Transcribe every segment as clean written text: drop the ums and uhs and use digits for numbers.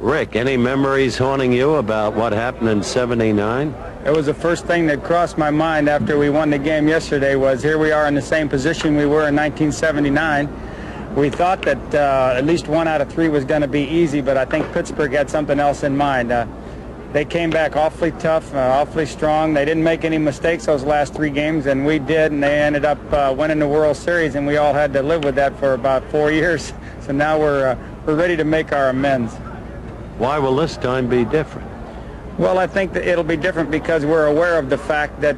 Rick, any memories haunting you about what happened in '79? It was the first thing that crossed my mind after we won the game yesterday was here we are in the same position we were in 1979. We thought that at least 1 out of 3 was going to be easy, but I think Pittsburgh had something else in mind. They came back awfully tough, awfully strong. They didn't make any mistakes those last 3 games, and we did, and they ended up winning the World Series, and we all had to live with that for about 4 years. So now we're ready to make our amends. Why will this time be different? Well, I think that it'll be different because we're aware of the fact that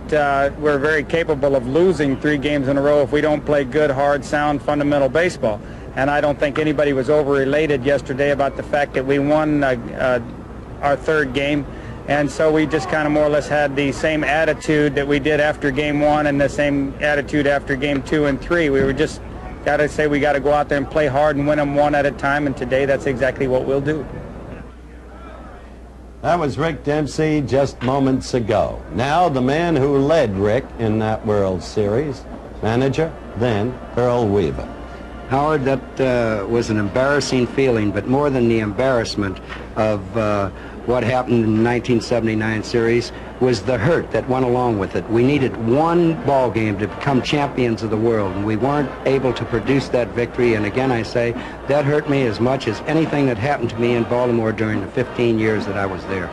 we're very capable of losing 3 games in a row if we don't play good, hard, sound, fundamental baseball. And I don't think anybody was over-elated yesterday about the fact that we won our 3rd game. And so we just kind of more or less had the same attitude that we did after Game 1 and the same attitude after Game 2 and 3. We were just got to say we got to go out there and play hard and win them 1 at a time, and today that's exactly what we'll do. That was Rick Dempsey just moments ago. Now the man who led Rick in that World Series, manager, then Earl Weaver. Howard, that was an embarrassing feeling, but more than the embarrassment of what happened in the 1979 series was the hurt that went along with it. We needed 1 ball game to become champions of the world, and we weren't able to produce that victory. And again, I say, that hurt me as much as anything that happened to me in Baltimore during the 15 years that I was there.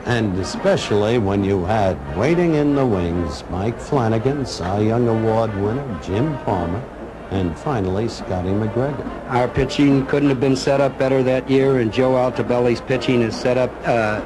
And especially when you had waiting in the wings Mike Flanagan, Cy Young Award winner, Jim Palmer, and finally Scotty McGregor. Our pitching couldn't have been set up better that year, and Joe Altobelli's pitching is set up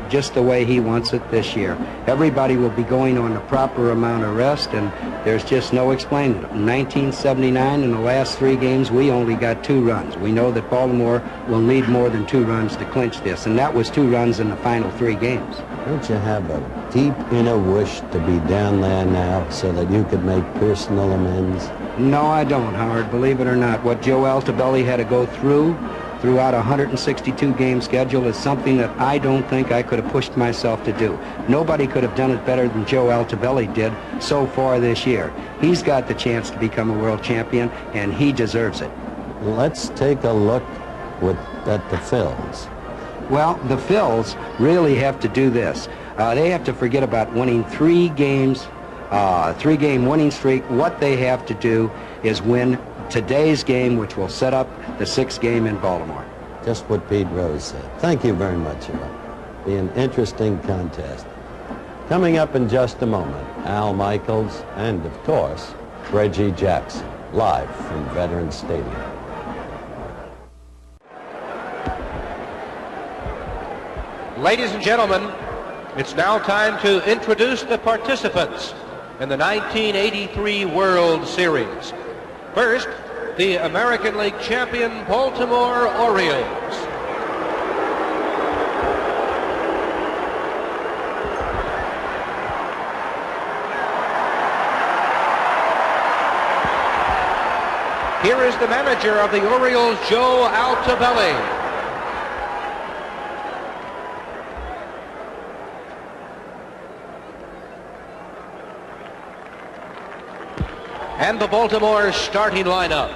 just the way he wants it this year. Everybody will be going on the proper amount of rest, and there's just no explaining it. In 1979, in the last 3 games, we only got 2 runs. We know that Baltimore will need more than 2 runs to clinch this, and that was 2 runs in the final 3 games. Don't you have a deep inner wish to be down there now so that you could make personal amends? No, I don't, Howard. Believe it or not, what Joe Altobelli had to go throughout a 162-game schedule is something that I don't think I could have pushed myself to do. Nobody could have done it better than Joe Altobelli did so far this year. He's got the chance to become a world champion, and he deserves it. Let's take a look at the Phils. Well, the Phils really have to do this. They have to forget about winning 3 games, 3-game winning streak. What they have to do is win today's game, which will set up the 6th game in Baltimore. Just what Pete Rose said. Thank you very much, Earl. Be an interesting contest. Coming up in just a moment, Al Michaels and, of course, Reggie Jackson, live from Veterans Stadium. Ladies and gentlemen, it's now time to introduce the participants in the 1983 World Series. First, the American League champion Baltimore Orioles. Here is the manager of the Orioles, Joe Altobelli. And the Baltimore starting lineup.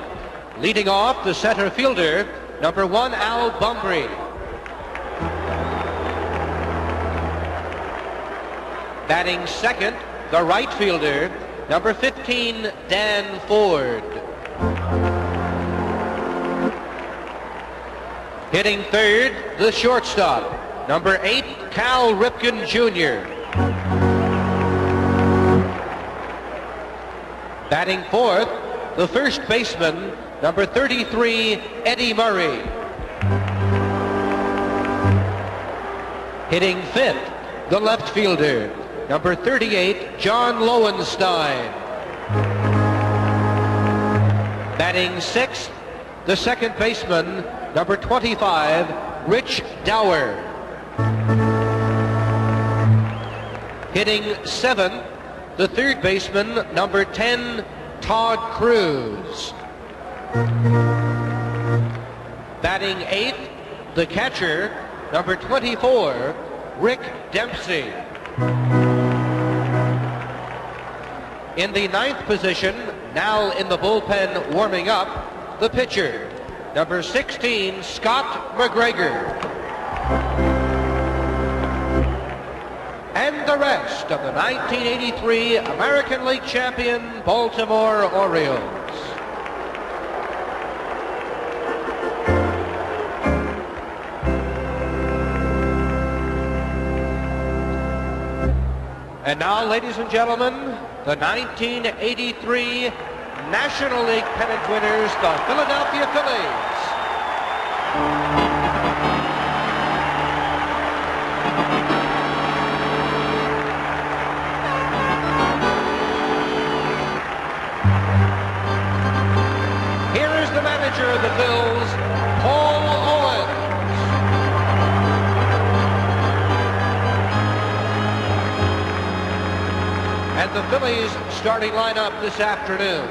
Leading off, the center fielder, number 1, Al Bumbry. Batting second, the right fielder, number 15, Dan Ford. Hitting third, the shortstop, number 8, Cal Ripken Jr. Batting fourth, the first baseman, number 33, Eddie Murray. Hitting fifth, the left fielder, number 38, John Lowenstein. Batting sixth, the second baseman, number 25, Rich Dower. Hitting seventh, the third baseman, number 10, Todd Cruz. Batting eighth, the catcher, number 24, Rick Dempsey. In the ninth position, now in the bullpen warming up, the pitcher, number 16, Scott McGregor. And the rest of the 1983 American League champion Baltimore Orioles. And now, ladies and gentlemen, the 1983 National League pennant winners, the Philadelphia Phillies. Here is the manager of the Phils, Paul Owens. And the Phillies starting lineup this afternoon.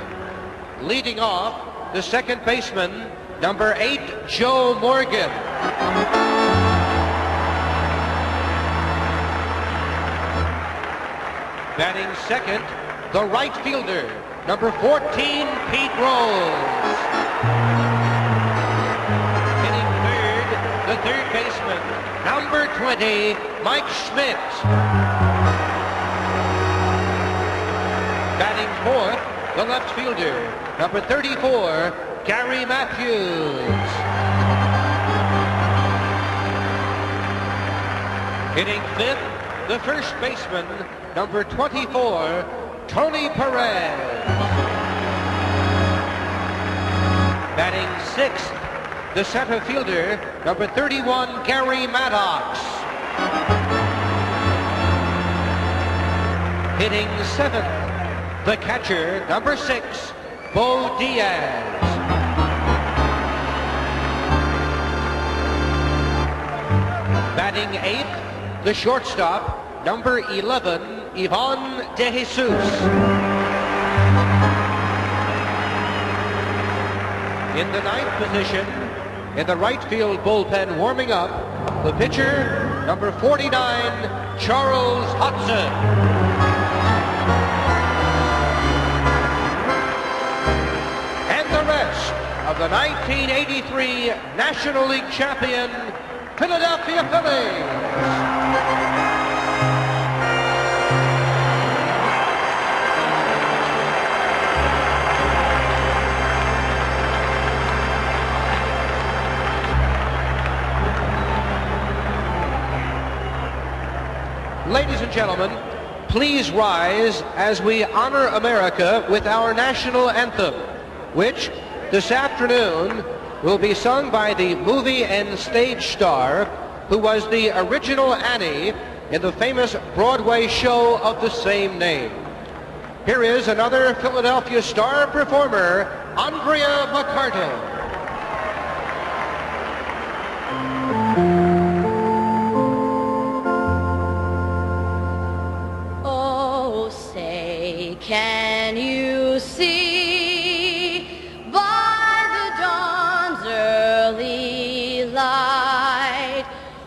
Leading off, the second baseman, number 8, Joe Morgan. Batting second, the right fielder, number 14, Pete Rose. Hitting third, the third baseman, number 20, Mike Schmidt. Batting fourth, the left fielder, number 34, Gary Matthews. Hitting fifth, the first baseman, number 24, Tony Perez. Batting sixth, the center fielder, number 31, Gary Maddox. Hitting seventh, the catcher, number 6, Bo Diaz. Batting eighth, the shortstop, number 11, Ivan De Jesus. In the ninth position, in the right field bullpen warming up, the pitcher, number 49, Charles Hudson. Of the 1983 National League champion, Philadelphia Phillies. Ladies and gentlemen, please rise as we honor America with our national anthem, which this afternoon will be sung by the movie and stage star who was the original Annie in the famous Broadway show of the same name. Here is another Philadelphia star performer, Andrea McCarty. Oh, say, can you see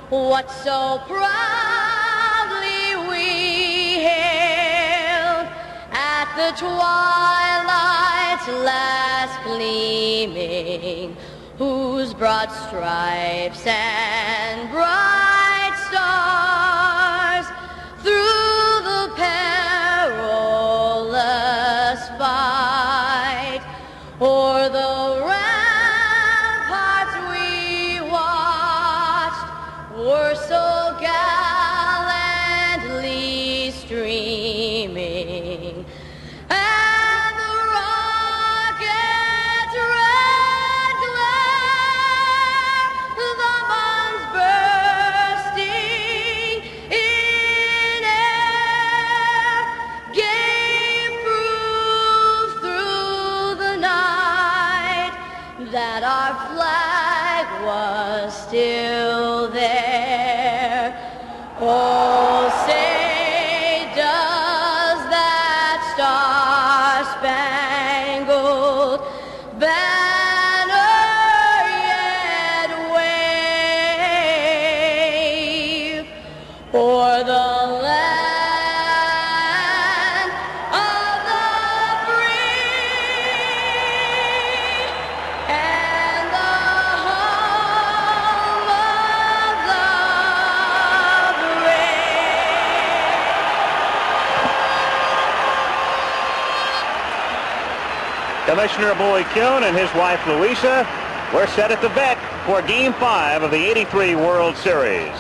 what so proudly we hailed at the twilight's last gleaming, whose broad stripes and bright stars through the perilous fight o'er the ramparts we watched were so gallantly streaming, and the rocket's red glare, the bombs bursting in air, gave proof through the night that our flag was still there. Oh, say, does that star-spangled banner yet wave o'er the land of the free and the home of the Commissioner Bowie Kuhn and his wife Louisa were set at the vet for Game 5 of the '83 World Series.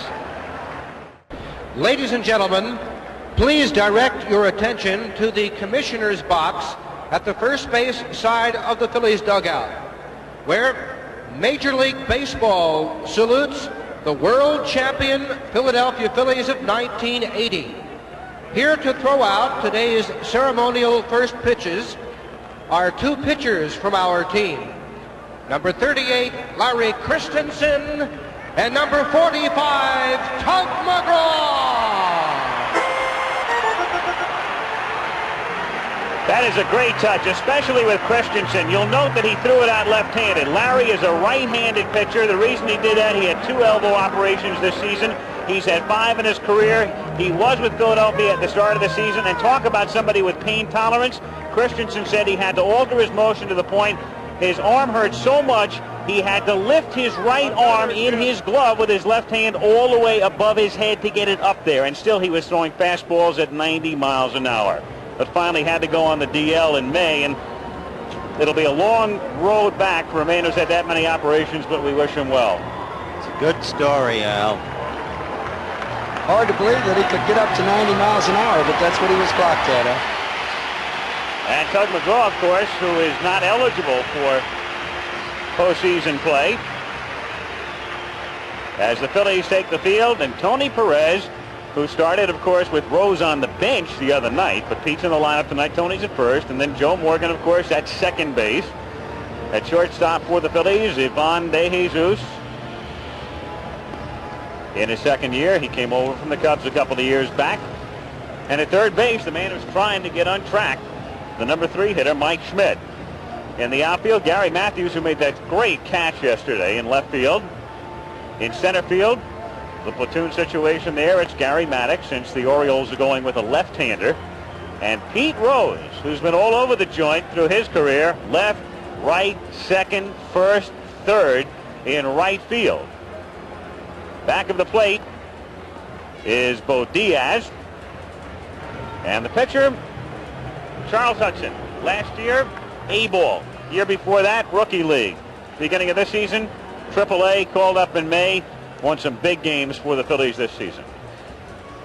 Ladies and gentlemen, please direct your attention to the commissioner's box at the first base side of the Phillies dugout, where Major League Baseball salutes the world champion Philadelphia Phillies of 1980. Here to throw out today's ceremonial first pitches are two pitchers from our team. Number 38, Larry Christensen, and number 45, Tug McGraw. That is a great touch, especially with Christensen. You'll note that he threw it out left-handed. Larry is a right-handed pitcher. The reason he did that, he had 2 elbow operations this season. He's had 5 in his career. He was with Philadelphia at the start of the season. And talk about somebody with pain tolerance. Christensen said he had to alter his motion to the point his arm hurt so much he had to lift his right arm in his glove with his left hand all the way above his head to get it up there. And still he was throwing fastballs at 90 miles an hour. But finally had to go on the DL in May, and it'll be a long road back for a man who's had that many operations, but we wish him well. It's a good story, Al. Hard to believe that he could get up to 90 miles an hour, but that's what he was clocked at, Al. And Tug McGraw, of course, who is not eligible for postseason play, as the Phillies take the field, and Tony Perez, who started, of course, with Rose on the bench the other night, but Pete's in the lineup tonight. Tony's at first, and then Joe Morgan, of course, at second base. At shortstop for the Phillies, Ivan De Jesus. In his second year, he came over from the Cubs a couple of years back. And at third base, the man who's trying to get on track, the number 3 hitter, Mike Schmidt. In the outfield, Gary Matthews, who made that great catch yesterday in left field. In center field, the platoon situation there, it's Gary Maddox, since the Orioles are going with a left-hander. And Pete Rose, who's been all over the joint through his career, left, right, second, first, third in right field. Back of the plate is Bo Diaz. And the pitcher, Charles Hudson. Last year, A-ball. Year before that, rookie league. Beginning of this season, AAA, called up in May. Won some big games for the Phillies this season.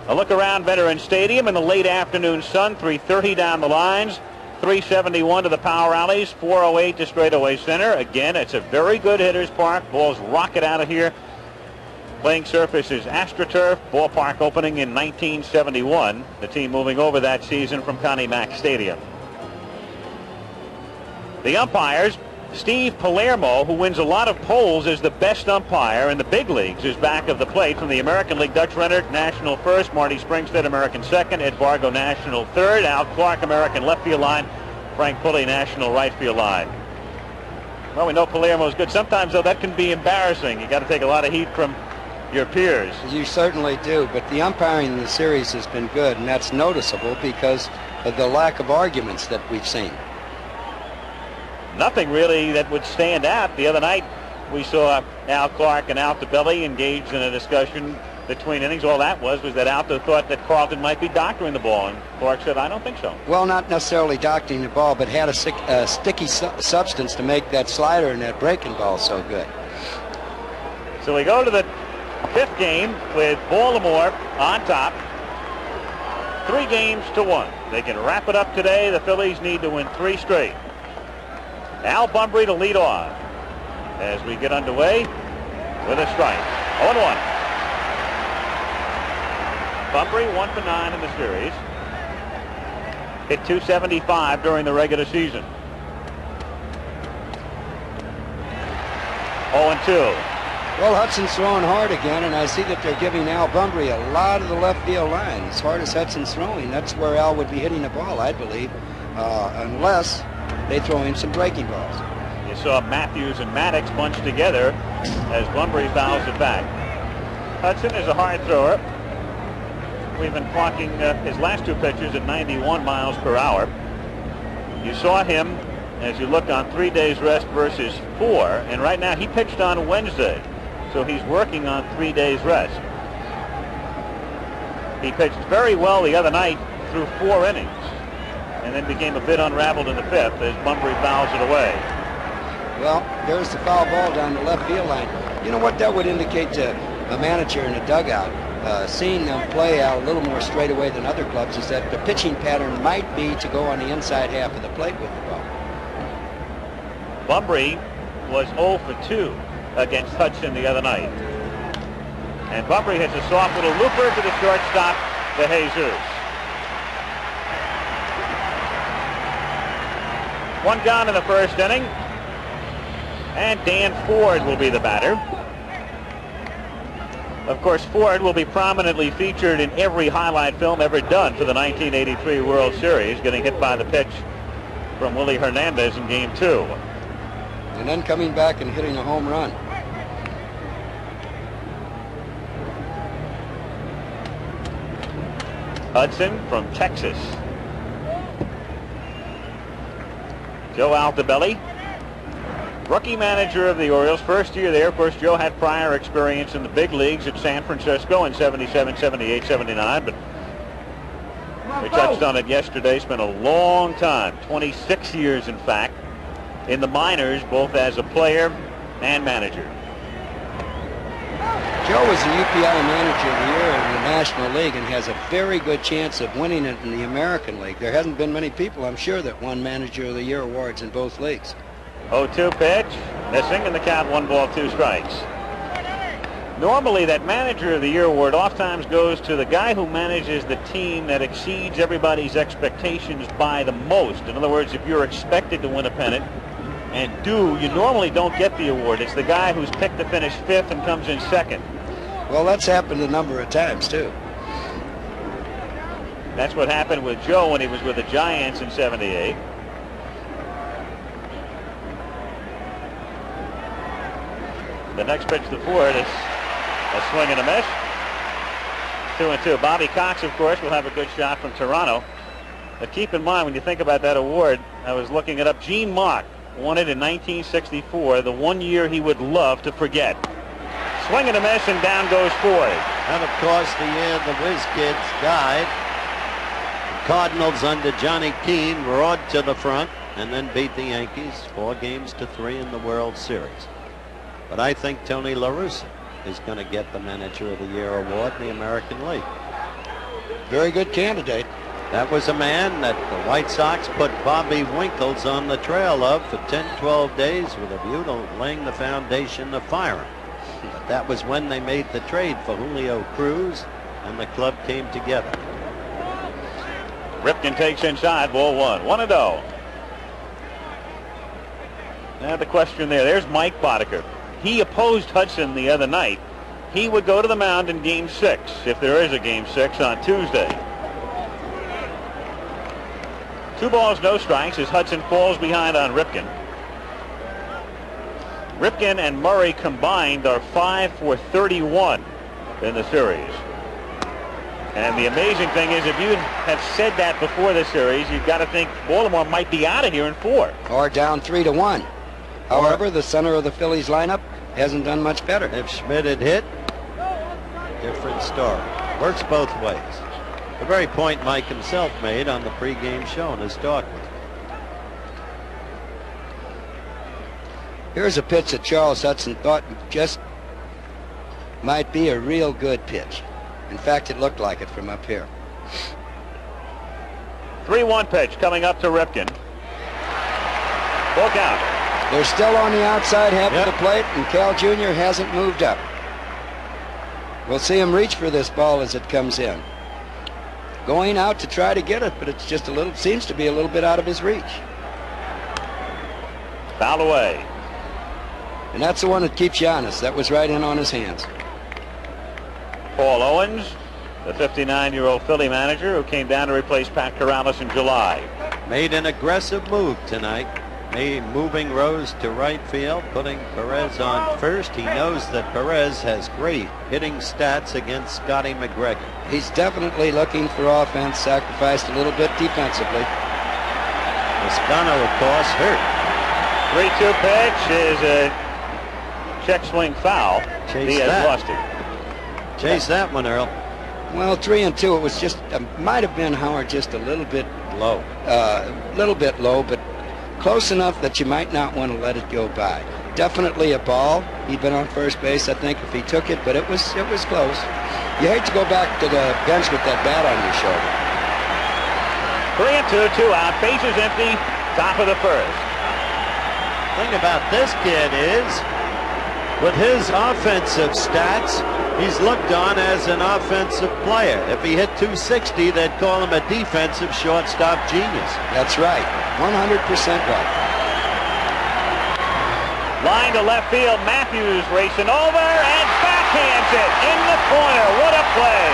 A look around Veterans Stadium in the late afternoon sun. 330 down the lines, 371 to the power alleys, 408 to straightaway center. Again, it's a very good hitter's park. Balls rocket out of here. Playing surface is AstroTurf. Ballpark opening in 1971. The team moving over that season from Connie Mack Stadium. The umpires, Steve Palermo, who wins a lot of polls as the best umpire in the big leagues, is back of the plate. From the American League, Dutch Rennert, National first, Marty Springstead, American second, Ed Vargo, National third, Al Clark, American left field line, Frank Pulley, National right field line. Well, we know Palermo's good. Sometimes, though, that can be embarrassing. You got to take a lot of heat from your peers. You certainly do, but the umpiring in the series has been good, and that's noticeable because of the lack of arguments that we've seen. Nothing really that would stand out. The other night we saw Al Clark and Altobelli engaged in a discussion between innings. All that was that Alto thought that Carlton might be doctoring the ball, and Clark said, I don't think so. Well, not necessarily doctoring the ball, but had a sticky substance to make that slider and that breaking ball so good. So we go to the 5th game with Baltimore on top, 3-1. They can wrap it up today. The Phillies need to win 3 straight. Al Bunbury to lead off as we get underway with a strike. 0-1. Bunbury 1 for 9 in the series. Hit .275 during the regular season. 0-2. Well, Hudson's throwing hard again, and I see that they're giving Al Bunbury a lot of the left field line. As hard as Hudson's throwing, that's where Al would be hitting the ball, I believe, unless they throw in some breaking balls. You saw Matthews and Maddox bunch together as Bunbury fouls it back. Hudson is a hard thrower. We've been clocking his last 2 pitches at 91 miles per hour. You saw him as you look on 3 days rest versus 4, and right now he pitched on Wednesday, so he's working on 3 days rest. He pitched very well the other night through 4 innings. and then became a bit unraveled in the 5th as Bunbury fouls it away. Well, there's the foul ball down the left field line. You know what that would indicate to a manager in a dugout, seeing them play out a little more straight away than other clubs, is that the pitching pattern might be to go on the inside half of the plate with the ball. Bunbury was 0 for 2 against Hudson the other night. And Bunbury hits a soft little looper to the shortstop, De Jesus. One down in the first inning. And Dan Ford will be the batter. Of course, Ford will be prominently featured in every highlight film ever done for the 1983 World Series, getting hit by the pitch from Willie Hernandez in Game 2. And then coming back and hitting a home run. Hudson from Texas. Joe Altobelli, rookie manager of the Orioles. First year there. Of course, Joe had prior experience in the big leagues at San Francisco in 77, 78, 79. But we touched on it yesterday. Spent a long time, 26 years in fact, in the minors, both as a player and manager. Joe is the UPI Manager of the Year in the National League and has a very good chance of winning it in the American League. There hasn't been many people, I'm sure, that won Manager of the Year awards in both leagues. 0-2 pitch, missing, and the count 1 ball, 2 strikes. Normally, that Manager of the Year award oftentimes goes to the guy who manages the team that exceeds everybody's expectations by the most. In other words, if you're expected to win a pennant, and you normally don't get the award. It's the guy who's picked to finish 5th and comes in 2nd. Well, that's happened a number of times, too. That's what happened with Joe when he was with the Giants in 78. The next pitch to Ford is a swing and a miss. 2-2. Bobby Cox, of course, will have a good shot from Toronto. But keep in mind, when you think about that award, I was looking it up. Gene Mauch won it in 1964, the one year he would love to forget. Swing and a miss, and down goes Ford. And of course, the year the Whiz Kids died, the Cardinals under Johnny Keane roared to the front and then beat the Yankees 4-3 in the World Series. But I think Tony La Russa is going to get the Manager of the Year award in the American League. Very good candidate. That was a man that the White Sox put Bobby Winkles on the trail of for 10-12 days with a view to laying the foundation to fire him. But that was when they made the trade for Julio Cruz, and the club came together. Ripken takes inside, ball 1. 1-0. Now the question there's Mike Boddicker. He opposed Hudson the other night. He would go to the mound in Game 6, if there is a Game 6 on Tuesday. 2 balls, no strikes as Hudson falls behind on Ripken. Ripken and Murray combined are 5 for 31 in the series. And the amazing thing is, if you have said that before the series, you've got to think Baltimore might be out of here in 4. Or down 3-1. However, the center of the Phillies lineup hasn't done much better. If Schmidt had hit, different story. Works both ways. The very point Mike himself made on the pregame show in his talk with me. Here's a pitch that Charles Hudson thought just might be a real good pitch. In fact, it looked like it from up here. 3-1 pitch coming up to Ripken. Full count. They're still on the outside half of the plate, and Cal Jr. hasn't moved up. We'll see him reach for this ball as it comes in. Going out to try to get it, but it's just seems to be a little bit out of his reach. Foul away. And that's the one that keeps you honest. That was right in on his hands. Paul Owens, the 59-year-old Philly manager who came down to replace Pat Corrales in July. Made an aggressive move tonight. Moving Rose to right field, putting Perez on first. He knows that Perez has great hitting stats against Scotty McGregor. He's definitely looking for offense, sacrificed a little bit defensively. Toscano, of course, hurt. 3-2 pitch is a check swing foul. He has lost it. Chase that one, Earl. Well, 3-2. It was just might have been Howard just a little bit Low. A little bit low, but close enough that you might not want to let it go by. Definitely a ball. He'd been on first base, I think, if he took it, but it was close. You hate to go back to the bench with that bat on your shoulder. 3-2, 2 out, bases empty, top of the first. Thing about this kid is, with his offensive stats, he's looked on as an offensive player. If he hit 260, they'd call him a defensive shortstop genius. That's right. 100% right. Line to left field, Matthews racing over and backhands it in the corner. What a play.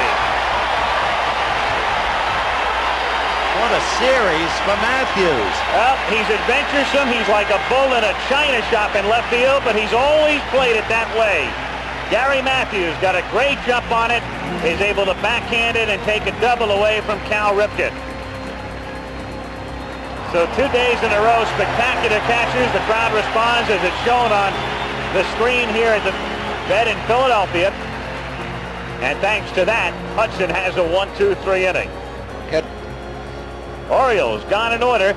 What a series for Matthews. Well, he's adventuresome. He's like a bull in a china shop in left field, but he's always played it that way. Gary Matthews got a great jump on it, is able to backhand it and take a double away from Cal Ripken. So 2 days in a row, spectacular catches. The crowd responds as it's shown on the screen here at the bed in Philadelphia. And thanks to that, Hudson has a 1-2-3 inning. Good. Orioles gone in order.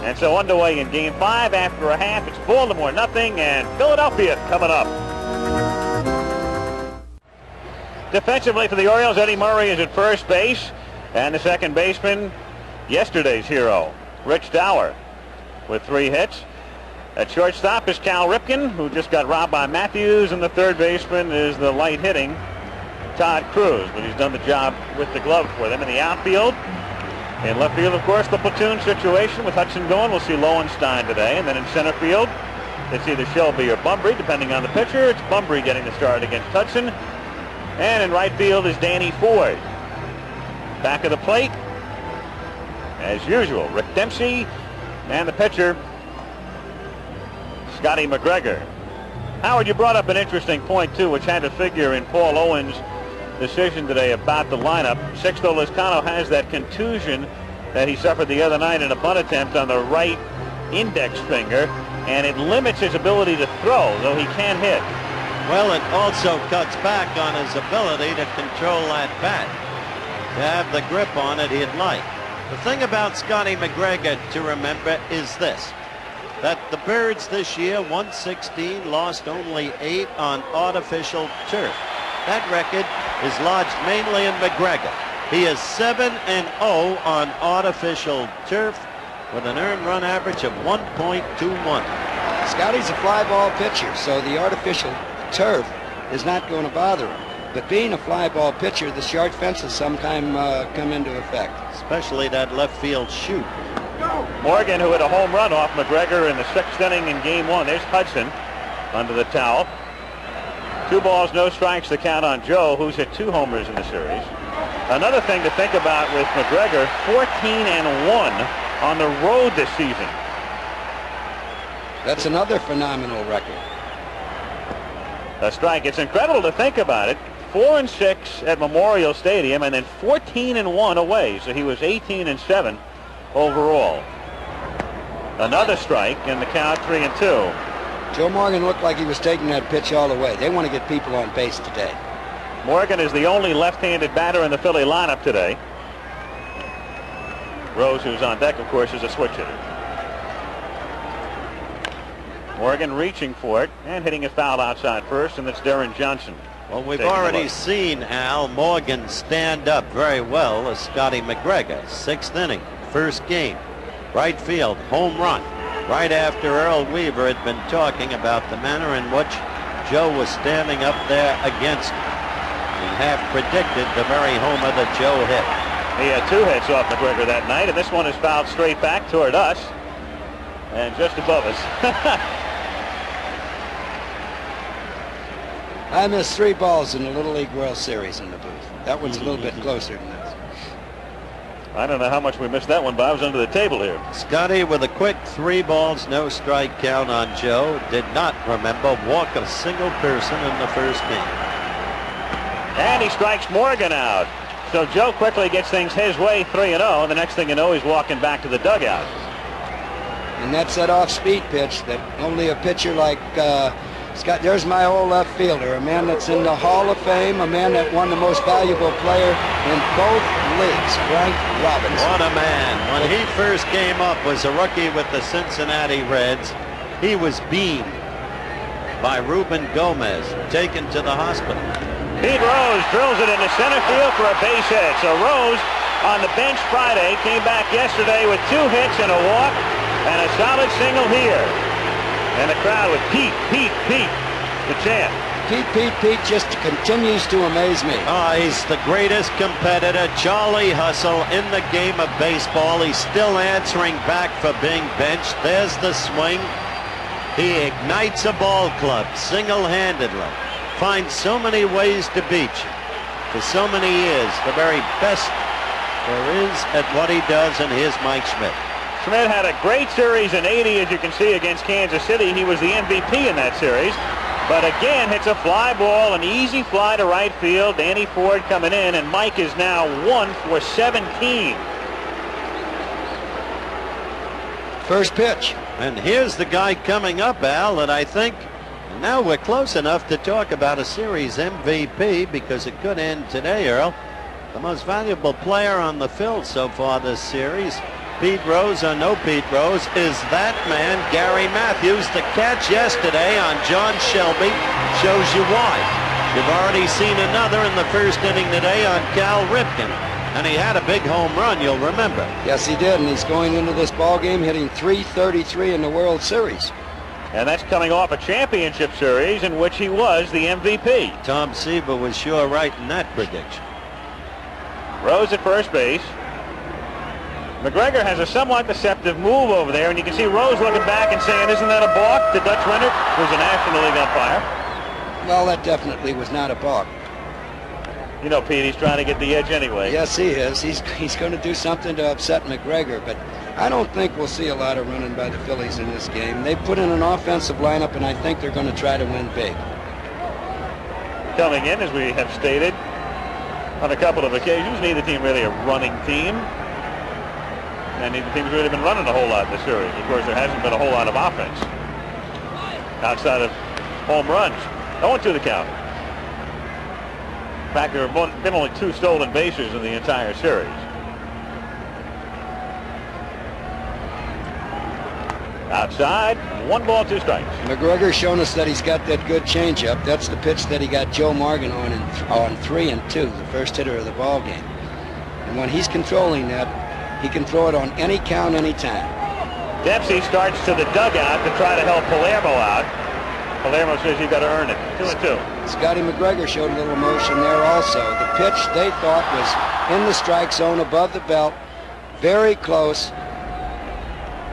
And so underway in game 5 after a half. It's Baltimore nothing and Philadelphia coming up. Defensively for the Orioles, Eddie Murray is at first base. And the second baseman, yesterday's hero, Rich Dower, with 3 hits. At shortstop is Cal Ripken, who just got robbed by Matthews, and the third baseman is the light hitting Todd Cruz, but he's done the job with the glove for them. In the outfield, in left field, of course, the platoon situation with Hudson going. We'll see Lowenstein today, and then in center field, it's either Shelby or Bunbury, depending on the pitcher. It's Bunbury getting the start against Hudson, and in right field is Danny Ford. Back of the plate, as usual, Rick Dempsey, and the pitcher, Scotty McGregor. Howard, you brought up an interesting point, too, which had to figure in Paul Owens' decision today about the lineup. Sixto Lizcano has that contusion that he suffered the other night in a bunt attempt on the right index finger, and it limits his ability to throw, though he can hit. Well, it also cuts back on his ability to control that bat, to have the grip on it he'd like. The thing about Scotty McGregor to remember is this, that the Birds this year, 116, lost only 8 on artificial turf. That record is lodged mainly in McGregor. He is 7-0 on artificial turf with an earned run average of 1.21. Scotty's a fly ball pitcher, so the artificial turf is not going to bother him. But being a fly ball pitcher, the short fences sometime come into effect. Especially that left field shoot. Morgan, who hit a home run off McGregor in the 6th inning in game 1. There's Hudson under the towel. 2 balls, no strikes, the count on Joe, who's hit 2 homers in the series. Another thing to think about with McGregor, 14-1 on the road this season. That's another phenomenal record. A strike. It's incredible to think about it. 4-6 at Memorial Stadium, and then 14-1 away. So he was 18-7 overall. Another strike, and the count 3-2. Joe Morgan looked like he was taking that pitch all the way. They want to get people on base today. Morgan is the only left-handed batter in the Philly lineup today. Rose, who's on deck, of course, is a switch hitter. Morgan reaching for it and hitting a foul outside first, and that's Darren Johnson. Well, we've already seen Al Morgan stand up very well as Scotty McGregor. 6th inning, first game, right field, home run. Right after Earl Weaver had been talking about the manner in which Joe was standing up there against him, and half predicted the very homer that Joe hit. He had 2 hits off McGregor that night, and this one is fouled straight back toward us and just above us. I missed 3 balls in the Little League World Series in the booth. That one's a little bit closer than this. I don't know how much we missed that one, but I was under the table here. Scotty with a quick 3 balls, no strike count on Joe. Did not, remember, walk a single person in the first game. And he strikes Morgan out. So Joe quickly gets things his way, 3-0. The next thing you know, he's walking back to the dugout. And that's that off-speed pitch that only a pitcher like Scott, there's my old left fielder, a man that's in the Hall of Fame, a man that won the most valuable player in both leagues, Frank Robinson. What a man. When he first came up was a rookie with the Cincinnati Reds. He was beamed by Ruben Gomez, taken to the hospital. Pete Rose drills it into center field for a base hit. So Rose on the bench Friday, came back yesterday with 2 hits and a walk and a solid single here. And the crowd with Pete, Pete, Pete, the chant. Pete, Pete, Pete just continues to amaze me. He's the greatest competitor, Charlie Hustle, in the game of baseball. He's still answering back for being benched. There's the swing. He ignites a ball club single-handedly. Finds so many ways to beat you. For so many years, the very best there is at what he does, and here's Mike Schmidt. Schmidt had a great series in '80, as you can see, against Kansas City. He was the MVP in that series. But again, hits a fly ball, an easy fly to right field. Danny Ford coming in, and Mike is now 1 for 17. First pitch. And here's the guy coming up, Al, that I think now we're close enough to talk about a series MVP, because it could end today, Earl. The most valuable player on the field so far this series, Pete Rose or no Pete Rose, is that man, Gary Matthews. The catch yesterday on John Shelby shows you why. You've already seen another in the first inning today on Cal Ripken. And he had a big home run, you'll remember. Yes, he did, and he's going into this ball game hitting .333 in the World Series. And that's coming off a championship series in which he was the MVP. Tom Seaver was sure right in that prediction. Rose at first base. McGregor has a somewhat deceptive move over there, and you can see Rose looking back and saying, isn't that a balk to Dutch Rennert, who's a National League umpire? Well, that definitely was not a balk. You know, Pete, he's trying to get the edge anyway. Yes, he is. He's going to do something to upset McGregor, but I don't think we'll see a lot of running by the Phillies in this game. They put in an offensive lineup, and I think they're going to try to win big. Coming in, as we have stated on a couple of occasions, neither team really a running team. And neither team's really been running a whole lot in the series. Of course, there hasn't been a whole lot of offense outside of home runs. 0-2 the count. In fact, there have been only 2 stolen bases in the entire series. Outside, 1 ball, 2 strikes. McGregor's shown us that he's got that good changeup. That's the pitch that he got Joe Morgan on 3 and 2, the first hitter of the ball game. And when he's controlling that, he can throw it on any count, any time. Dempsey starts to the dugout to try to help Palermo out. Palermo says you've got to earn it. 2-2. Scotty McGregor showed a little motion there also. The pitch they thought was in the strike zone above the belt, very close,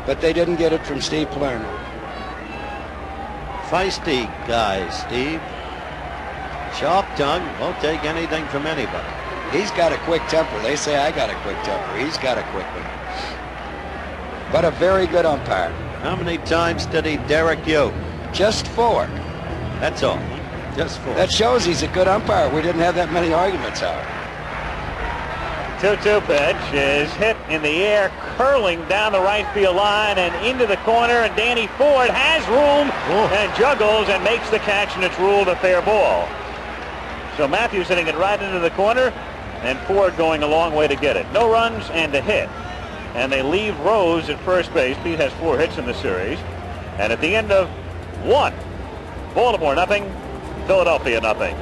but they didn't get it from Steve Palermo. Feisty guy, Steve. Sharp tongue, won't take anything from anybody. He's got a quick temper. They say I got a quick temper. He's got a quick one. But a very good umpire. How many times did he derrick you? Just 4. That's all. Just 4. That shows he's a good umpire. We didn't have that many arguments out. 2-2 pitch is hit in the air, curling down the right field line and into the corner, and Danny Ford has room and juggles and makes the catch, and it's ruled a fair ball. So Matthews hitting it right into the corner, and Ford going a long way to get it. No runs and a hit. And they leave Rose at first base. Pete has 4 hits in the series. And at the end of 1, Baltimore nothing, Philadelphia nothing.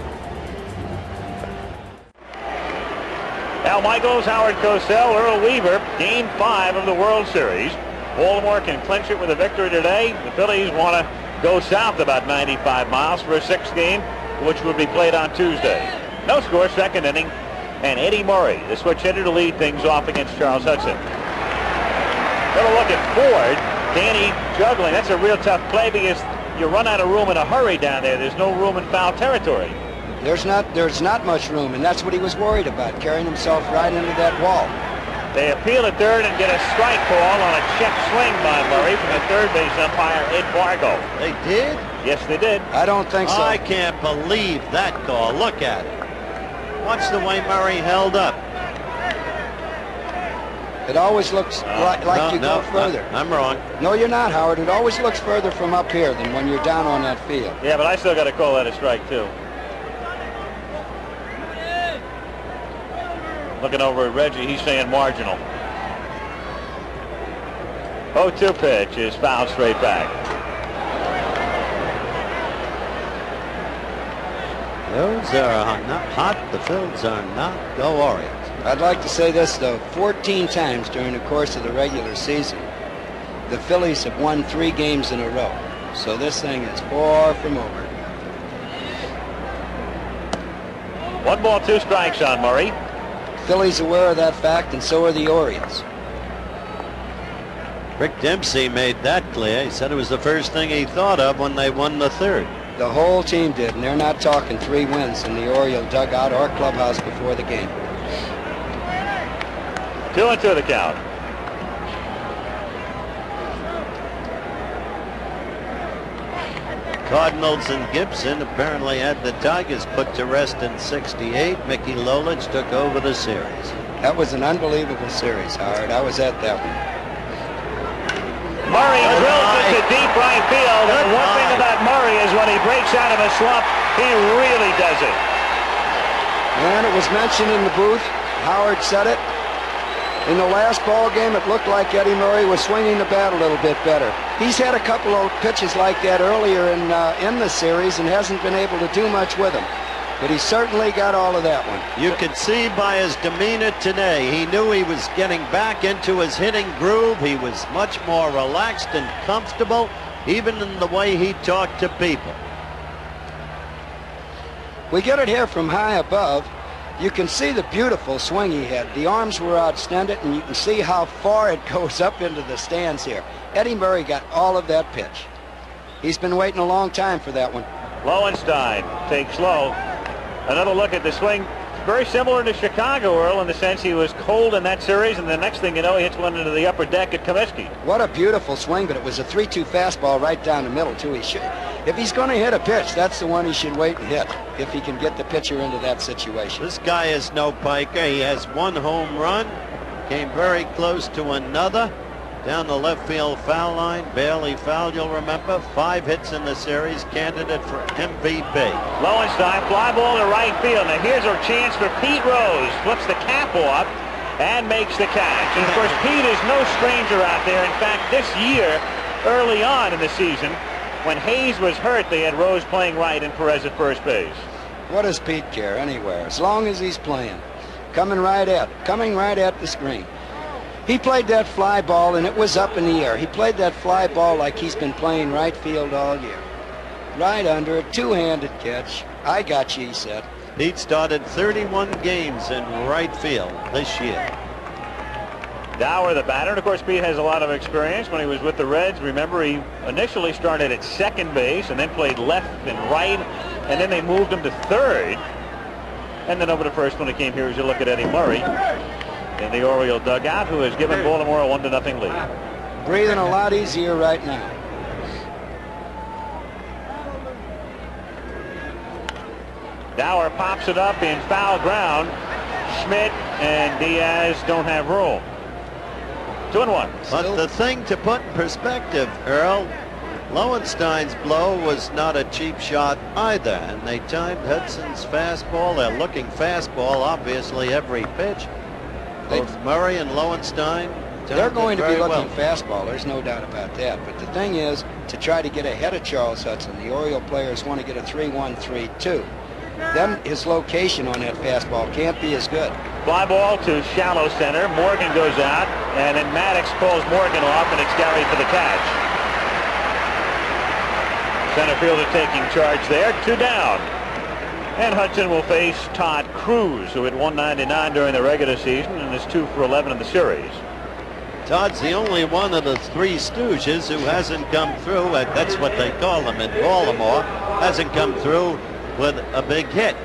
Al Michaels, Howard Cosell, Earl Weaver, Game 5 of the World Series. Baltimore can clinch it with a victory today. The Phillies want to go south about 95 miles for a 6th game, which would be played on Tuesday. No score, 2nd inning, and Eddie Murray, the switch hitter, to lead things off against Charles Hudson. Got a look at Ford. Danny juggling. That's a real tough play because you run out of room in a hurry down there. There's no room in foul territory. There's not much room, and that's what he was worried about, carrying himself right into that wall. They appeal at third and get a strike call on a check swing by Murray from the third base umpire, Ed Fargo. They did? Yes, they did. I don't think so. I can't believe that call. Look at it. Watch the way Murray held up. It always looks like you go further. I'm wrong. No, you're not, Howard. It always looks further from up here than when you're down on that field. Yeah, but I still got to call that a strike, too. Looking over at Reggie, he's saying marginal. 0-2 pitch is fouled straight back. Those are not hot. The Phillies are not. Go Orioles. I'd like to say this, though. 14 times during the course of the regular season, the Phillies have won 3 games in a row. So this thing is far from over. 1 ball, 2 strikes on Murray. Phillies aware of that fact, and so are the Orioles. Rick Dempsey made that clear. He said it was the first thing he thought of when they won the 3rd. The whole team did, and they're not talking 3 wins in the Oriole dugout or clubhouse before the game. 2-2 the count. Cardinals and Gibson apparently had the Tigers put to rest in '68. Mickey Lolich took over the series. That was an unbelievable series, Howard. I was at that one. Murray drills it to deep right field. And one thing about Murray is when he breaks out of a slump, he really does it. And it was mentioned in the booth. Howard said it. In the last ball game, it looked like Eddie Murray was swinging the bat a little bit better. He's had a couple of pitches like that earlier in the series and hasn't been able to do much with them. But he certainly got all of that one. You could see by his demeanor today, he knew he was getting back into his hitting groove. He was much more relaxed and comfortable, even in the way he talked to people. We get it here from high above. You can see the beautiful swing he had. The arms were outstanded, and you can see how far it goes up into the stands here. Eddie Murray got all of that pitch. He's been waiting a long time for that one. Lowenstein takes low. Another look at the swing. Very similar to Chicago, Earl, in the sense he was cold in that series, and the next thing you know, he hits one into the upper deck at Comiskey. What a beautiful swing, but it was a 3-2 fastball right down the middle, too. If he's going to hit a pitch, that's the one he should wait and hit, if he can get the pitcher into that situation. This guy is no piker. He has 1 home run, came very close to another. Down the left field foul line, barely fouled, you'll remember. 5 hits in the series, candidate for MVP. Lowenstein, fly ball to right field. Now here's our chance for Pete Rose. Flips the cap off and makes the catch. And of course, Pete is no stranger out there. In fact, this year, early on in the season, when Hayes was hurt, they had Rose playing right and Perez at first base. What does Pete care anywhere? As long as he's playing. Coming right at the screen. He played that fly ball, and it was up in the air. He played that fly ball like he's been playing right field all year. Right under it, 2-handed catch. I got you, he said. Pete started 31 games in right field this year. Dower, the batter. And of course, Pete has a lot of experience. When he was with the Reds, remember, he initially started at second base and then played left and right, and then they moved him to third. And then over to first when he came here as you look at Eddie Murray in the Oriole dugout, who has given Baltimore a 1-0 lead. Breathing a lot easier right now. Dower pops it up in foul ground. Schmidt and Diaz don't have room. 2-1. But the thing to put in perspective, Earl, Lowenstein's blow was not a cheap shot either, and they timed Hudson's fastball. They're looking fastball, obviously, every pitch. Both Murray and Lowenstein. They're going to be looking fastball, there's no doubt about that. But the thing is, to try to get ahead of Charles Hudson, the Oriole players want to get a 3-1, 3-2. Then his location on that fastball can't be as good. Fly ball to shallow center. Morgan goes out, and then Maddox pulls Morgan off, and it's Gary for the catch. Center fielder taking charge there. 2 down. And Hudson will face Todd Cruz, who hit 199 during the regular season and is 2 for 11 in the series. Todd's the only one of the 3 Stooges who hasn't come through, that's what they call them in Baltimore, hasn't come through with a big hit.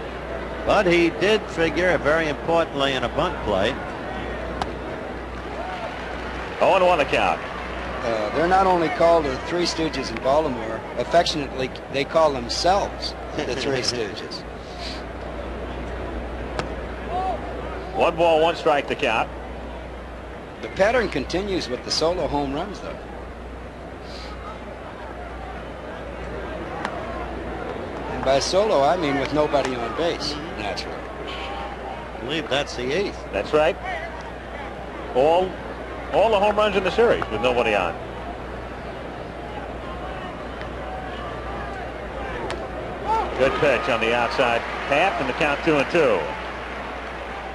But he did figure very importantly in a bunt play. 0-1 the count. They're not only called the 3 Stooges in Baltimore, affectionately they call themselves the 3 Stooges. 1 ball, 1 strike to count. The pattern continues with the solo home runs, though. And by solo, I mean with nobody on base, naturally. I believe that's the 8th. That's right. All the home runs in the series with nobody on. Good pitch on the outside path, and the count 2-2.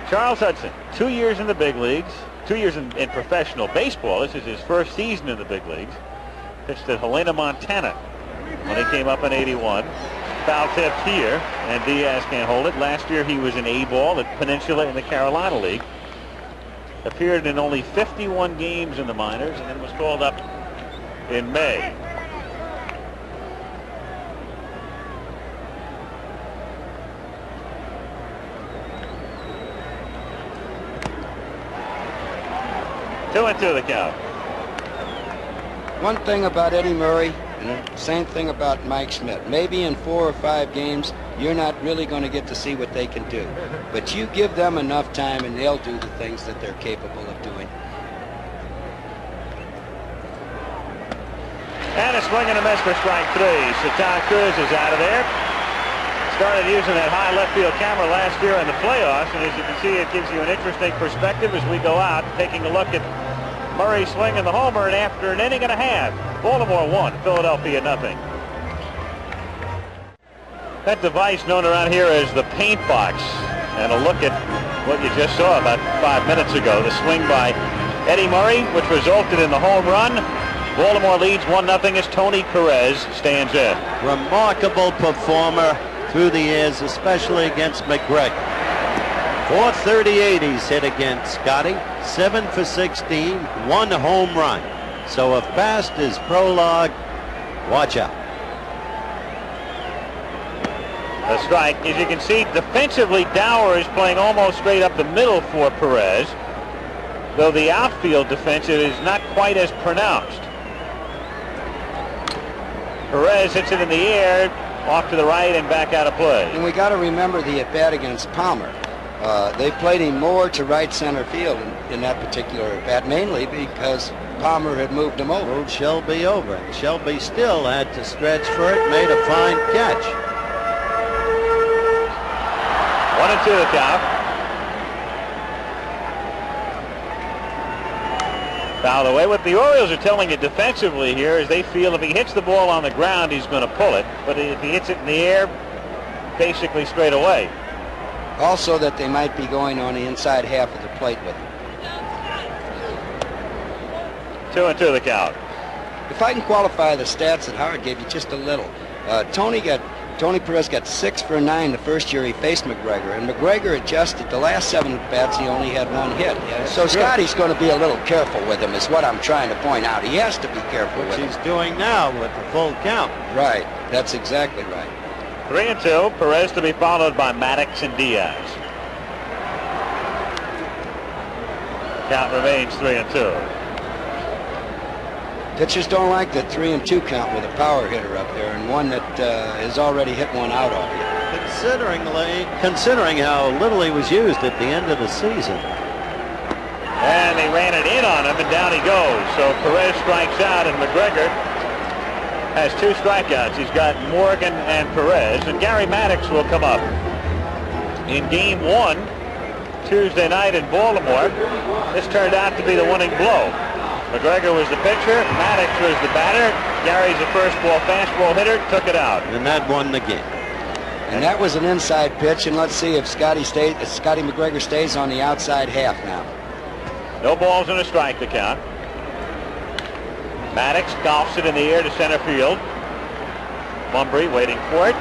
Charles Hudson, 2 years in the big leagues, 2 years in professional baseball. This is his first season in the big leagues. Pitched at Helena, Montana when he came up in '81. Foul tipped here, and Diaz can't hold it. Last year he was in A-ball at Peninsula in the Carolina League. Appeared in only 51 games in the minors, and then was called up in May. Two and two the count. One thing about Eddie Murray, and the same thing about Mike Schmidt. Maybe in 4 or 5 games, you're not really going to get to see what they can do. But you give them enough time, and they'll do the things that they're capable of doing. And a swing and a miss for strike 3. Satan Cruz is out of there. Started using that high left field camera last year in the playoffs, and as you can see, it gives you an interesting perspective as we go out, taking a look at Murray swinging the homer, and after an inning and a half, Baltimore 1, Philadelphia 0. That device known around here as the paint box, and a look at what you just saw about 5 minutes ago, the swing by Eddie Murray, which resulted in the home run. Baltimore leads 1-0 as Tony Perez stands in. Remarkable performer through the years, especially against McGregor. .438 he's hit against Scotty, 7 for 16, 1 home run. So if past is prologue, watch out. A strike. As you can see, defensively, Dower is playing almost straight up the middle for Perez, though the outfield defensive is not quite as pronounced. Perez hits it in the air, off to the right and back out of play. And we got to remember the at-bat against Palmer. They played him more to right center field in that particular at-bat, mainly because Palmer had moved him over. Moved Shelby over. Shelby still had to stretch for it, made a fine catch. 1-2 the count. Fouled away. What the Orioles are telling you defensively here is they feel if he hits the ball on the ground, he's going to pull it. But if he hits it in the air, basically straight away. Also that they might be going on the inside half of the plate with him. 2-2 the count. If I can qualify the stats that Howard gave you just a little, Tony Perez got 6 for 9 the first year he faced McGregor, and McGregor adjusted. The last 7 at-bats, he only had 1 hit. Yeah, so Scotty's going to be a little careful with him, is what I'm trying to point out. He has to be careful with him. Which he's doing now with the full count. Right. That's exactly right. 3-2. Perez to be followed by Maddox and Diaz. Count remains 3-2. Pitchers don't like the 3-2 count with a power hitter up there, and one that has already hit one out already. Considering how little he was used at the end of the season. And they ran it in on him, and down he goes. So Perez strikes out, and McGregor has 2 strikeouts. He's got Morgan and Perez, and Gary Maddox will come up in Game 1 Tuesday night in Baltimore. This turned out to be the winning blow. McGregor was the pitcher, Maddox was the batter. Gary's a first ball fastball hitter, took it out. And that won the game. And that was an inside pitch, and let's see if Scotty McGregor stays on the outside half now. No balls and a strike to count. Maddox golfs it in the air to center field. Bunbury waiting for it.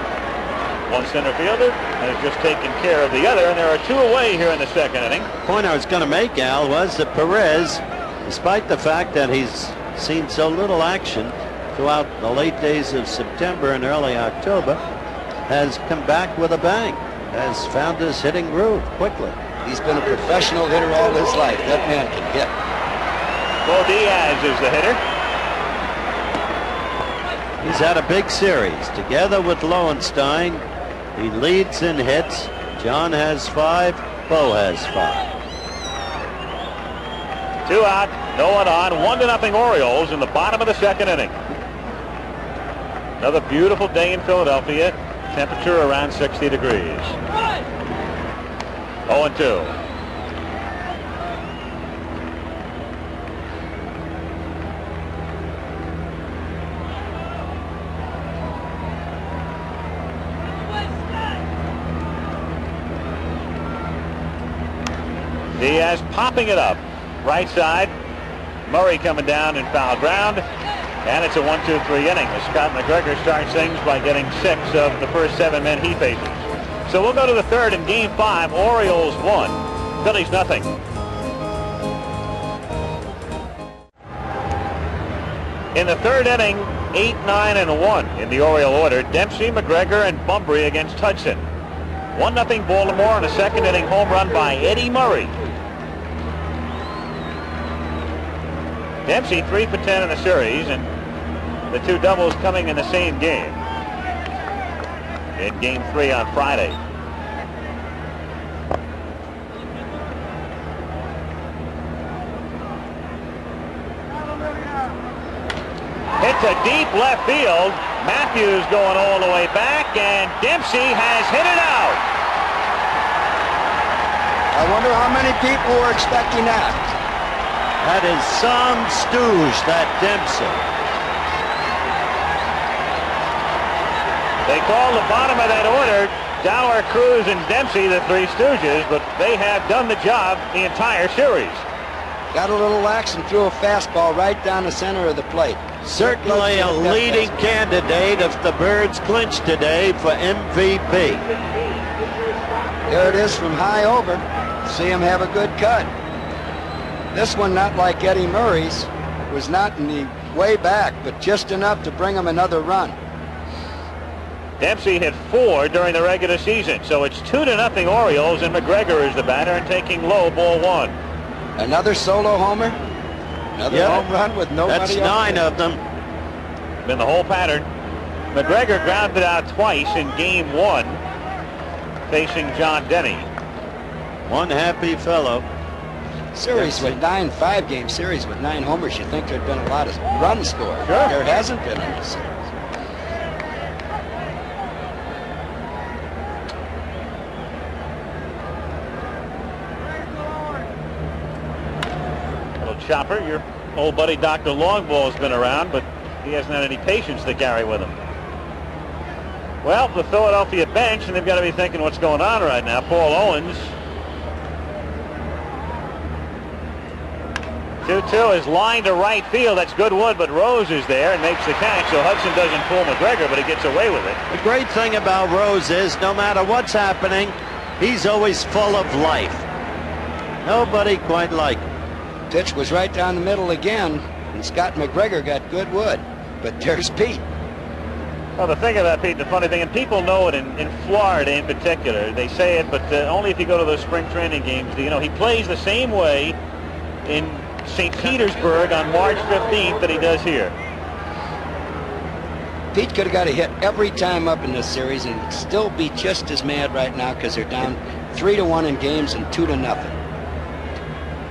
One center fielder has just taken care of the other, and there are 2 away here in the second inning. The point I was going to make, Al, was that Perez, despite the fact that he's seen so little action throughout the late days of September and early October, has come back with a bang, has found his hitting groove quickly. He's been a professional hitter all his life. That man can hit. Bo Diaz is the hitter. He's had a big series. Together with Lowenstein, he leads in hits. John has 5, Bo has 5. 2 out, no one on, 1-0 Orioles in the bottom of the second inning. Another beautiful day in Philadelphia. Temperature around 60 degrees. 0-2. Diaz popping it up. Right side. Murray coming down in foul ground. And it's a 1-2-3 inning as Scott McGregor starts things by getting 6 of the first 7 men he faces. So we'll go to the third in Game 5. Orioles 1, Phillies nothing. In the third inning, 8, 9, and 1 in the Oriole order. Dempsey, McGregor, and Bunbury against Hudson. 1-0 Baltimore in a second inning home run by Eddie Murray. Dempsey 3 for 10 in the series, and the 2 doubles coming in the same game. In Game 3 on Friday. Hit to deep left field. Matthews going all the way back, and Dempsey has hit it out. I wonder how many people were expecting that. That is some stooge, that Dempsey. They call the bottom of that order Dower, Cruz, and Dempsey the 3 Stooges, but they have done the job the entire series. Got a little lax and threw a fastball right down the center of the plate. Certainly a leading candidate if the Birds clinch today for MVP. There it is from high over. See him have a good cut. This one, not like Eddie Murray's, was not in the way back, but just enough to bring him another run. Dempsey hit 4 during the regular season, so it's 2-0 Orioles, and McGregor is the batter and taking low, ball 1. Another solo homer. Another home run with nobody. That's 9 of them. Been the whole pattern. McGregor grounded out twice in Game 1, facing John Denny. One happy fellow. Series with 9, 5-game series with 9 homers. You think there'd been a lot of runs scored. Sure. There hasn't been in this series. Chopper, your old buddy Dr. Longball has been around, but he hasn't had any patience to carry with him. Well, the Philadelphia bench, and they've got to be thinking what's going on right now. Paul Owens. 2-2 is lined to right field. That's Goodwood, but Rose is there and makes the catch, so Hudson doesn't pull McGregor, but he gets away with it. The great thing about Rose is no matter what's happening, he's always full of life. Nobody quite like him. Pitch was right down the middle again, and Scott McGregor got Goodwood. But there's Pete. Well, the thing about Pete, the funny thing, and people know it in Florida in particular, they say it, but only if you go to those spring training games. You know, he plays the same way in St. Petersburg on March 15th that he does here. Pete could have got a hit every time up in this series and still be just as mad right now because they're down 3-1 in games and 2-0.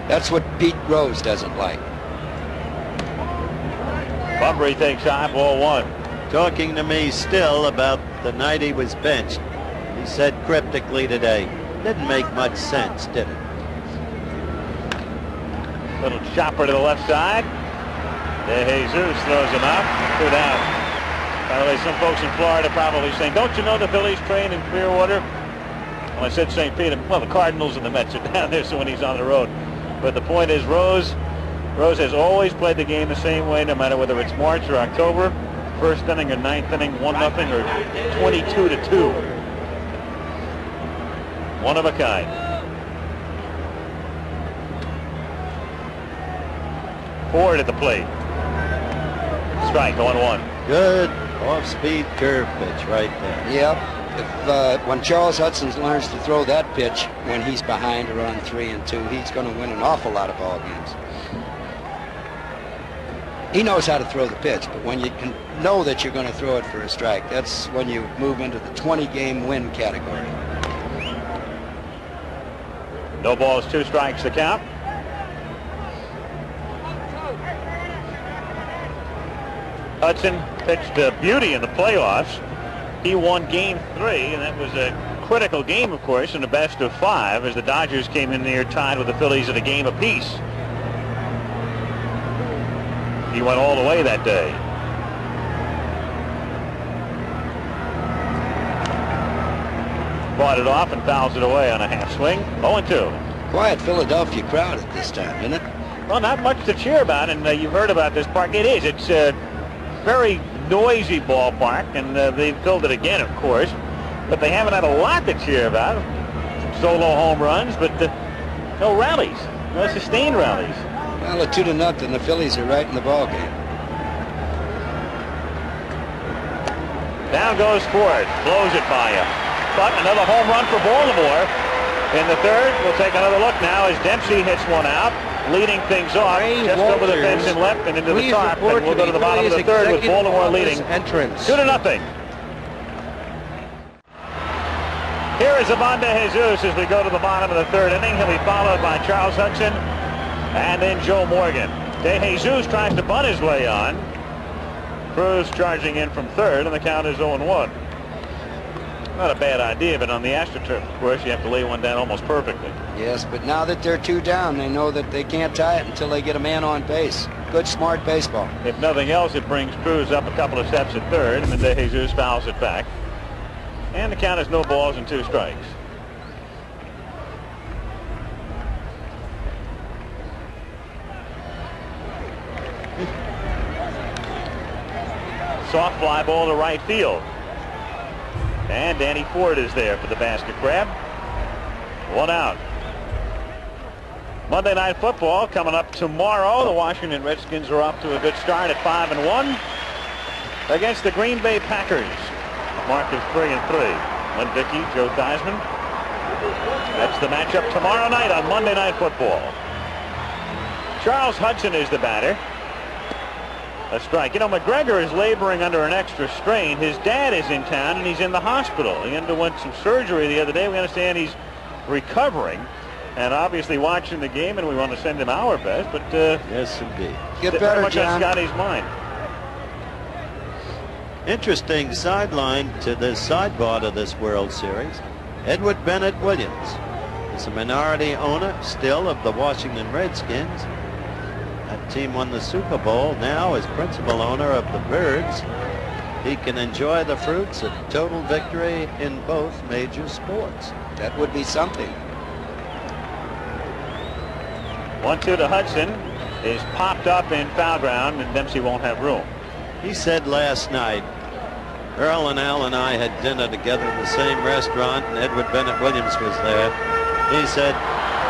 That's what Pete Rose doesn't like. Bunbury takes high, ball 1. Talking to me still about the night he was benched. He said cryptically today, didn't make much sense, did it? Little chopper to the left side. De Jesus throws him out. 2 down. By the way, some folks in Florida probably saying, don't you know the Phillies train in Clearwater? Well, I said St. Peter. Well, the Cardinals and the Mets are down there, so when he's on the road. But the point is, Rose has always played the game the same way, no matter whether it's March or October, first inning or ninth inning, 1-0 or 22-2. One of a kind. Ford at the plate. Strike, 0-1. Good off-speed curve pitch right there. Yep. If when Charles Hudson learns to throw that pitch when he's behind or on 3-2, he's going to win an awful lot of ball games. He knows how to throw the pitch, but when you can know that you're going to throw it for a strike, that's when you move into the 20-game win category. No balls, 2 strikes to count. Hudson pitched a beauty in the playoffs. He won Game 3, and that was a critical game, of course, in the best of 5 as the Dodgers came in there tied with the Phillies at a game apiece. He went all the way that day. Fought it off and fouls it away on a half swing. 0-2. Quiet Philadelphia crowd at this time, isn't it? Well, not much to cheer about, and you've heard about this park. It is. It's a very noisy ballpark, and they've filled it again, of course. But they haven't had a lot to cheer about. Solo home runs, but no rallies, no sustained rallies. Well, at 2-0, the Phillies are right in the ball game. Down goes Ford, blows it by him. But another home run for Baltimore in the third. We'll take another look now as Dempsey hits one out, leading things off just over the fence and left and into the top. And we'll go to the bottom of the third with Baltimore leading 2-0. Here is Amanda Jesus as we go to the bottom of the third inning. He'll be followed by Charles Hudson and then Joe Morgan. De Jesus tries to bunt his way on. Cruz charging in from third, and the count is 0-1. Not a bad idea, but on the AstroTurf, of course, you have to lay one down almost perfectly. Yes, but now that they're 2 down, they know that they can't tie it until they get a man on base. Good, smart baseball. If nothing else, it brings Cruz up a couple of steps at third, and then De Jesus fouls it back. And the count is no balls and 2 strikes. Soft fly ball to right field. And Danny Ford is there for the basket grab. 1 out. Monday Night Football coming up tomorrow. The Washington Redskins are off to a good start at 5-1 against the Green Bay Packers. Mark is 3-3. Lynn Dickey, Joe Theismann. That's the matchup tomorrow night on Monday Night Football. Charles Hudson is the batter. A strike. You know, McGregor is laboring under an extra strain. His dad is in town and he's in the hospital. He underwent some surgery the other day. We understand he's recovering and obviously watching the game, and we want to send him our best. But yes, indeed. Get very better, much John. on Scotty's mind. Interesting sideline to the sideboard of this World Series. Edward Bennett Williams is a minority owner still of the Washington Redskins. That team won the Super Bowl. Now as principal owner of the Birds, he can enjoy the fruits of total victory in both major sports. That would be something. 1-2 to Hudson is popped up in foul ground, and Dempsey won't have room. He said last night, Earl and Al and I had dinner together in the same restaurant, and Edward Bennett Williams was there. He said,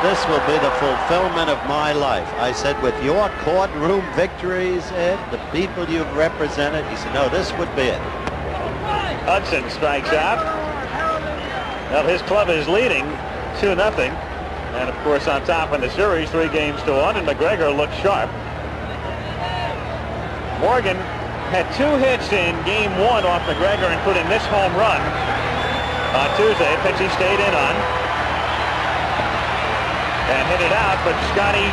"This will be the fulfillment of my life." I said, "With your courtroom victories, Ed, the people you've represented?" He said, "No, this would be it." Hudson strikes out. Well, his club is leading 2-0. And, of course, on top in the series, 3-1, and McGregor looks sharp. Morgan had 2 hits in Game 1 off McGregor, including this home run on Tuesday. Pitch he stayed in on and hit it out, but Scotty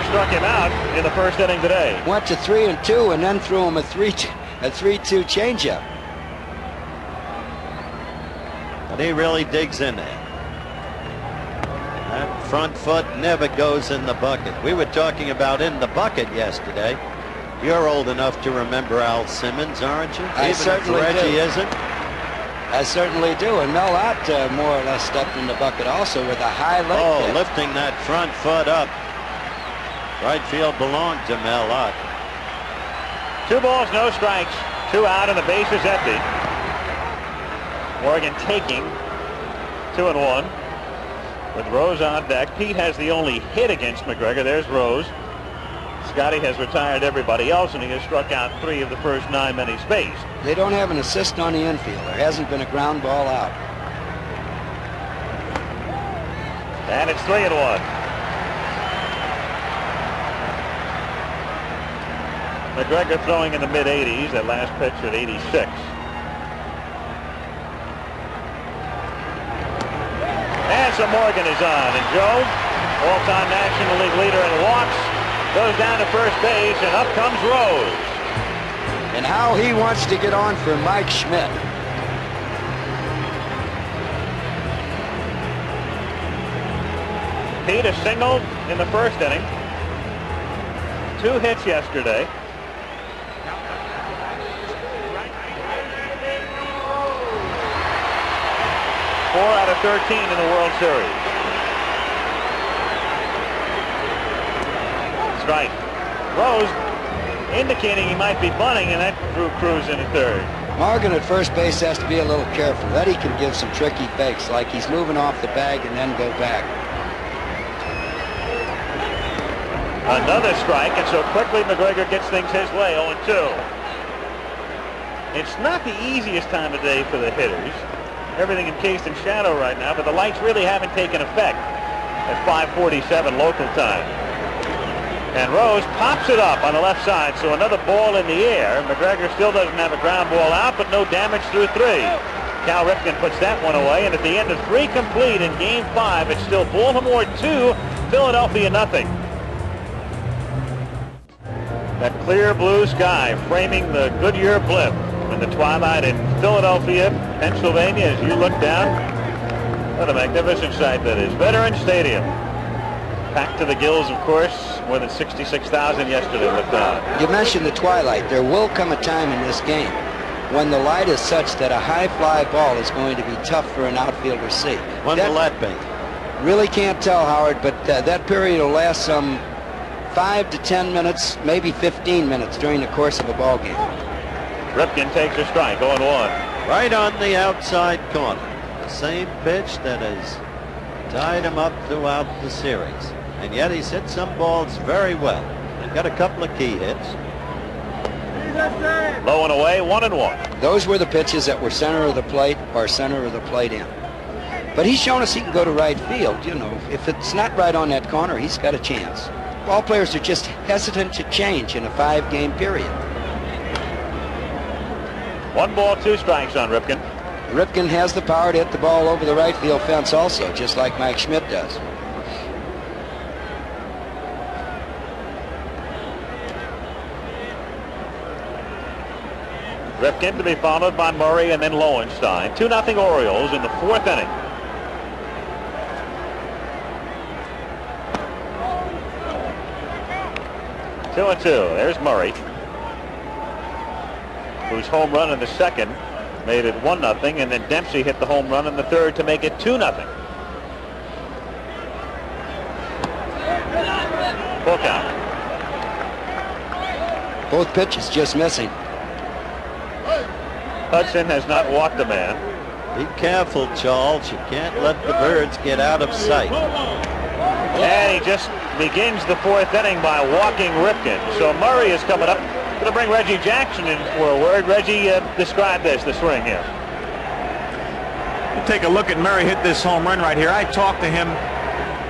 struck him out in the first inning today. Went to 3-2 and then threw him a 3-2 changeup. But he really digs in there. That front foot never goes in the bucket. We were talking about in the bucket yesterday. You're old enough to remember Al Simmons, aren't you? I certainly Even if Reggie do. isn't. I certainly do. And Mel Ott more or less stepped in the bucket also with a high leg kick. Lifting that front foot up. Right field belonged to Mel Ott. 2 balls, no strikes. 2 out, and the base is empty. Morgan taking 2-1 with Rose on deck. Pete has the only hit against McGregor. There's Rose. Scotty has retired everybody else, and he has struck out 3 of the first 9 men he's faced. They don't have an assist on the infield. There hasn't been a ground ball out. And it's 3-1. McGregor throwing in the mid-80s. That last pitch at 86. And so Morgan is on. And Joe, all-time National League leader in walks, goes down to first base, and up comes Rose. And how he wants to get on for Mike Schmidt. Pete is singled in the first inning. 2 hits yesterday. Four out of 13 in the World Series. Strike. Rose indicating he might be bunting, and that threw Cruz into third. Morgan at first base has to be a little careful. Eddie can give some tricky fakes, like he's moving off the bag and then go back. Another strike, and so quickly McGregor gets things his way, 0-2. It's not the easiest time of day for the hitters. Everything encased in shadow right now, but the lights really haven't taken effect at 5:47 local time. And Rose pops it up on the left side, so another ball in the air. McGregor still doesn't have a ground ball out, but no damage through 3. Cal Ripken puts that one away, and at the end of 3 complete in Game 5, it's still Baltimore 2, Philadelphia nothing. That clear blue sky framing the Goodyear blimp in the twilight in Philadelphia, Pennsylvania, as you look down. What a magnificent sight that is. Veterans Stadium. Packed to the gills, of course. More than 66,000 yesterday looked on. You mentioned the twilight. There will come a time in this game when the light is such that a high fly ball is going to be tough for an outfielder to see. When will that be? Really can't tell, Howard, but that period will last some 5 to 10 minutes, maybe 15 minutes during the course of a ball game. Ripken takes a strike, 0-1. Right on the outside corner. The same pitch that has tied him up throughout the series. And yet he's hit some balls very well. And got a couple of key hits. Low and away, 1-1. Those were the pitches that were center of the plate or center of the plate in. But he's shown us he can go to right field. You know, if it's not right on that corner, he's got a chance. Ball players are just hesitant to change in a 5-game period. 1 ball, 2 strikes on Ripken. Ripken has the power to hit the ball over the right field fence also, just like Mike Schmidt does. Ripken to be followed by Murray and then Lowenstein. 2-0 Orioles in the 4th inning. Two and 2. There's Murray, whose home run in the second made it 1-0, and then Dempsey hit the home run in the third to make it 2-0. Full count. Both pitches just missing. Hudson has not walked a man. Be careful, Charles. You can't let the birds get out of sight. And he just begins the 4th inning by walking Ripken. So Murray is coming up. Going to bring Reggie Jackson in for a word. Reggie, describe this, the swing here. You take a look at Murray hit this home run right here. I talked to him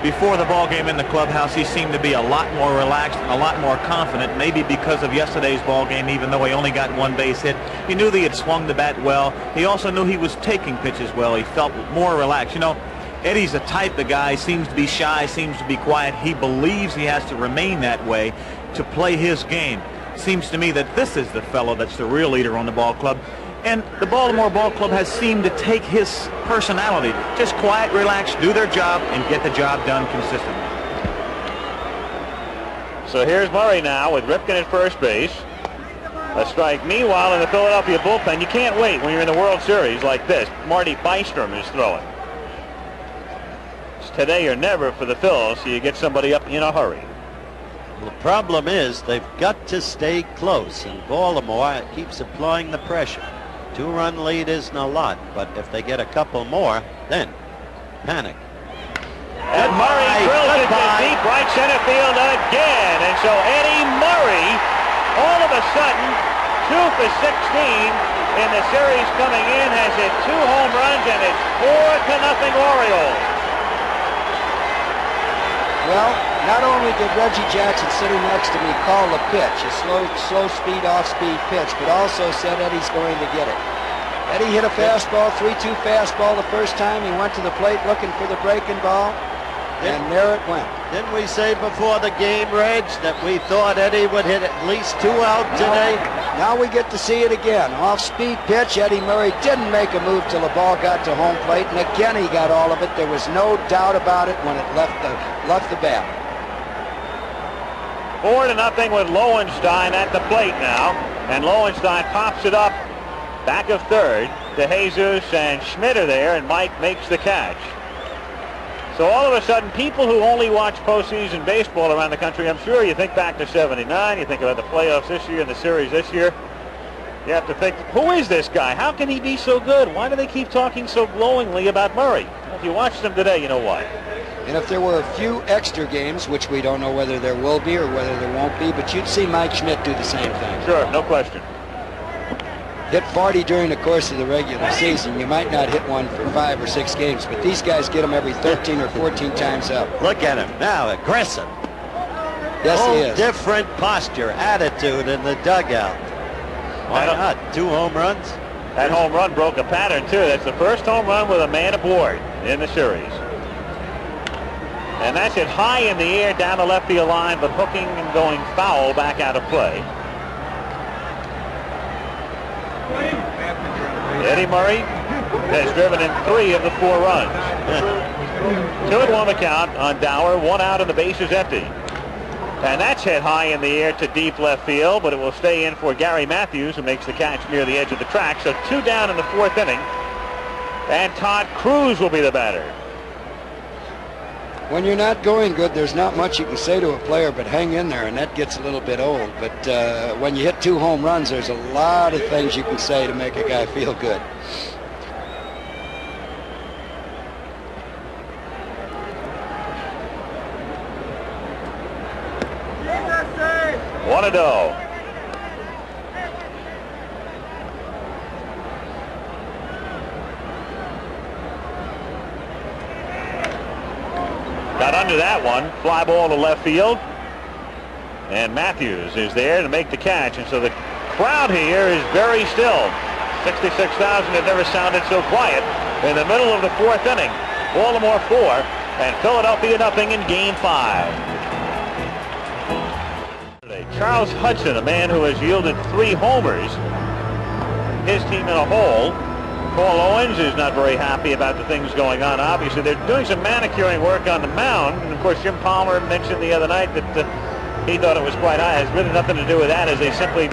before the ball game in the clubhouse. He seemed to be a lot more relaxed and a lot more confident, maybe because of yesterday's ball game, even though he only got 1 base hit. He knew that he had swung the bat well. He also knew he was taking pitches well. He felt more relaxed. You know, Eddie's a type of guy, seems to be shy, seems to be quiet. He believes he has to remain that way to play his game. Seems to me that this is the fellow that's the real leader on the ball club. And the Baltimore Ball Club has seemed to take his personality. Just quiet, relaxed, do their job, and get the job done consistently. So here's Murray now with Ripken at first base. A strike. Meanwhile, in the Philadelphia bullpen, you can't wait when you're in the World Series like this. Marty Bystrom is throwing. It's today or never for the Phils, so you get somebody up in a hurry. The problem is they've got to stay close, and Baltimore keeps applying the pressure. 2-run lead isn't a lot, but if they get a couple more, then panic. And Murray drills it to deep right center field again. And so Eddie Murray, all of a sudden, 2 for 16 in the series coming in, has hit 2 home runs, and it's 4-0 Orioles. Well, not only did Reggie Jackson sitting next to me call the pitch, a slow speed, off-speed pitch, but also said Eddie's going to get it. Eddie hit a fastball, 3-2 fastball the first time. He went to the plate looking for the breaking ball, and there it went. Didn't we say before the game, Reg, that we thought Eddie would hit at least 2 out today? Now we get to see it again. Off-speed pitch. Eddie Murray didn't make a move till the ball got to home plate, and again he got all of it. There was no doubt about it when it left the bat. 4-0 with Lowenstein at the plate now, and Lowenstein pops it up back of third to Jesus, and Schmidt are there, and Mike makes the catch. So all of a sudden, people who only watch postseason baseball around the country, I'm sure you think back to '79, you think about the playoffs this year and the series this year, you have to think, who is this guy? How can he be so good? Why do they keep talking so glowingly about Murray? Well, if you watch them today, you know why. And if there were a few extra games, which we don't know whether there will be or whether there won't be, but you'd see Mike Schmidt do the same thing. Sure, no question. Hit 40 during the course of the regular season. You might not hit one for 5 or 6 games, but these guys get them every 13 or 14 times up. Look at him now, aggressive. Yes, he is. Different posture, attitude in the dugout. Why not? 2 home runs? That home run broke a pattern, too. That's the first home run with a man aboard in the series. And that's hit high in the air down the left field line, but hooking and going foul back out of play. Eddie Murray has driven in 3 of the 4 runs. 2-1 the count on Dower, 1 out and the base is empty. And that's hit high in the air to deep left field, but it will stay in for Gary Matthews, who makes the catch near the edge of the track. So 2 down in the 4th inning. And Todd Cruz will be the batter. When you're not going good, there's not much you can say to a player but hang in there, and that gets a little bit old. But when you hit 2 home runs, there's a lot of things you can say to make a guy feel good. One to go. Got under that one. Fly ball to left field. And Matthews is there to make the catch. And so the crowd here is very still. 66,000 had never sounded so quiet in the middle of the 4th inning. Baltimore 4 and Philadelphia nothing in Game 5. Charles Hudson, a man who has yielded 3 homers, his team in a hole. Paul Owens is not very happy about the things going on. Obviously, they're doing some manicuring work on the mound. And, of course, Jim Palmer mentioned the other night that he thought it was quite high. It has really nothing to do with that as they simply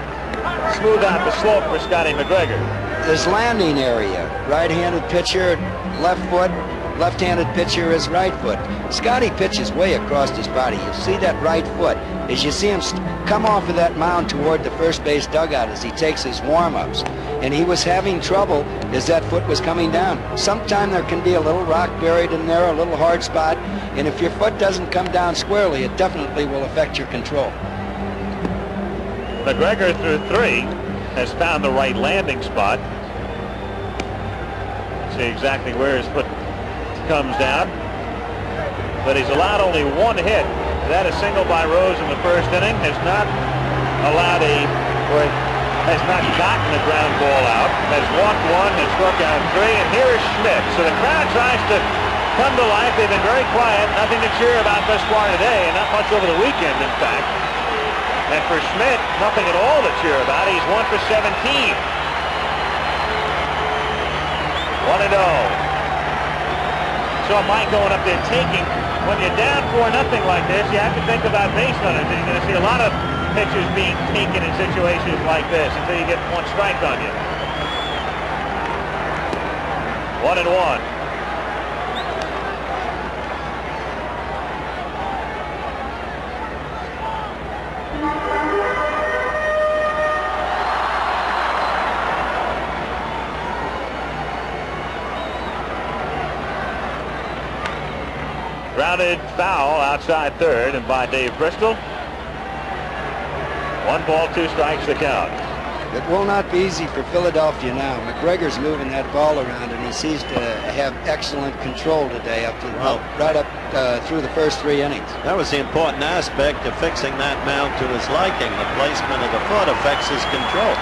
smooth out the slope for Scotty McGregor. His landing area, right-handed pitcher, left foot, left-handed pitcher is right foot. Scotty pitches way across his body. You see that right foot as you see him come off of that mound toward the first base dugout as he takes his warm-ups. And he was having trouble as that foot was coming down. Sometime there can be a little rock buried in there, a little hard spot, and if your foot doesn't come down squarely, it definitely will affect your control. McGregor through 3 has found the right landing spot. See exactly where his foot comes down, but he's allowed only 1 hit. That is single by Rose in the 1st inning. Has not allowed has not gotten a ground ball out. Has walked 1, has struck out 3, and here is Schmidt. So the crowd tries to come to life. They've been very quiet. Nothing to cheer about thus far today, and not much over the weekend, in fact. And for Schmidt, nothing at all to cheer about. He's 1 for 17. 1-0. Saw Mike going up there taking. When you're down 4-0 like this, you have to think about base runners. And you're going to see a lot of pitchers being taken in situations like this until you get 1 strike on you. 1-1. Grounded foul outside third and by Dave Bristol. 1 ball, 2 strikes the count. It will not be easy for Philadelphia now. McGregor's moving that ball around, and he seems to have excellent control today up to right up through the first 3 innings. That was the important aspect of fixing that mound to his liking. The placement of the foot affects his control.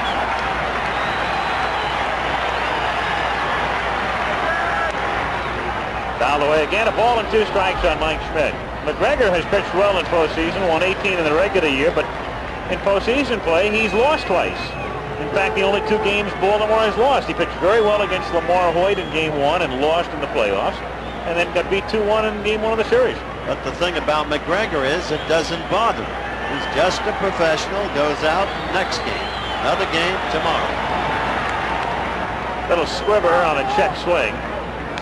Foul away again. A ball and 2 strikes on Mike Schmidt. McGregor has pitched well in postseason, won 18 in the regular year, but in postseason play, he's lost twice. In fact, the only 2 games Baltimore has lost. He pitched very well against Lamar Hoyt in Game 1 and lost in the playoffs, and then got beat 2-1 in Game 1 of the series. But the thing about McGregor is it doesn't bother him. He's just a professional, goes out next game. Another game tomorrow. Little squiver on a check swing.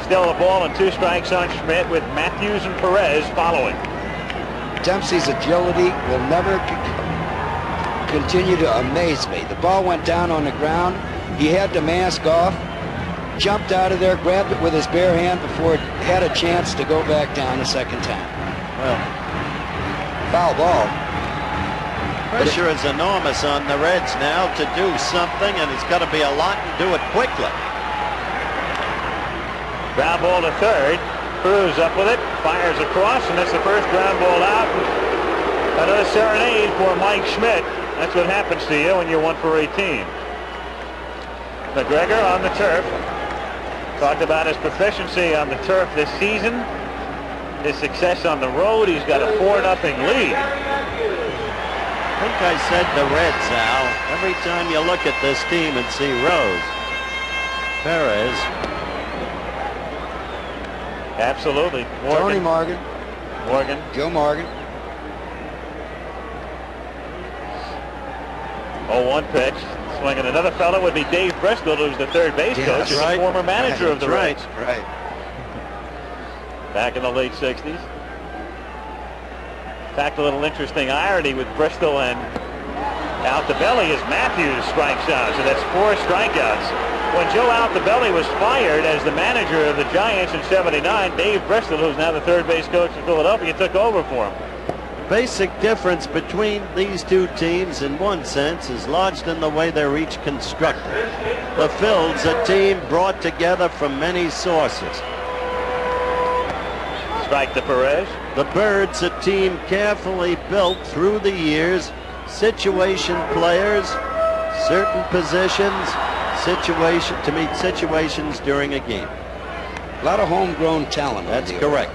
Still a ball and 2 strikes on Schmidt with Matthews and Perez following. Dempsey's agility will never continue to amaze me. The ball went down on the ground. He had the mask off, jumped out of there, grabbed it with his bare hand before it had a chance to go back down a second time. Well, foul ball. Pressure is enormous on the Reds now to do something, and it's got to be a lot and do it quickly. Ground ball to third. Cruz up with it, fires across, and that's the first ground ball out. Another serenade for Mike Schmidt. That's what happens to you when you're 1 for 18. McGregor on the turf. Talked about his proficiency on the turf this season. His success on the road. He's got a 4-0 lead. I think I said the Reds, Al. Every time you look at this team and see Rose, Perez. Absolutely. Morgan. Tony Morgan. Morgan. Joe Morgan. 0-1 pitch. Swinging another fellow would be Dave Bristol, who's the third base coach, and the former manager of the Reds. Right. Back in the late 60s. In fact, a little interesting irony with Bristol and Altobelli as Matthews strikes out. So that's 4 strikeouts. When Joe Altobelli was fired as the manager of the Giants in '79, Dave Bristol, who's now the third base coach in Philadelphia, took over for him. Basic difference between these 2 teams in one sense is lodged in the way they're each constructed. The Phils, a team brought together from many sources. Strike to Perez. The Birds, a team carefully built through the years, situation players, certain positions, to meet situations during a game. A lot of homegrown talent. That's correct.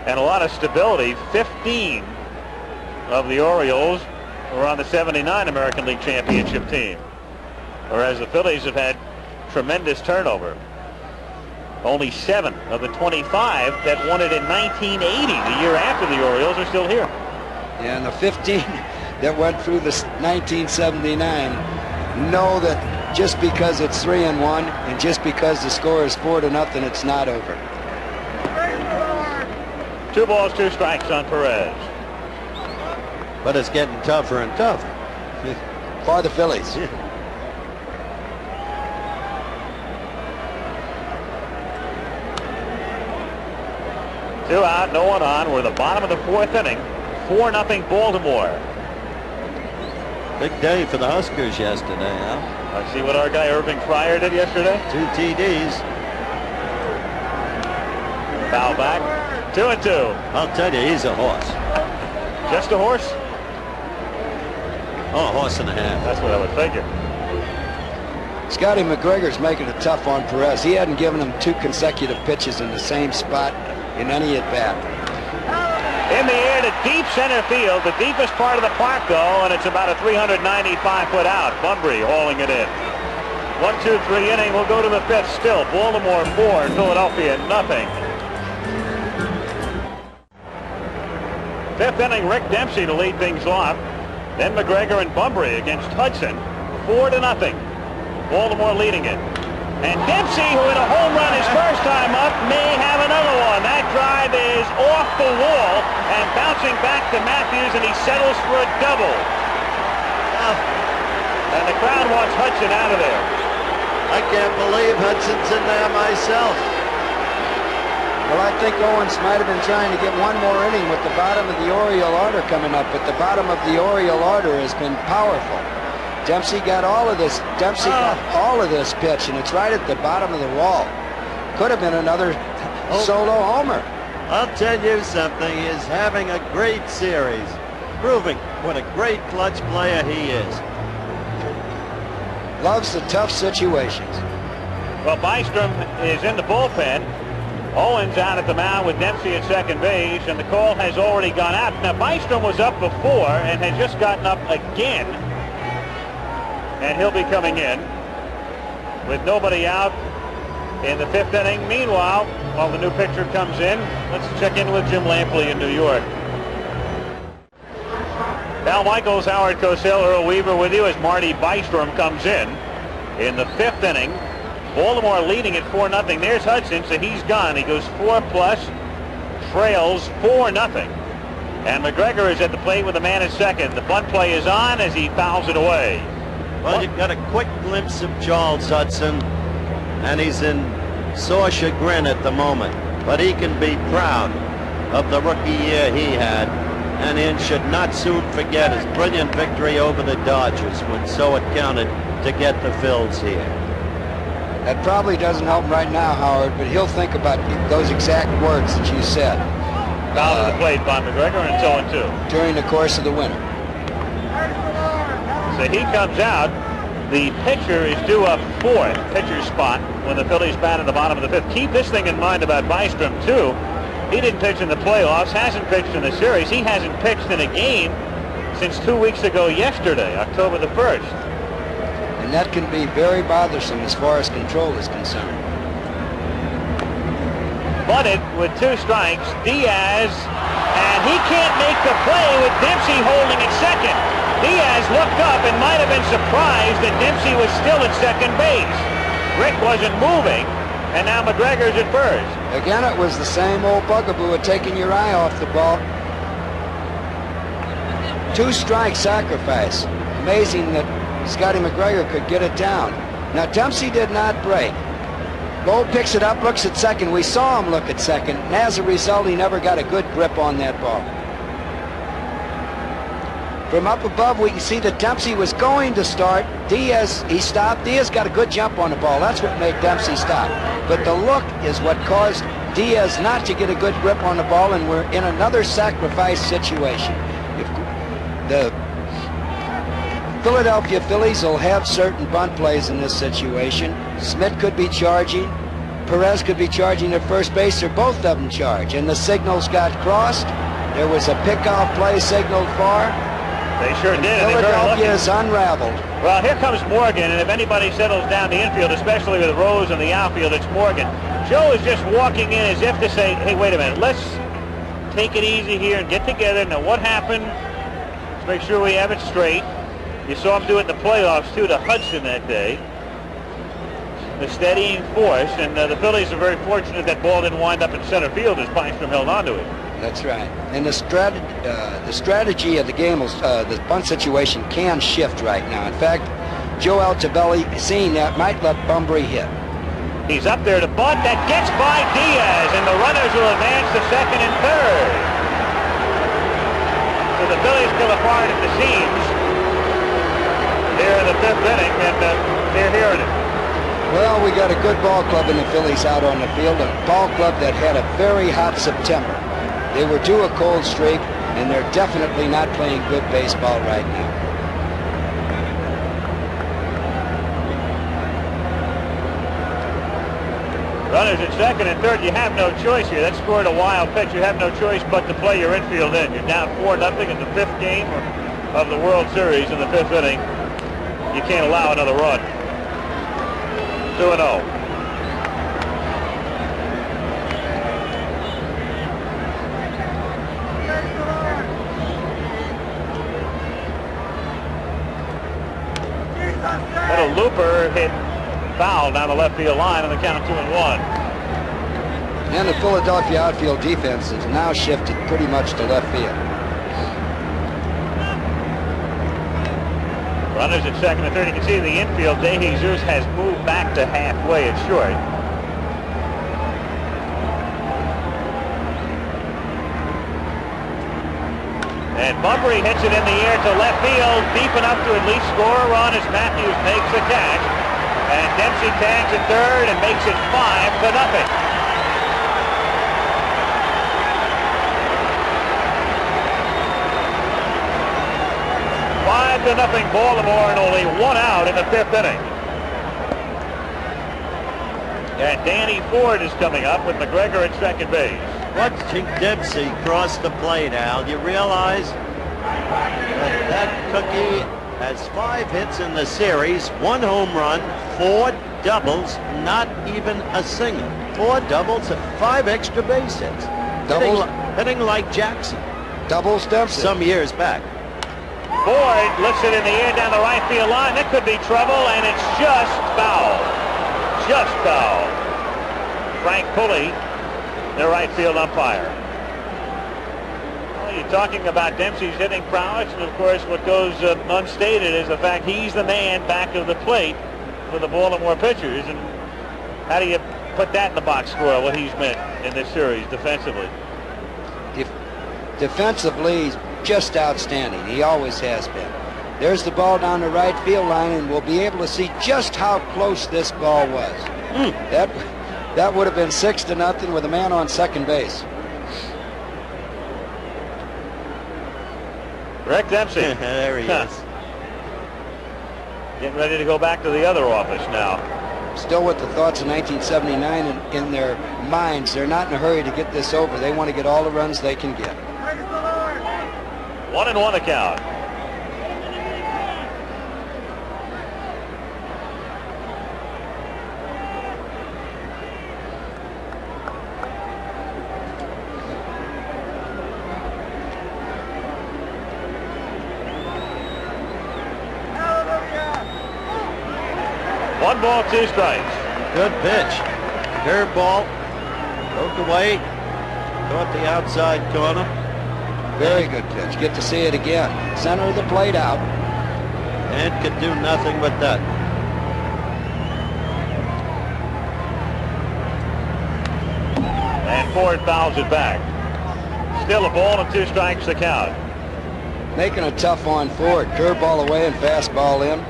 And a lot of stability. 15 of the Orioles were on the '79 American League Championship team, whereas the Phillies have had tremendous turnover. Only 7 of the 25 that won it in 1980, the year after the Orioles, are still here. Yeah, and the 15 that went through the 1979 know that just because it's 3-1 and just because the score is 4-0, it's not over. 2 balls, 2 strikes on Perez. But it's getting tougher and tougher. For the Phillies. 2 out, no one on. We're the bottom of the 4th inning. 4-0 Baltimore. Big day for the Huskers yesterday, Al. I see what our guy Irving Fryer did yesterday. 2 TDs. Foul back. 2-2. I'll tell you, he's a horse. Just a horse? Oh, a horse and a half. That's what I would figure. Scotty McGregor's making it tough on Perez. He hadn't given him 2 consecutive pitches in the same spot in any at-bat. In the air to deep center field, the deepest part of the park, though, and it's about a 395-foot out. Bunbury hauling it in. 1-2-3 inning. We'll go to the 5th still. Baltimore 4, Philadelphia nothing. 5th inning, Rick Dempsey to lead things off. Then McGregor and Bunbury against Hudson. 4-0. Baltimore leading it. And Dempsey, who hit a home run his first time up, may have another one. That drive is off the wall and bouncing back to Matthews, and he settles for a double. And the crowd wants Hudson out of there. I can't believe Hudson's in there myself. Well, I think Owens might have been trying to get one more inning with the bottom of the Oriole order coming up, but the bottom of the Oriole order has been powerful. Dempsey got all of this. Dempsey got all of this pitch, and it's right at the bottom of the wall. Could have been another solo homer. I'll tell you something. He is having a great series, proving what a great clutch player he is. Loves the tough situations. Well, Bystrom is in the bullpen, Owens out at the mound with Dempsey at second base, and the call has already gone out. Now, Bystrom was up before and had just gotten up again, and he'll be coming in with nobody out in the 5th inning. Meanwhile, while the new pitcher comes in, let's check in with Jim Lampley in New York. Al Michaels, Howard Cosell, Earl Weaver with you as Marty Bystrom comes in the 5th inning. Baltimore leading at 4-0. There's Hudson, so he's gone. He goes 4+, trails 4-0. And McGregor is at the plate with a man at second. The bunt play is on as he fouls it away. Well, you got a quick glimpse of Charles Hudson, and he's in sore chagrin at the moment. But he can be proud of the rookie year he had, and he should not soon forget his brilliant victory over the Dodgers when so it counted to get the Phils here. That probably doesn't help him right now, Howard, but he'll think about those exact words that you said. Foul to the plate by McGregor, and it's 0-2. During the course of the winter. So he comes out. The pitcher is due up 4th pitcher spot when the Phillies bat in the bottom of the 5th. Keep this thing in mind about Bystrom, too. He didn't pitch in the playoffs, hasn't pitched in the series. He hasn't pitched in a game since 2 weeks ago yesterday, October the 1st. And that can be very bothersome as far as control is concerned. Bunted with 2 strikes. Diaz, and he can't make the play with Dempsey holding at second. Diaz looked up and might have been surprised that Dempsey was still at second base. Rick wasn't moving, and now McGregor's at first. Again, it was the same old bugaboo of taking your eye off the ball. 2-strike sacrifice. Amazing that Scotty McGregor could get it down. Now, Dempsey did not break. Gold picks it up, looks at second. We saw him look at second, and as a result, he never got a good grip on that ball. From up above, we can see that Dempsey was going to start. Diaz, he stopped. Diaz got a good jump on the ball. That's what made Dempsey stop. But the look is what caused Diaz not to get a good grip on the ball, and we're in another sacrifice situation. If the Philadelphia Phillies will have certain bunt plays in this situation. Smith could be charging. Perez could be charging at first base, or both of them charge. And the signals got crossed. There was a pickoff play signaled for. They sure did. Philadelphia is unraveled. Well, here comes Morgan, and if anybody settles down the infield, especially with Rose in the outfield, it's Morgan. Joe is just walking in as if to say, hey, wait a minute, let's take it easy here and get together. Now, what happened? Let's make sure we have it straight. You saw him do it in the playoffs, too, to Hudson that day. The steadying force, and the Phillies are very fortunate that ball didn't wind up in center field as Bystrom held onto it. That's right. And the strategy of the game, the bunt situation can shift right now. In fact, Joe Altobelli, seeing that, might let Bunbury hit. He's up there to bunt. That gets by Diaz, and the runners will advance to second and third. So the Phillies still apart at the seams. They're in the 5th inning, and they're hearing it. Well, we got a good ball club in the Phillies out on the field, a ball club that had a very hot September. They were due a cold streak, and they're definitely not playing good baseball right now. Runners at second and third. You have no choice here. That scored a wild pitch. You have no choice but to play your infield in. You're down 4-0 in the 5th game of the World Series in the 5th inning. You can't allow another run. 2-0. Little looper hit foul down the left field line on the count 2-1. And the Philadelphia outfield defense has now shifted pretty much to left field. Runners at second and third. You can see in the infield, De Jesus has moved back to halfway at short. And Bunbury hits it in the air to left field, deep enough to at least score a run as Matthews makes the catch. And Dempsey tags at third and makes it 5-0. Nothing Baltimore, and only 1 out in the 5th inning. And Danny Ford is coming up with McGregor at second base. Watching Dempsey cross the plate, Al, you realize that Cookie has 5 hits in the series, 1 home run, 4 doubles, not even a single. 4 doubles and 5 extra base hits. Doubles? Hitting like Jackson. Doubles, Dempsey. Some years back. Ford lifts it in the air down the right field line. That could be trouble, and it's just foul. Just foul. Frank Pulley, the right field umpire. Well, you're talking about Dempsey's hitting prowess, and of course what goes unstated is the fact he's the man back of the plate for the Baltimore pitchers. And how do you put that in the box score, what he's meant in this series defensively? Defensively, he's just outstanding. He always has been. There's the ball down the right field line, and we'll be able to see just how close this ball was. That would have been 6-0 with a man on second base. Rick Dempsey. There he is. Getting ready to go back to the other office now. Still with the thoughts of 1979 in their minds. They're not in a hurry to get this over. They want to get all the runs they can get. 1-1 account. One ball, 2 strikes. Good pitch. Curveball. Broke away. Caught the outside corner. Very good pitch. Get to see it again. Center of the plate out. And could do nothing but that. And Ford fouls it back. Still a ball and 2 strikes to count. Making a tough on Ford. Curveball away and fastball in.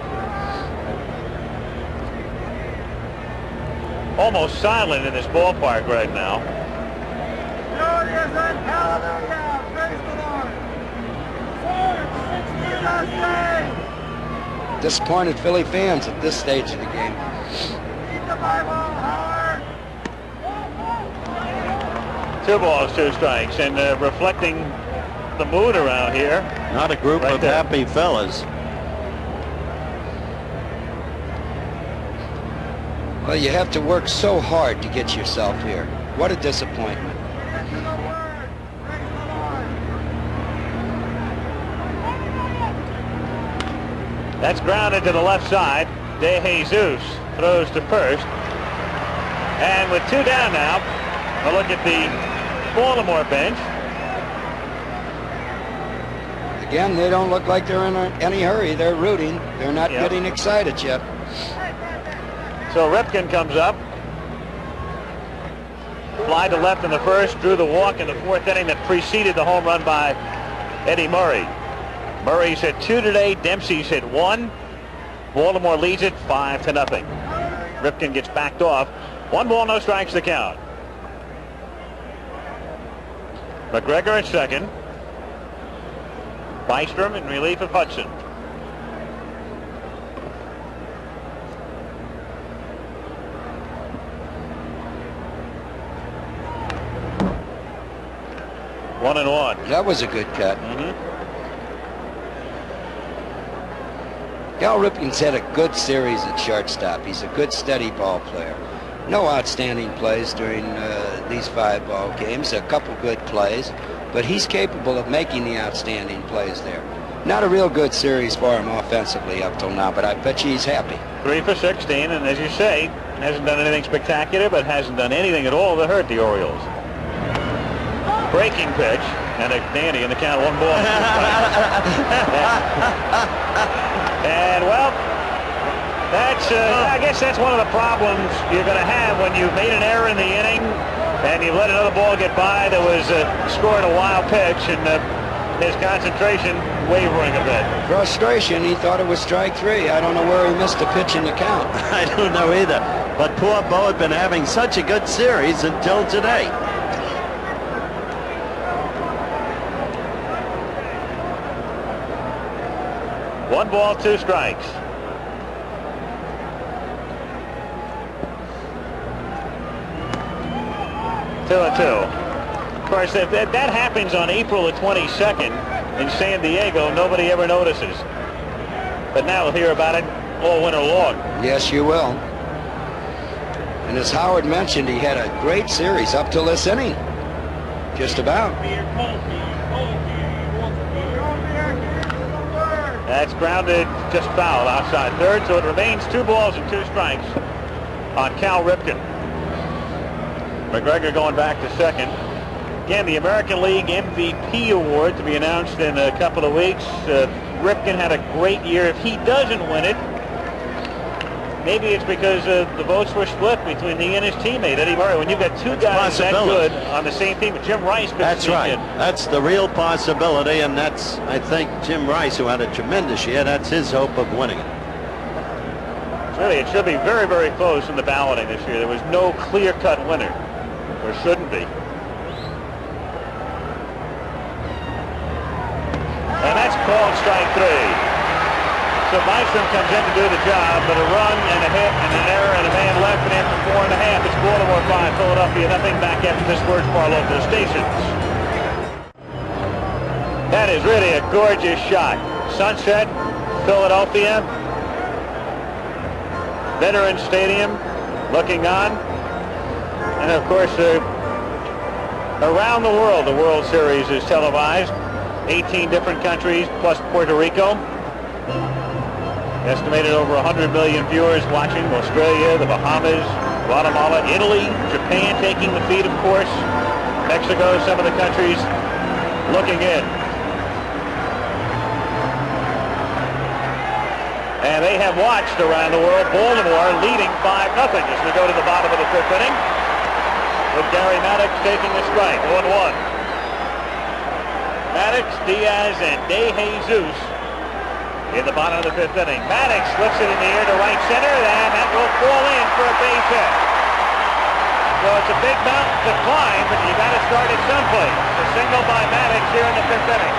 Almost silent in this ballpark right now. Disappointed Philly fans at this stage of the game. 2 balls, 2 strikes, and reflecting the mood around here. Not a group Right of there. happy fellas. Well, you have to work so hard to get yourself here. What a disappointment. That's grounded to the left side. De Jesus throws to first. And with 2 down now, a look at the Baltimore bench. Again, they don't look like they're in any hurry. They're rooting. They're not Yep. getting excited yet. So Ripken comes up. Fly to left in the first, drew the walk in the 4th inning that preceded the home run by Eddie Murray. Murray's hit 2 today. Dempsey's hit 1. Baltimore leads it 5-0. Ripken gets backed off. 1 ball, no strikes to count. McGregor at second. Bystrom in relief of Hudson. One and one. That was a good cut. Cal Ripken's had a good series at shortstop. He's a good steady ball player. No outstanding plays during these 5 ball games. A couple good plays, but he's capable of making the outstanding plays there. Not a real good series for him offensively up till now, but I bet you he's happy. 3 for 16, and as you say, hasn't done anything spectacular, but hasn't done anything at all to hurt the Orioles. Breaking pitch, and a dandy in the count, 1 ball. And well, that's I guess that's one of the problems you're going to have when you've made an error in the inning and you've let another ball get by that was scored a wild pitch, and his concentration wavering a bit. Frustration. He thought it was strike 3. I don't know where he missed a pitch in the count. I don't know either. But poor Bo had been having such a good series until today. One ball, 2 strikes. 2-2. Of course, if that happens on April the 22nd in San Diego, nobody ever notices. But now we'll hear about it all winter long. Yes, you will. And as Howard mentioned, he had a great series up till this inning. Just about. That's grounded, just fouled outside third, so it remains 2 balls and 2 strikes on Cal Ripken. McGregor going back to second. Again, the American League MVP award to be announced in a couple of weeks. Ripken had a great year. If he doesn't win it, maybe it's because the votes were split between he and his teammate, Eddie Murray. When you've got 2 guys that good on the same team, Jim Rice could That's right. in. That's the real possibility, and that's, I think, Jim Rice, who had a tremendous year, that's his hope of winning it. Really, it should be very, very close in the balloting this year. There was no clear-cut winner. There shouldn't be. And that's called strike 3. So Bystrom comes in to do the job, but a run and a hit and an error and a man left, and after 4.5, it's Baltimore 5, Philadelphia nothing. Back after this word from our local stations. That is really a gorgeous shot. Sunset, Philadelphia, Veterans Stadium, looking on, and of course, around the world, the World Series is televised. 18 different countries plus Puerto Rico. Estimated over 100 million viewers watching. Australia, the Bahamas, Guatemala, Italy, Japan taking the feed, of course. Mexico, some of the countries looking in. And they have watched around the world. Baltimore leading 5-0 as we go to the bottom of the 5th inning, with Gary Maddox taking the strike, 1-1. Maddox, Diaz, and De Jesus in the bottom of the 5th inning. Maddox lifts it in the air to right center, and that will fall in for a base hit. So it's a big mountain to climb, but you got to start at someplace. A single by Maddox here in the 5th inning.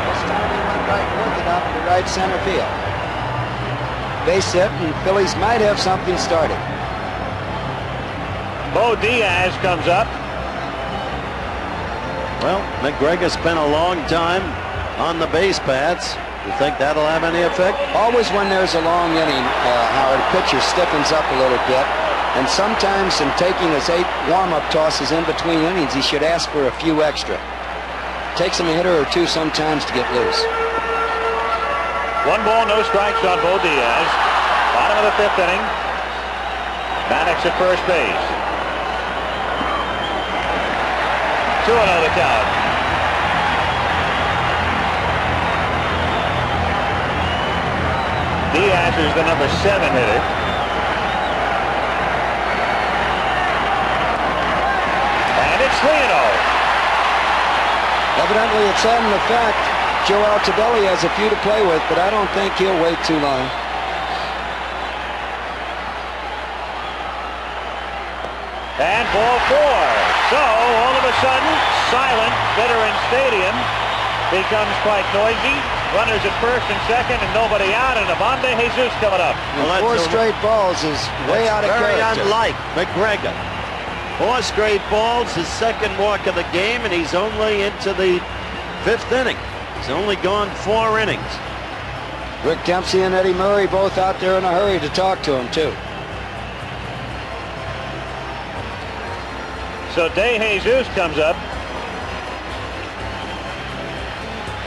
This time he went right with it up to right center field. Base hit, and Phillies might have something started. Bo Diaz comes up. Well, McGregor spent a long time on the base paths. You think that'll have any effect? Always when there's a long inning, Howard, pitcher stiffens up a little bit. And sometimes in taking his 8 warm-up tosses in between innings, he should ask for a few extra. Takes him a hitter or 2 sometimes to get loose. 1 ball, no strikes on Bo Diaz. Bottom of the 5th inning. Maddox at first base. 2-0 the count. Diaz is the number 7 hitter. And it's 3-0. Evidently it's having an effect. Joe Altobelli has a few to play with, but I don't think he'll wait too long. And ball 4. So, all of a sudden, silent Veterans Stadium becomes quite noisy. Runners at first and second and nobody out, and Avante Jesus coming up. Well, 4 straight balls is way out of character. Very unlike McGregor. 4 straight balls, his second walk of the game, and he's only into the 5th inning. He's only gone 4 innings. Rick Dempsey and Eddie Murray both out there in a hurry to talk to him, too. So De Jesus comes up.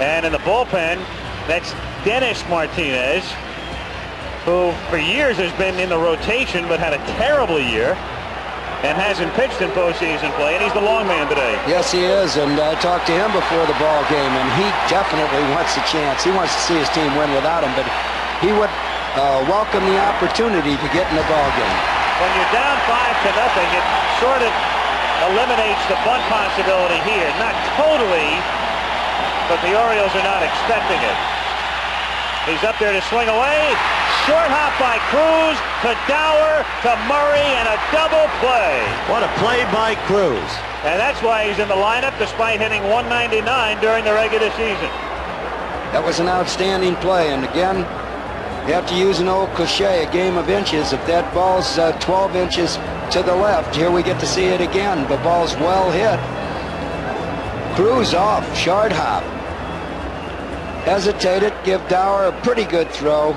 And in the bullpen, that's Dennis Martinez, who for years has been in the rotation but had a terrible year and hasn't pitched in postseason play, and he's the long man today. Yes, he is, and I talked to him before the ball game, and he definitely wants a chance. He wants to see his team win without him, but he would welcome the opportunity to get in the ball game. When you're down 5-0, it sort of eliminates the bunt possibility here. Not totally, but the Orioles are not expecting it. He's up there to swing away. Short hop by Cruz to Dower to Murray, and a double play. What a play by Cruz. And that's why he's in the lineup despite hitting 199 during the regular season. That was an outstanding play, and again, You have to use an old cliche, a game of inches. If that ball's 12 inches to the left, here we get to see it again. The ball's well hit. Cruz off, short hop. Hesitated, give Dower a pretty good throw.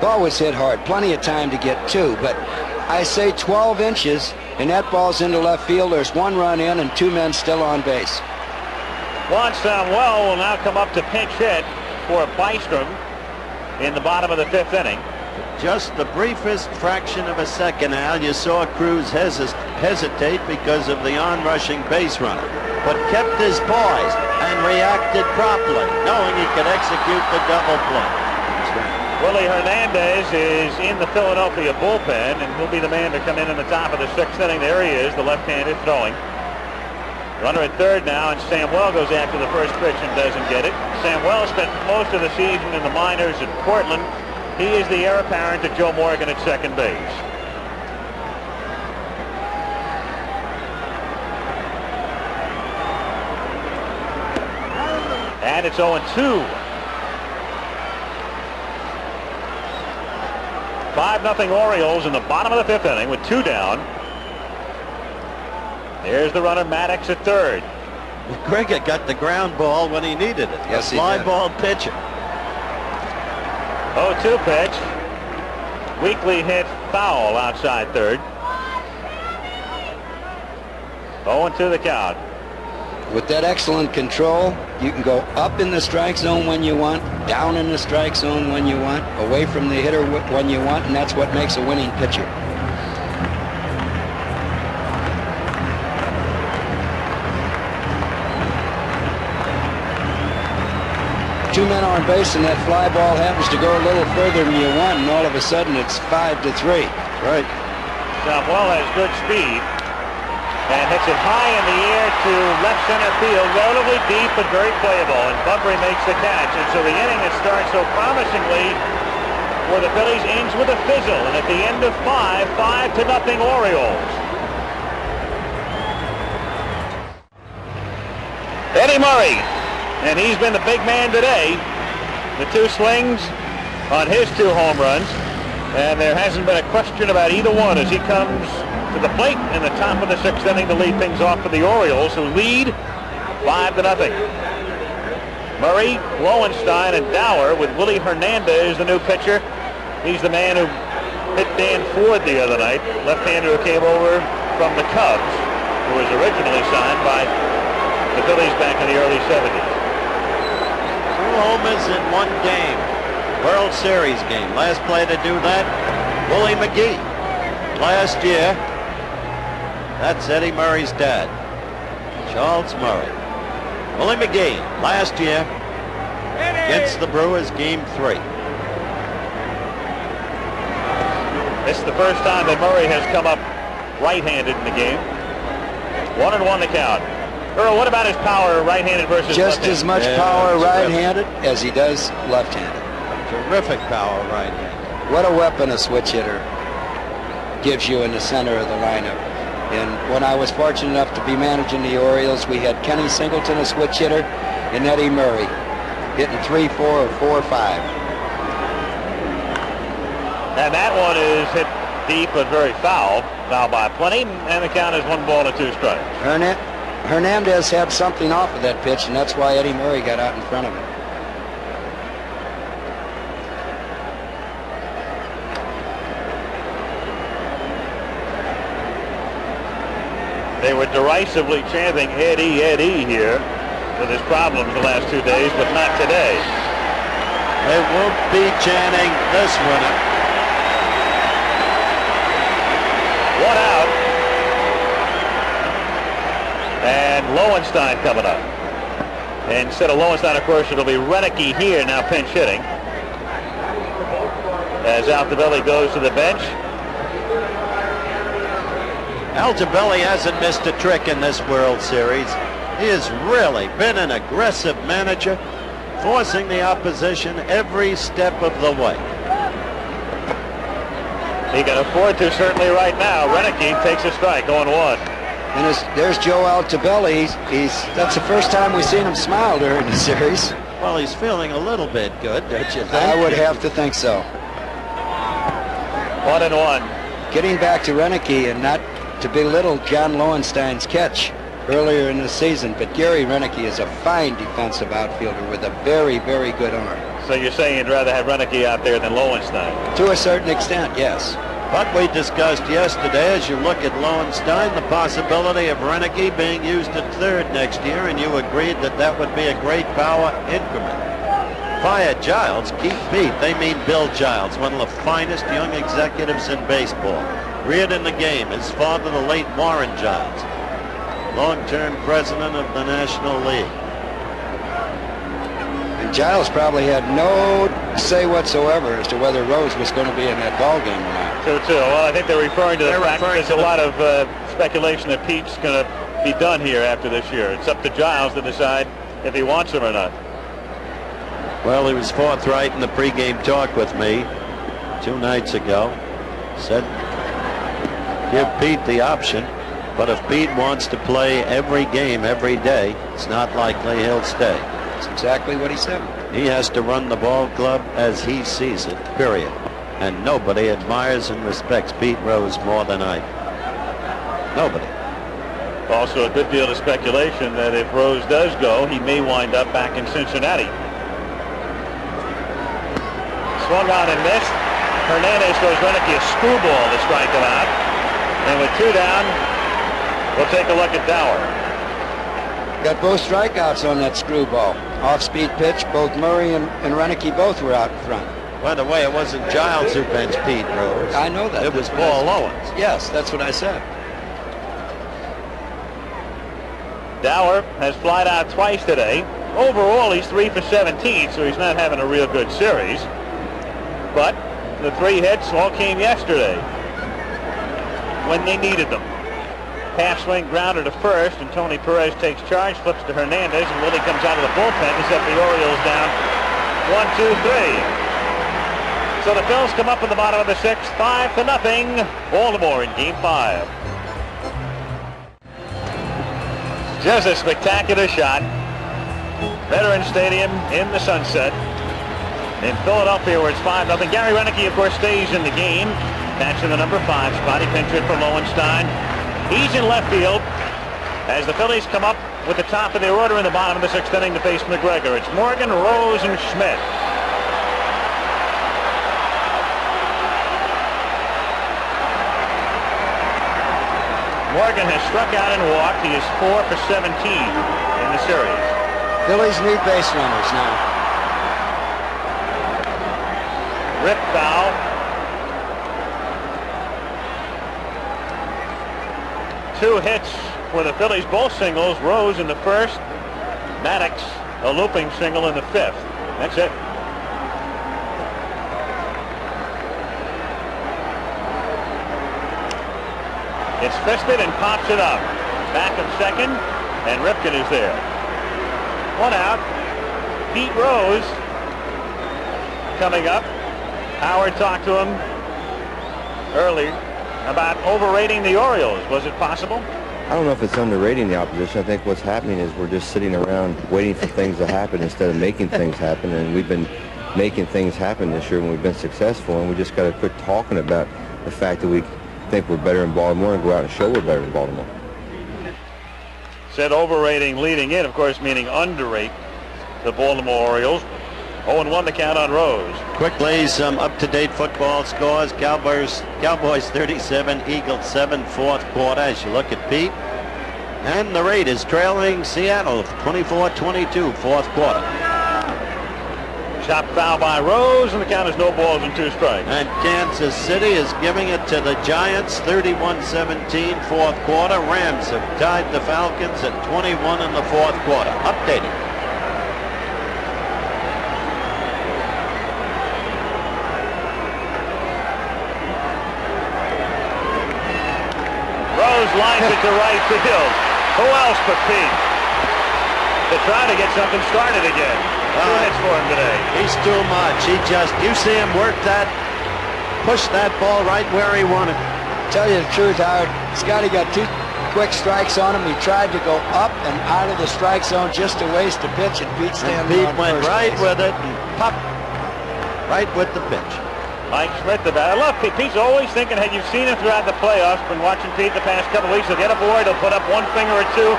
Ball was hit hard, plenty of time to get two, but I say 12 inches, and that ball's into left field. There's one run in and two men still on base. Juan Samuel will now come up to pinch hit for Bystrom in the bottom of the 5th inning. Just the briefest fraction of a second, Al, you saw Cruz hesitate because of the on-rushing base runner, but kept his poise and reacted promptly, knowing he could execute the double play. Willie Hernandez is in the Philadelphia bullpen, and he'll be the man to come in the top of the 6th inning. There he is, the left-handed throwing. Runner at third now, and Samuel goes after the first pitch and doesn't get it. Samuel spent most of the season in the minors at Portland. He is the heir apparent to Joe Morgan at second base. And it's 0-2. 5-0 Orioles in the bottom of the 5th inning with 2 down. There's the runner, Maddox, at third. Grega got the ground ball when he needed it. Yes, a fly ball pitcher. 0-2 pitch. Weakly hit foul outside third. 0-2 the count. With that excellent control, you can go up in the strike zone when you want, down in the strike zone when you want, away from the hitter when you want, and that's what makes a winning pitcher. Two men on base, and that fly ball happens to go a little further than you want, and all of a sudden it's 5-3. Right. Samuel has good speed and hits it high in the air to left center field, relatively deep but very playable, and Bunbury makes the catch. And so the inning that starts so promisingly for the Phillies ends with a fizzle, and at the end of 5-0 Orioles. Eddie Murray, and he's been the big man today. The 2 slings on his 2 home runs, and there hasn't been a question about either one as he comes to the plate in the top of the 6th inning to lead things off for the Orioles, who lead 5-0. Murray, Lowenstein, and Dower with Willie Hernandez, the new pitcher. He's the man who hit Dan Ford the other night, left-hander who came over from the Cubs, who was originally signed by the Phillies back in the early 70s. 2 homers in 1 game. World Series game. Last player to do that, Willie McGee. Last year, that's Eddie Murray's dad, Charles Murray. Willie McGee, last year, against the Brewers, Game 3. This is the first time that Murray has come up right-handed in the game. 1-1 the count. Earl, what about his power right-handed versus Just left-handed? as much power right-handed as he does left-handed. Terrific power right-handed. What a weapon a switch hitter gives you in the center of the lineup. And when I was fortunate enough to be managing the Orioles, we had Kenny Singleton, a switch hitter, and Eddie Murray hitting 3-4 or 4-5. And that one is hit deep but very foul by plenty, and the count is 1 ball and 2 strikes. Hernandez had something off of that pitch, and that's why Eddie Murray got out in front of him. They were derisively chanting Eddie, Eddie here with his problems the last 2 days, but not today. They won't be chanting this winner. 1 out. And Lowenstein coming up. And instead of Lowenstein, of course, it'll be Renicky here now pinch hitting. As Altobelli goes to the bench. Altobelli hasn't missed a trick in this World Series. He has really been an aggressive manager, forcing the opposition every step of the way. He can afford to certainly right now. Renicky takes a strike, 0-1. And there's Joe Altobelli. That's the first time we've seen him smile during the series. Well, he's feeling a little bit good, don't you think? I would have to think so. 1-1. Getting back to Renicky, and not to belittle John Lowenstein's catch earlier in the season, but Gary Renicky is a fine defensive outfielder with a very, very good arm. So you're saying you'd rather have Renicky out there than Lowenstein? To a certain extent, yes. But we discussed yesterday, as you look at Lowenstein, the possibility of Renicky being used at third next year, and you agreed that that would be a great power increment. Fire Giles, keep Pete. They mean Bill Giles, one of the finest young executives in baseball. Reared in the game, his father, the late Warren Giles, long-term president of the National League. And Giles probably had no say whatsoever as to whether Rose was going to be in that ball game or not. True, too. Well, I think they're referring to the fact that there's a lot of speculation that Pete's going to be done here after this year. It's up to Giles to decide if he wants him or not. Well, he was forthright in the pregame talk with me 2 nights ago. Said, give Pete the option, but if Pete wants to play every game every day, it's not likely he'll stay. That's exactly what he said. He has to run the ball club as he sees it, period. And nobody admires and respects Pete Rose more than I do. Nobody. Also a good deal of speculation that if Rose does go, he may wind up back in Cincinnati. Swung on and missed. Hernandez throws Renicky a screwball to strike him out. And with 2 down, we'll take a look at Dower. Got both strikeouts on that screwball. Off-speed pitch, both Murray and Renicky both were out in front. By the way, it wasn't Giles who benched Pete Rose. I know that. It was Paul Owens. Yes, that's what I said. Dower has flied out twice today. Overall, he's 3 for 17, so he's not having a real good series. But the 3 hits all came yesterday when they needed them. Half swing grounder to first, and Tony Perez takes charge, flips to Hernandez, and Willie comes out of the bullpen to set the Orioles down 1-2-3. So the Phils come up in the bottom of the 6th, 5-0. Baltimore in Game 5. Just a spectacular shot. Veterans Stadium in the sunset in Philadelphia, where it's 5-0. Gary Renicky, of course, stays in the game. Catching the number 5 spot. He pinch hit for Lowenstein. He's in left field as the Phillies come up with the top of their order in the bottom of the 6th inning to face McGregor. It's Morgan, Rose, and Schmidt. Morgan has struck out and walked. He is 4 for 17 in the series. Phillies need base runners now. Rip foul. 2 hits for the Phillies, both singles. Rose in the 1st, Maddox a looping single in the 5th. That's it. It's fisted and pops it up. Back of second, and Ripken is there. 1 out. Pete Rose coming up. Howard talked to him earlier about overrating the Orioles. Was it possible? I don't know if it's underrating the opposition. I think what's happening is we're just sitting around waiting for things to happen instead of making things happen. And we've been making things happen this year when we've been successful. And we just got to quit talking about the fact that we think we're better in Baltimore and go out and show we're better in Baltimore. Said overrating leading in, of course, meaning underrate the Baltimore Orioles. 0-1 the count on Rose. Quickly, some up-to-date football scores. Cowboys 37, Eagles 7, 4th quarter. As you look at Pete, and the Raiders trailing Seattle 24-22, 4th quarter. Chop foul by Rose, and the count is no balls and 2 strikes. And Kansas City is giving it to the Giants 31-17, 4th quarter. Rams have tied the Falcons at 21 in the 4th quarter. Updated. Rose lines it to right field. Who else but Pete? To try to get something started again. 2 hits for him today. He's too much. You see him work that, push that ball right where he wanted. Tell you the truth, Howard, Scotty got 2 quick strikes on him. He tried to go up and out of the strike zone just to waste the pitch, and Pete standing Pete on went first right base. with it and popped right with the pitch. Mike Schmidt, the batter. I love Pete. Pete's always thinking, had you seen him throughout the playoffs, been watching Pete the past couple of weeks, he'll get a board, he'll put up one finger or two.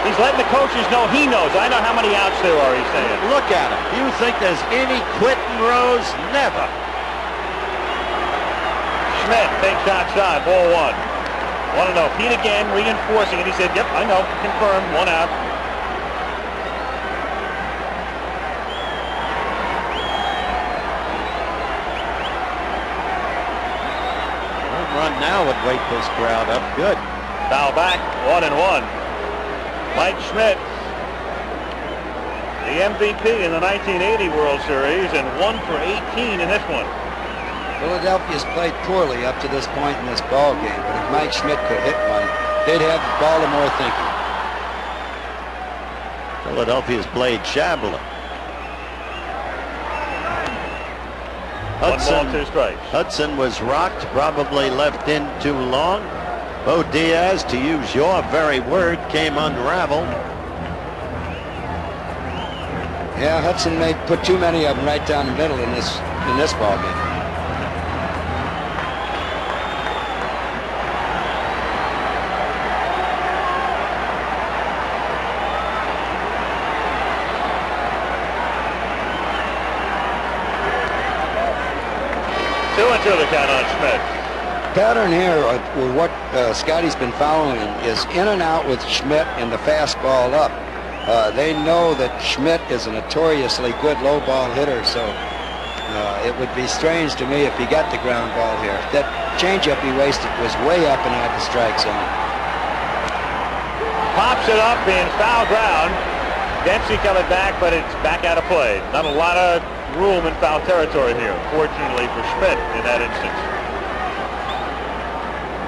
He's letting the coaches know he knows. I know how many outs there are, he's saying. Look at him. Do you think there's any quitting, Rose? Never. Schmidt takes outside, ball one. Want to know, Pete again reinforcing it. He said, yep, I know, confirmed, one out. Run now would wake this crowd up. Good. Foul back, 1-1. Mike Schmidt, the MVP in the 1980 World Series, and 1 for 18 in this one. Philadelphia's played poorly up to this point in this ball game, but if Mike Schmidt could hit one, they'd have Baltimore thinking. Philadelphia's played shabbily. One ball, 2 strikes. Hudson was rocked, probably left in too long. Bo Diaz, to use your very word, came unraveled. Yeah, Hudson may put too many of them right down the middle in this ball game. To the count on Schmidt. Pattern here, with what Scotty's been following, is in and out with Schmidt and the fastball up. They know that Schmidt is a notoriously good low ball hitter, so it would be strange to me if he got the ground ball here. That changeup he wasted was way up and out the strike zone. Pops it up in foul ground. Dempsey coming back, but it's back out of play. Not a lot of room in foul territory here, fortunately for Schmidt in that instance.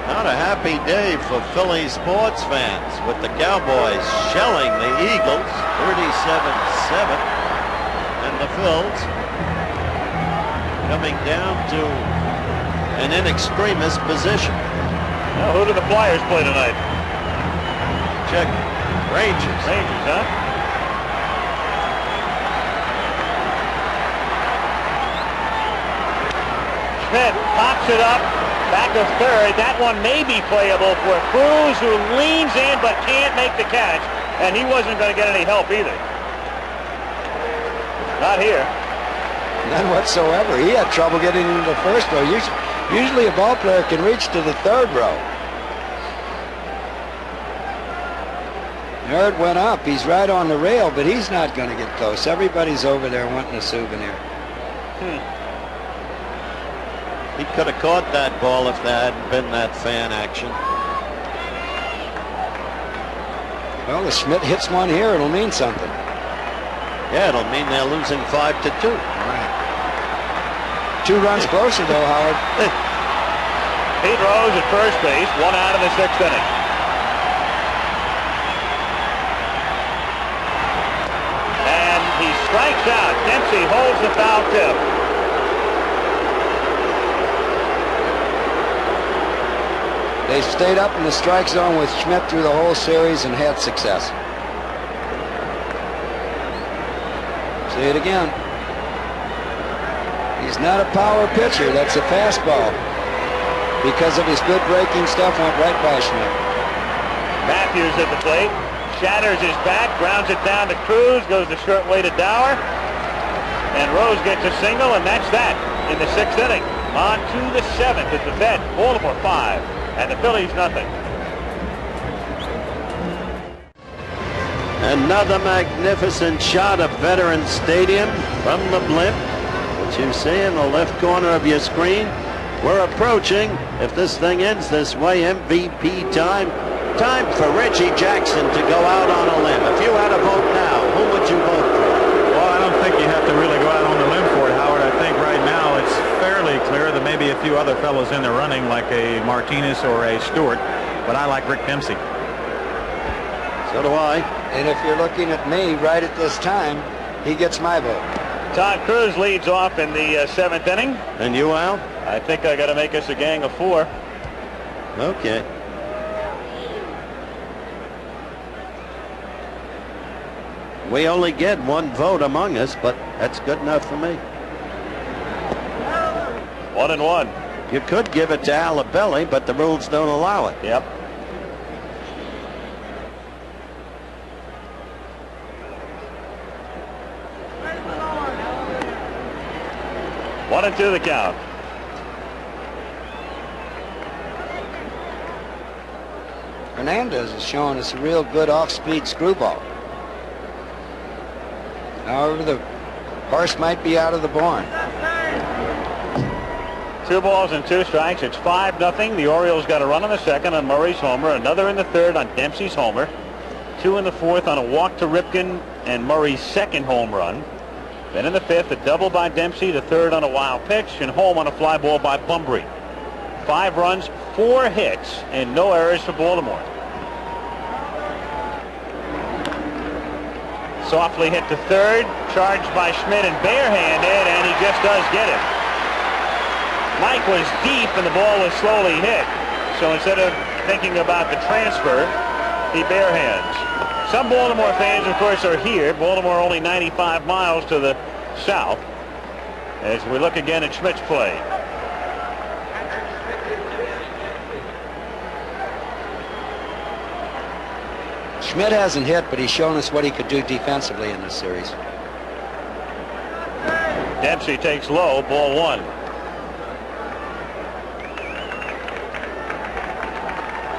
Not a happy day for Philly sports fans, with the Cowboys shelling the Eagles 37-7, and the Phils coming down to an in extremis position. Now, who do the Flyers play tonight? Check. Rangers. Rangers, huh? Schmidt pops it up, back of third. That one may be playable for Cruz, who leans in but can't make the catch, and he wasn't going to get any help either. Not here. None whatsoever. He had trouble getting into the first row. Usually a ball player can reach to the third row. There it went up. He's right on the rail, but he's not going to get close. Everybody's over there wanting a souvenir. He could have caught that ball if there hadn't been that fan action. Well, if Schmidt hits one here, it'll mean something. Yeah, it'll mean they're losing 5-2. Right. 2 runs closer, though, Howard. Pete Rose at first base, 1 out in the 6th inning. And he strikes out. Dempsey holds the foul tip. They stayed up in the strike zone with Schmidt through the whole series and had success. See it again. He's not a power pitcher. That's a fastball. Because of his good breaking stuff, went right by Schmidt. Matthews at the plate. Shatters his back, grounds it down to Cruz, goes the short way to Dower. And Rose gets a single, and that's that in the 6th inning. On to the 7th at the vet. Baltimore 5. And the Phillies nothing. Another magnificent shot of Veterans Stadium from the blimp, which you see in the left corner of your screen. We're approaching, if this thing ends this way, MVP time. Time for Reggie Jackson to go out on a limb. If you had a vote now, who would you vote for? Well, I don't think you have to really go out on the limb for it, Howard. I think right now it's fairly clear that maybe a few other fellows in the running, like a Martinez or a Stewart, but I like Rick Dempsey. So do I. And if you're looking at me right at this time, he gets my vote. Todd Cruz leads off in the 7th inning. And you, Al? I think I got to make us a gang of 4. Okay. We only get 1 vote among us, but that's good enough for me. 1-1. You could give it to Alabelli, but the rules don't allow it. Yep. One and two the count. Hernandez is showing us a real good off-speed screwball. However, the horse might be out of the barn. 2 balls and 2 strikes. It's 5-0. The Orioles got a run in the second on Murray's homer, another in the third on Dempsey's homer, 2 in the fourth on a walk to Ripken and Murray's second home run. Then in the fifth, a double by Dempsey, the third on a wild pitch, and home on a fly ball by Bumbry. 5 runs, 4 hits, and no errors for Baltimore. Softly hit to third, charged by Schmidt and barehanded, and he just does get it. Mike was deep and the ball was slowly hit. So instead of thinking about the transfer, he barehands. Some Baltimore fans, of course, are here. Baltimore only 95 miles to the south. As we look again at Schmidt's play. Schmidt hasn't hit, but he's shown us what he could do defensively in this series. Dempsey takes low, ball 1.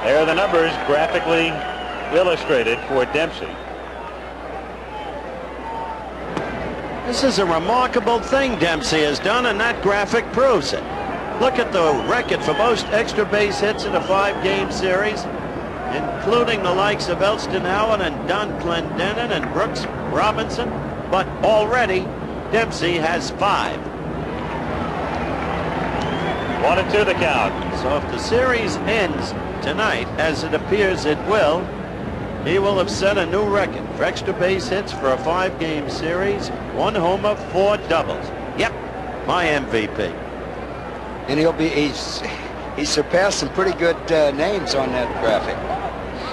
There are the numbers graphically illustrated for Dempsey. This is a remarkable thing Dempsey has done, and that graphic proves it. Look at the record for most extra base hits in a 5-game series, including the likes of Elston Howard and Don Clendenin and Brooks Robinson, but already Dempsey has 5. 1-2 the count. So if the series ends tonight, as it appears it will, he will have set a new record for extra base hits for a 5-game series. 1 homer, 4 doubles. Yep, my MVP. And he's surpassed some pretty good names on that graphic.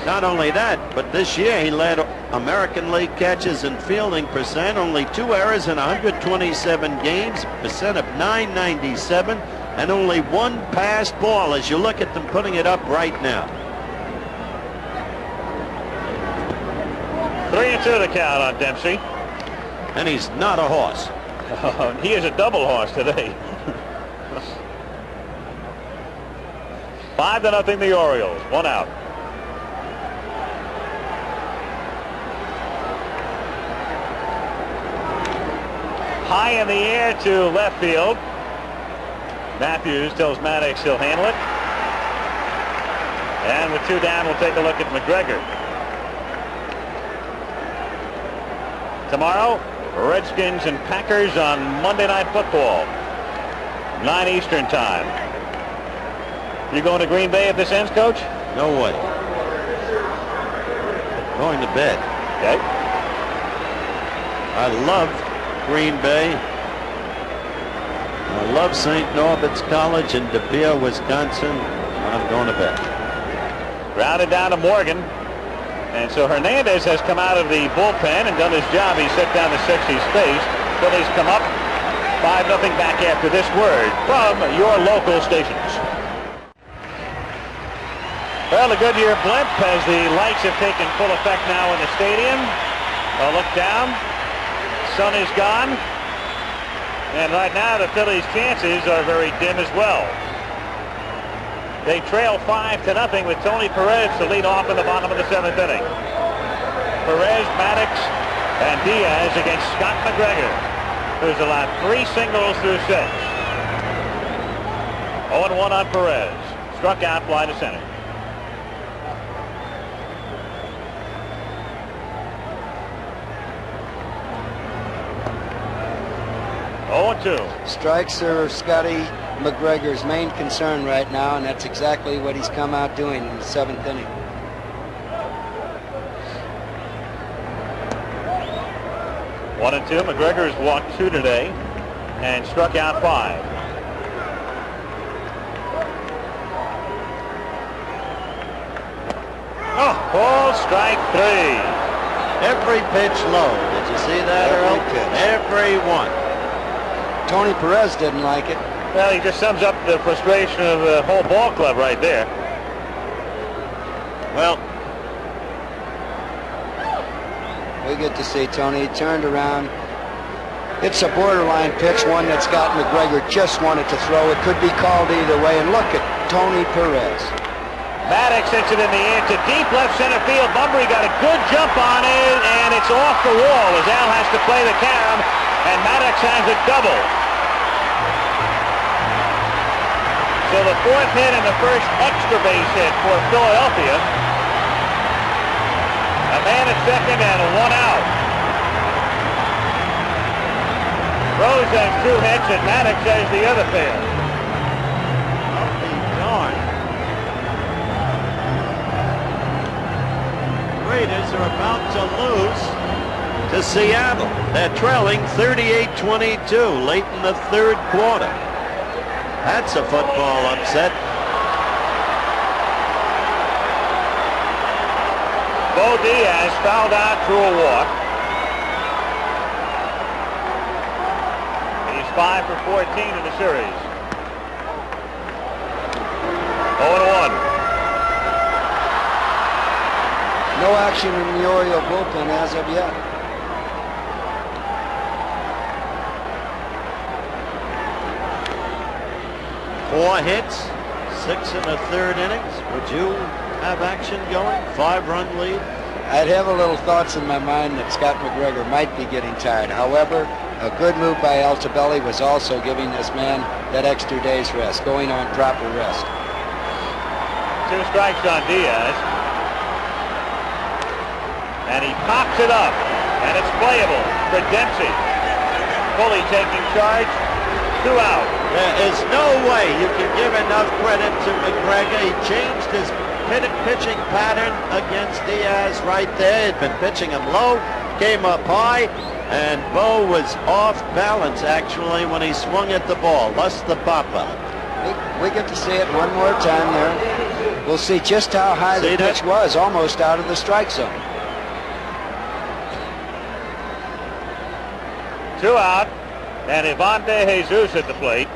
Not only that, but this year he led American League catches and fielding percent. Only 2 errors in 127 games, percent of .997, and only 1 passed ball as you look at them putting it up right now. 3-2 the count on Dempsey. And he's not a horse. He is a double horse today. 5-0 the Orioles. 1 out. High in the air to left field. Matthews tells Maddox he'll handle it. And with 2 down, we'll take a look at McGregor. Tomorrow, Redskins and Packers on Monday Night Football, 9 Eastern time. You going to Green Bay if this ends, Coach? No way. Going to bed. Okay. I love Green Bay. I love St. Norbert's College in De Pere, Wisconsin. I'm going to bed. Grounded down to Morgan. And so Hernandez has come out of the bullpen and done his job. He set down the 60 space. Phillies come up 5-0 back after this word from your local stations. Well, the Goodyear blimp as the lights have taken full effect now in the stadium. A look down. Sun is gone. And right now the Phillies' chances are very dim as well. They trail 5-0 with Tony Perez to lead off in the bottom of the 7th inning. Perez, Maddox, and Diaz against Scott McGregor, who's allowed 3 singles through 6. 0-1 on Perez. Struck out, fly to center. Strikes are Scotty McGregor's main concern right now, and that's exactly what he's come out doing in the 7th inning. One and 2. McGregor has walked 2 today and struck out 5. Oh, ball strike 3. Every pitch low. Did you see that, Earl? Every pitch. Every one. Tony Perez didn't like it. Well, he just sums up the frustration of the whole ball club right there. Well, we get to see Tony turned around. It's a borderline pitch, one that Scott McGregor just wanted to throw. It could be called either way, and look at Tony Perez. Maddox hits it in the air to deep left center field. Bunbury got a good jump on it, and it's off the wall as Al has to play the carom, and Maddox has a double. So the fourth hit and the first extra base hit for Philadelphia. A man at second and one out. Rose has 2 hits and Maddox has the other pair. I'll be darned. Raiders are about to lose to Seattle. They're trailing 38-22 late in the 3rd quarter. That's a football upset. Bo Diaz fouled out through a walk. He's 5 for 14 in the series. 0-1. No action in the Oriole bullpen as of yet. Four hits, 6 in the 3rd innings. Would you have action going? 5-run lead. I'd have a little thoughts in my mind that Scott McGregor might be getting tired. However, a good move by Altobelli was also giving this man that extra day's rest, going on proper rest. 2 strikes on Diaz. And he pops it up, and it's playable for Dempsey. Fully taking charge, 2 out. There is no way you can give enough credit to McGregor. He changed his pitching pattern against Diaz right there. He'd been pitching him low, came up high, and Bo was off balance actually when he swung at the ball. Lost the pop out. We get to see it one more time there. We'll see just how high the pitch was, almost out of the strike zone. 2 out, and Ivan De Jesus at the plate.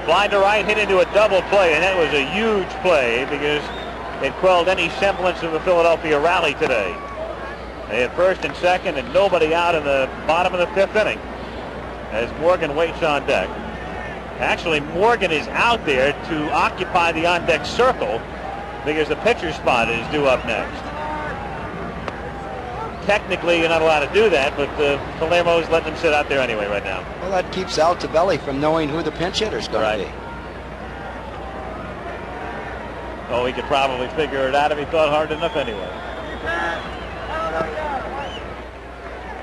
Fly to right, hit into a double play, and that was a huge play because it quelled any semblance of a Philadelphia rally today. They had first and second and nobody out in the bottom of the 5th inning as Morgan waits on deck. Actually, Morgan is out there to occupy the on-deck circle because the pitcher's spot is due up next. Technically, you're not allowed to do that, but Palermo's letting him sit out there anyway right now. Well, that keeps Altobelli from knowing who the pinch hitter's going to be. Oh, he could probably figure it out if he thought hard enough anyway.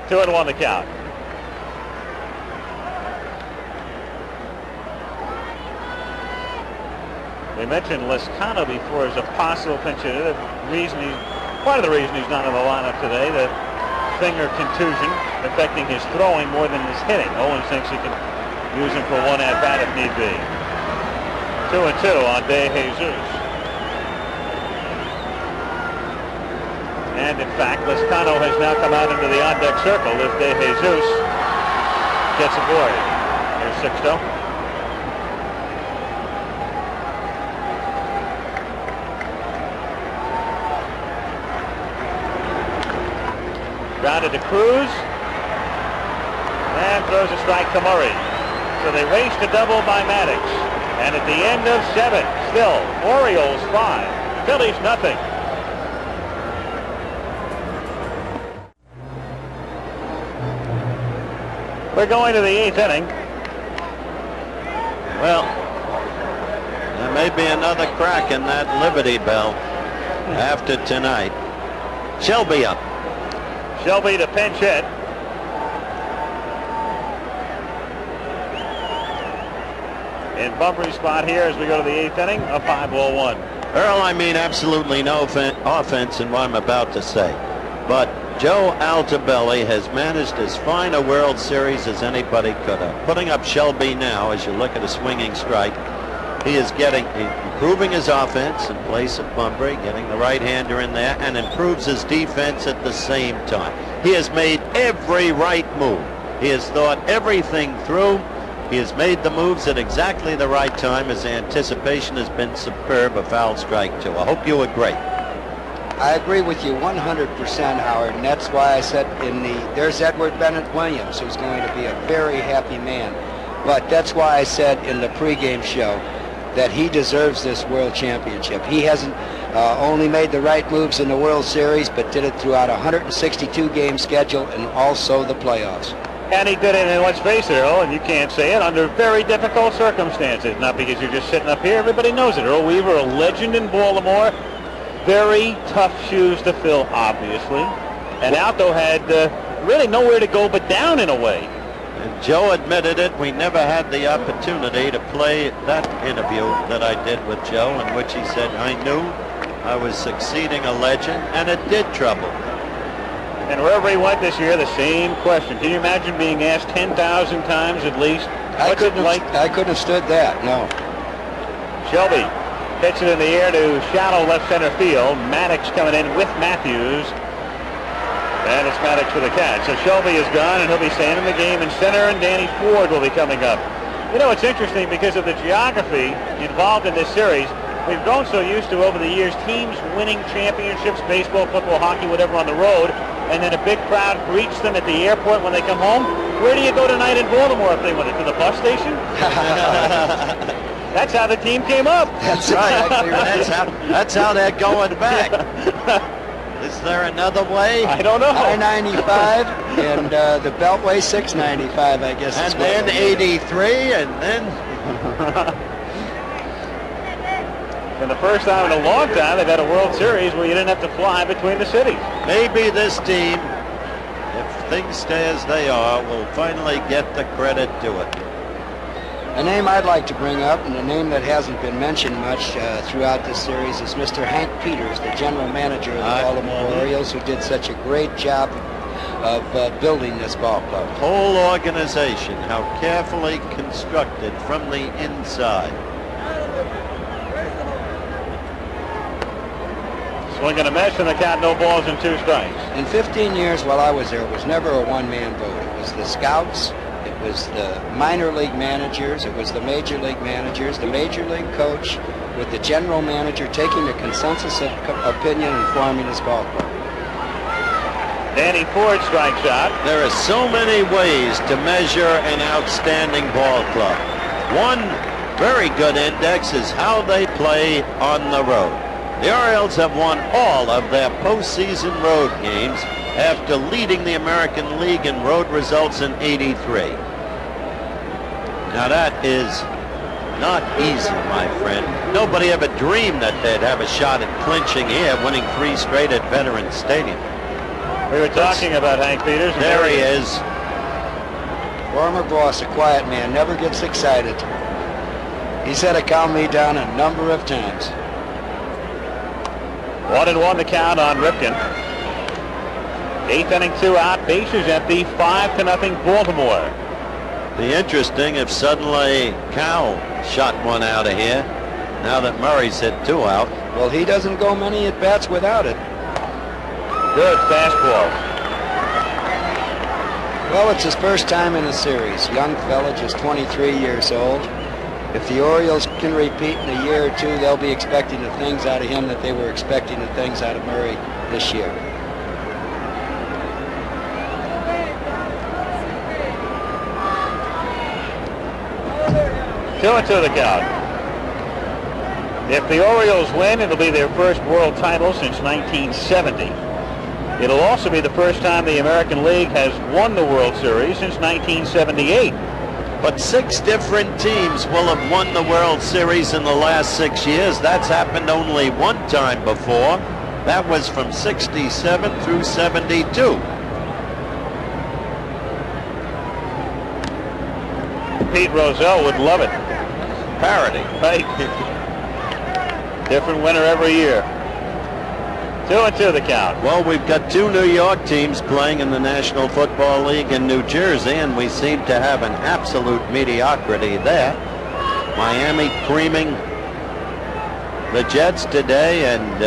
2-1 the count. We mentioned Lescano before as a possible pinch hitter. Part of the reason he's not in the lineup today, the finger contusion affecting his throwing more than his hitting. Owens thinks he can use him for 1 at-bat if need be. 2-2 on De Jesus. And in fact, Lescano has now come out into the on-deck circle if De Jesus gets aboard. Here's Sixto. Grounded to Cruz, and throws a strike to Murray. So they race to double by Maddox. And at the end of 7, still, Orioles 5, Phillies nothing. We're going to the 8th inning. Well, there may be another crack in that Liberty Bell after tonight. Shelby up. Shelby to pinch hit. In Bunbury's spot here as we go to the 8th inning, a 5-1. Earl, I mean absolutely no offense in what I'm about to say, but Joe Altobelli has managed as fine a World Series as anybody could have. Putting up Shelby now, as you look at a swinging strike, he is improving his offense in place of Bunbury, getting the right-hander in there, and improves his defense at the same time. He has made every right move. He has thought everything through. He has made the moves at exactly the right time. His anticipation has been superb. A foul strike, too. I hope you agree. I agree with you 100%, Howard, and that's why I said there's Edward Bennett Williams, who's going to be a very happy man. But that's why I said in the pregame show that he deserves this World Championship. He hasn't only made the right moves in the World Series, but did it throughout a 162-game schedule and also the playoffs. And he did it, and let's face it, Earl, and you can't say it, under very difficult circumstances. Not because you're just sitting up here. Everybody knows it. Earl Weaver, a legend in Baltimore. Very tough shoes to fill, obviously. And Alto had really nowhere to go but down in a way. And Joe admitted it. We never had the opportunity to play that interview that I did with Joe, in which he said, I knew I was succeeding a legend, and it did trouble. And wherever he went this year, the same question. Can you imagine being asked 10,000 times at least? What's it like? I couldn't have stood that, no. Shelby hits it in the air to shallow left center field. Maddox coming in with Matthews. And it's Maddox for the catch. So Shelby is gone, and he'll be staying in the game in center, and Danny Ford will be coming up. You know, it's interesting because of the geography involved in this series. We've grown so used to, over the years, teams winning championships, baseball, football, hockey, whatever, on the road, and then a big crowd greets them at the airport when they come home. Where do you go tonight in Baltimore if they win it? To the bus station? That's how the team came up. That's right. That's how they're going back. Is there another way? I don't know. I-95 and the Beltway 695, I guess. And then 83, and then... For the first time in a long time, they've had a World Series where you didn't have to fly between the cities. Maybe this team, if things stay as they are, will finally get the credit to it. A name I'd like to bring up, and a name that hasn't been mentioned much throughout this series, is Mr. Hank Peters, the general manager of the Baltimore Orioles, who did such a great job of building this ball club. Whole organization, how carefully constructed from the inside. Swing and a miss, and the count, no balls and 2 strikes. In 15 years while I was there, it was never a one-man vote. It was the scouts, it was the minor league managers, it was the major league managers, the major league coach, with the general manager taking a consensus of opinion and forming this ball club. Danny Ford strikes out. There are so many ways to measure an outstanding ball club. One very good index is how they play on the road. The Orioles have won all of their postseason road games after leading the American League in road results in '83. Now that is not easy, my friend. Nobody ever dreamed that they'd have a shot at clinching here, winning 3 straight at Veterans Stadium. We were talking about Hank Peters. And there he is. Former boss, a quiet man, never gets excited. He's had to calm me down a number of times. 1-1 the count on Ripken. 8th inning, 2 out, bases empty, 5-0 Baltimore. Be interesting if suddenly Cal shot one out of here, now that Murray's hit 2 out. Well, he doesn't go many at bats without it. Good fastball. Well, it's his first time in a series. Young fella, just 23 years old. If the Orioles can repeat in a year or two, they'll be expecting the things out of him that they were expecting the things out of Murray this year. Two and 2 the count. If the Orioles win, it'll be their first world title since 1970. It'll also be the first time the American League has won the World Series since 1978. But 6 different teams will have won the World Series in the last 6 years. That's happened only one time before. That was from 67 through 72. Pete Rozelle would love it. Parody. Right? Different winner every year. 2 and 2 the count. Well, we've got 2 New York teams playing in the National Football League in New Jersey, and we seem to have an absolute mediocrity there. Miami creaming the Jets today, and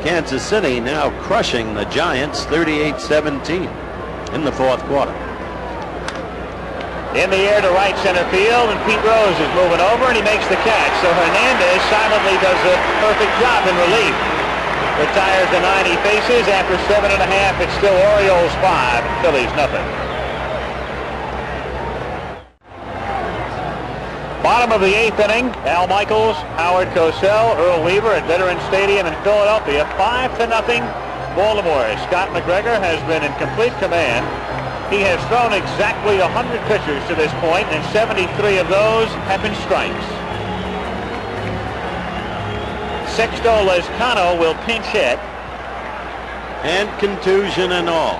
Kansas City now crushing the Giants 38-17 in the 4th quarter. In the air to right center field, and Pete Rose is moving over, and he makes the catch. So Hernandez silently does a perfect job in relief. Retires the 9 he faces. After 7.5, it's still Orioles 5, Phillies nothing. Bottom of the 8th inning, Al Michaels, Howard Cosell, Earl Weaver at Veterans Stadium in Philadelphia. 5-0 Baltimore. Scott McGregor has been in complete command. He has thrown exactly 100 pitches to this point, and 73 of those have been strikes. Sixto Lezcano will pinch hit. And contusion and all.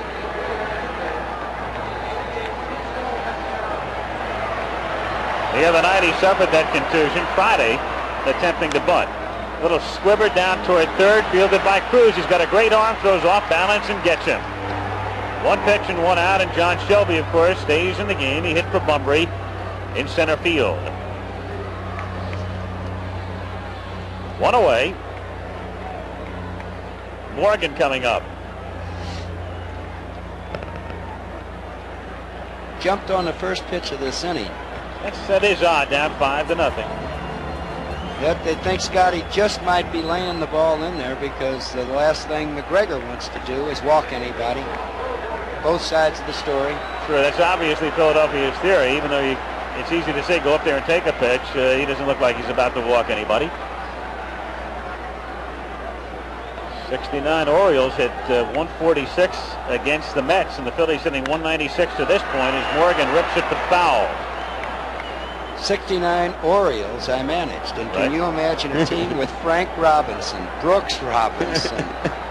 The other night he suffered that contusion Friday, attempting to bunt. Little squibber down toward third, fielded by Cruz. He's got a great arm, throws off balance and gets him. 1 pitch and 1 out, and John Shelby, of course, stays in the game. He hit for Bunbury in center field. 1 away. Morgan coming up. Jumped on the first pitch of this inning. That is odd, down 5-0. Yet they think Scotty just might be laying the ball in there, because the last thing McGregor wants to do is walk anybody. Both sides of the story. Sure, that's obviously Philadelphia's theory, even though it's easy to say go up there and take a pitch. He doesn't look like he's about to walk anybody. 69 Orioles hit 146 against the Mets, and the Phillies hitting 196 to this point as Morgan rips it to foul. 69 Orioles I managed, and can you imagine a team with Frank Robinson, Brooks Robinson,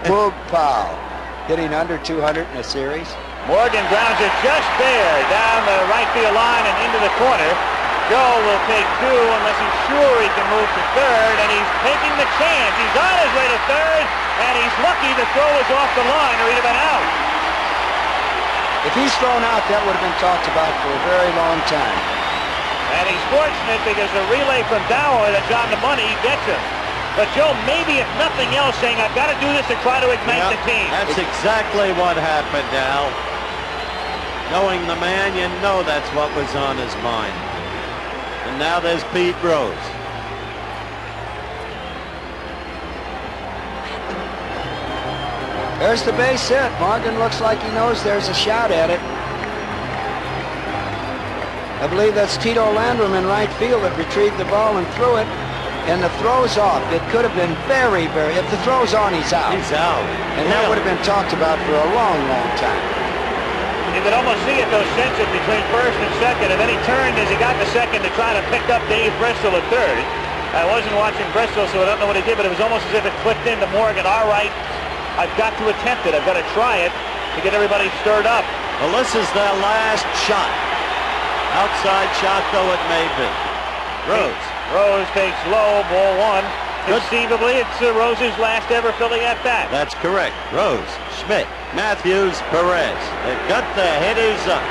Boog Powell, hitting under 200 in a series? Morgan grounds it just there, down the right field line and into the corner. Joe will take 2 unless he's sure he can move to third, and he's taking the chance. He's on his way to third, and he's lucky the throw is off the line, or he'd have been out. If he's thrown out, that would have been talked about for a very long time. And he's fortunate because the relay from Dower that's on the money gets him. But Joe, maybe if nothing else, saying I've got to do this to try to ignite the team. That's exactly what happened, Al. Knowing the man, you know that's what was on his mind. And now there's Pete Rose. There's the base hit. Morgan looks like he knows there's a shot at it. I believe that's Tito Landrum in right field that retrieved the ball and threw it. And the throw's off. It could have been very, if the throw's on, he's out. He's out. And that would have been talked about for a long, long time. You could almost see it, though, sense it between first and second, and then he turned as he got to second to try to pick up Dave Bristol at third. I wasn't watching Bristol, so I don't know what he did, but it was almost as if it clicked into Morgan. All right, I've got to attempt it. I've got to try it to get everybody stirred up. Well, this is their last shot. Outside shot, though it may be. Rose takes low, ball 1. Conceivably, it's Rose's last ever Philly at bat. That's correct. Rose, Schmidt, Matthews, Perez. They've got the hitters up.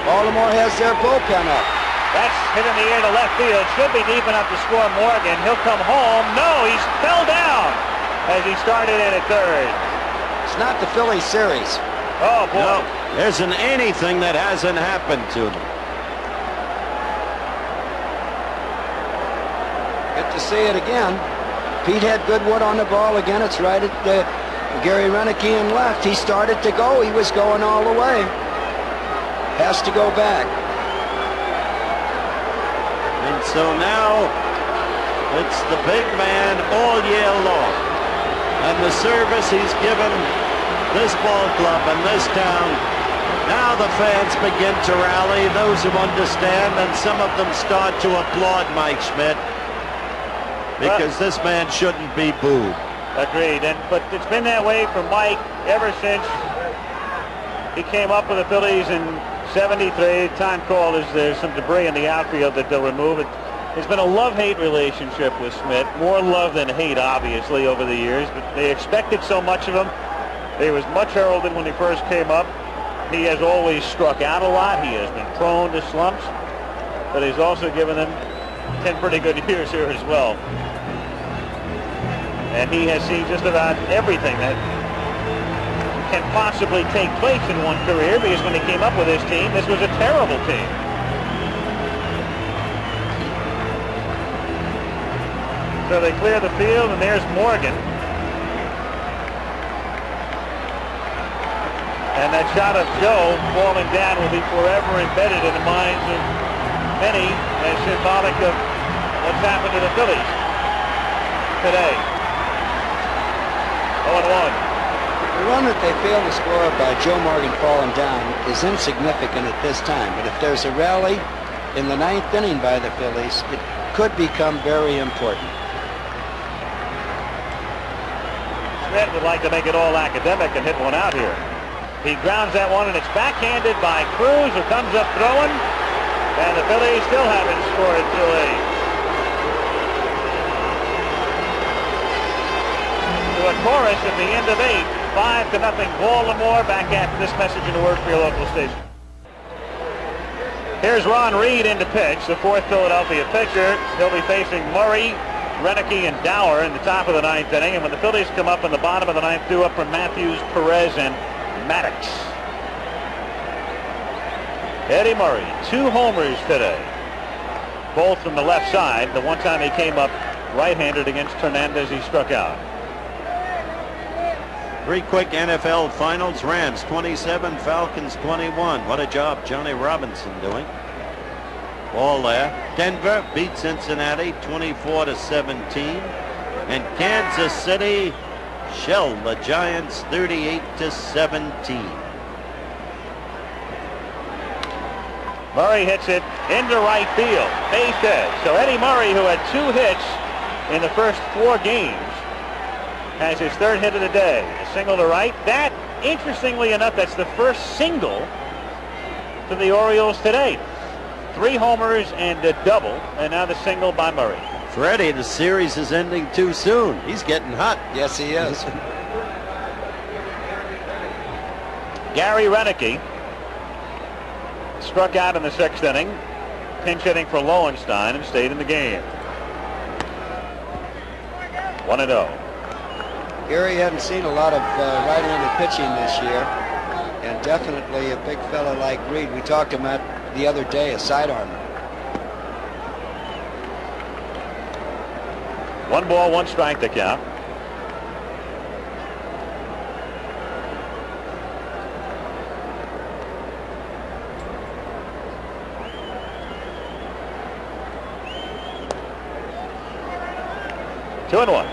Baltimore has their bullpen up. That's hit in the air to left field. Should be deep enough to score Morgan. He'll come home. No, he's fell down as he started in at third. It's not the Philly series. Oh, boy. No, there isn't anything that hasn't happened to them. Get to see it again. Pete had Goodwood on the ball again. It's right at Gary Renicky in left. He started to go. He was going all the way. Has to go back. And so now it's the big man all year long. And the service he's given this ball club and this town. Now the fans begin to rally, those who understand, and some of them start to applaud Mike Schmidt. Because this man shouldn't be booed. Agreed. But it's been that way for Mike ever since he came up with the Phillies in '73. Time call is there's some debris in the outfield that they'll remove. It's been a love-hate relationship with Schmidt. More love than hate, obviously, over the years. But they expected so much of him. He was much heralded when he first came up. He has always struck out a lot. He has been prone to slumps. But he's also given them 10 pretty good years here as well. And he has seen just about everything that can possibly take place in one career, because when he came up with his team, this was a terrible team. So they clear the field, and there's Morgan. And that shot of Joe falling down will be forever embedded in the minds of many as symbolic of what's happened to the Phillies today. 0-1. The run that they failed to score by Joe Morgan falling down is insignificant at this time, but if there's a rally in the 9th inning by the Phillies, it could become very important. Schmidt would like to make it all academic and hit one out here. He grounds that one, and it's backhanded by Cruz, who comes up throwing, and the Phillies still haven't scored through 8. To a chorus at the end of 8, 5-0 Baltimore. Back after this message in the word for your local station. Here's Ron Reed in to pitch, the 4th Philadelphia pitcher. He'll be facing Murray, Renicky, and Dower in the top of the 9th inning. And when the Phillies come up in the bottom of the 9th, due up from Matthews, Perez, and Maddox. Eddie Murray, 2 homers today, both from the left side. The one time he came up right-handed against Hernandez, he struck out. 3 quick NFL finals. Rams 27, Falcons 21. What a job Johnny Robinson doing. Ball there. Denver beat Cincinnati 24-17, and Kansas City shelled the Giants 38-17. Murray hits it into right field, base hit. So Eddie Murray, who had 2 hits in the first 4 games, has his 3rd hit of the day. A single to right. That, interestingly enough, that's the first single to the Orioles today. 3 homers and a double, and now the single by Murray. Freddie, the series is ending too soon. He's getting hot. Yes, he is. Gary Renicky struck out in the 6th inning, pinch hitting for Lowenstein, and stayed in the game. 1-0. Gary hadn't seen a lot of right-handed pitching this year, and definitely a big fella like Reed. We talked about the other day, a sidearmer. 1 ball, 1 strike to count. Two and 1.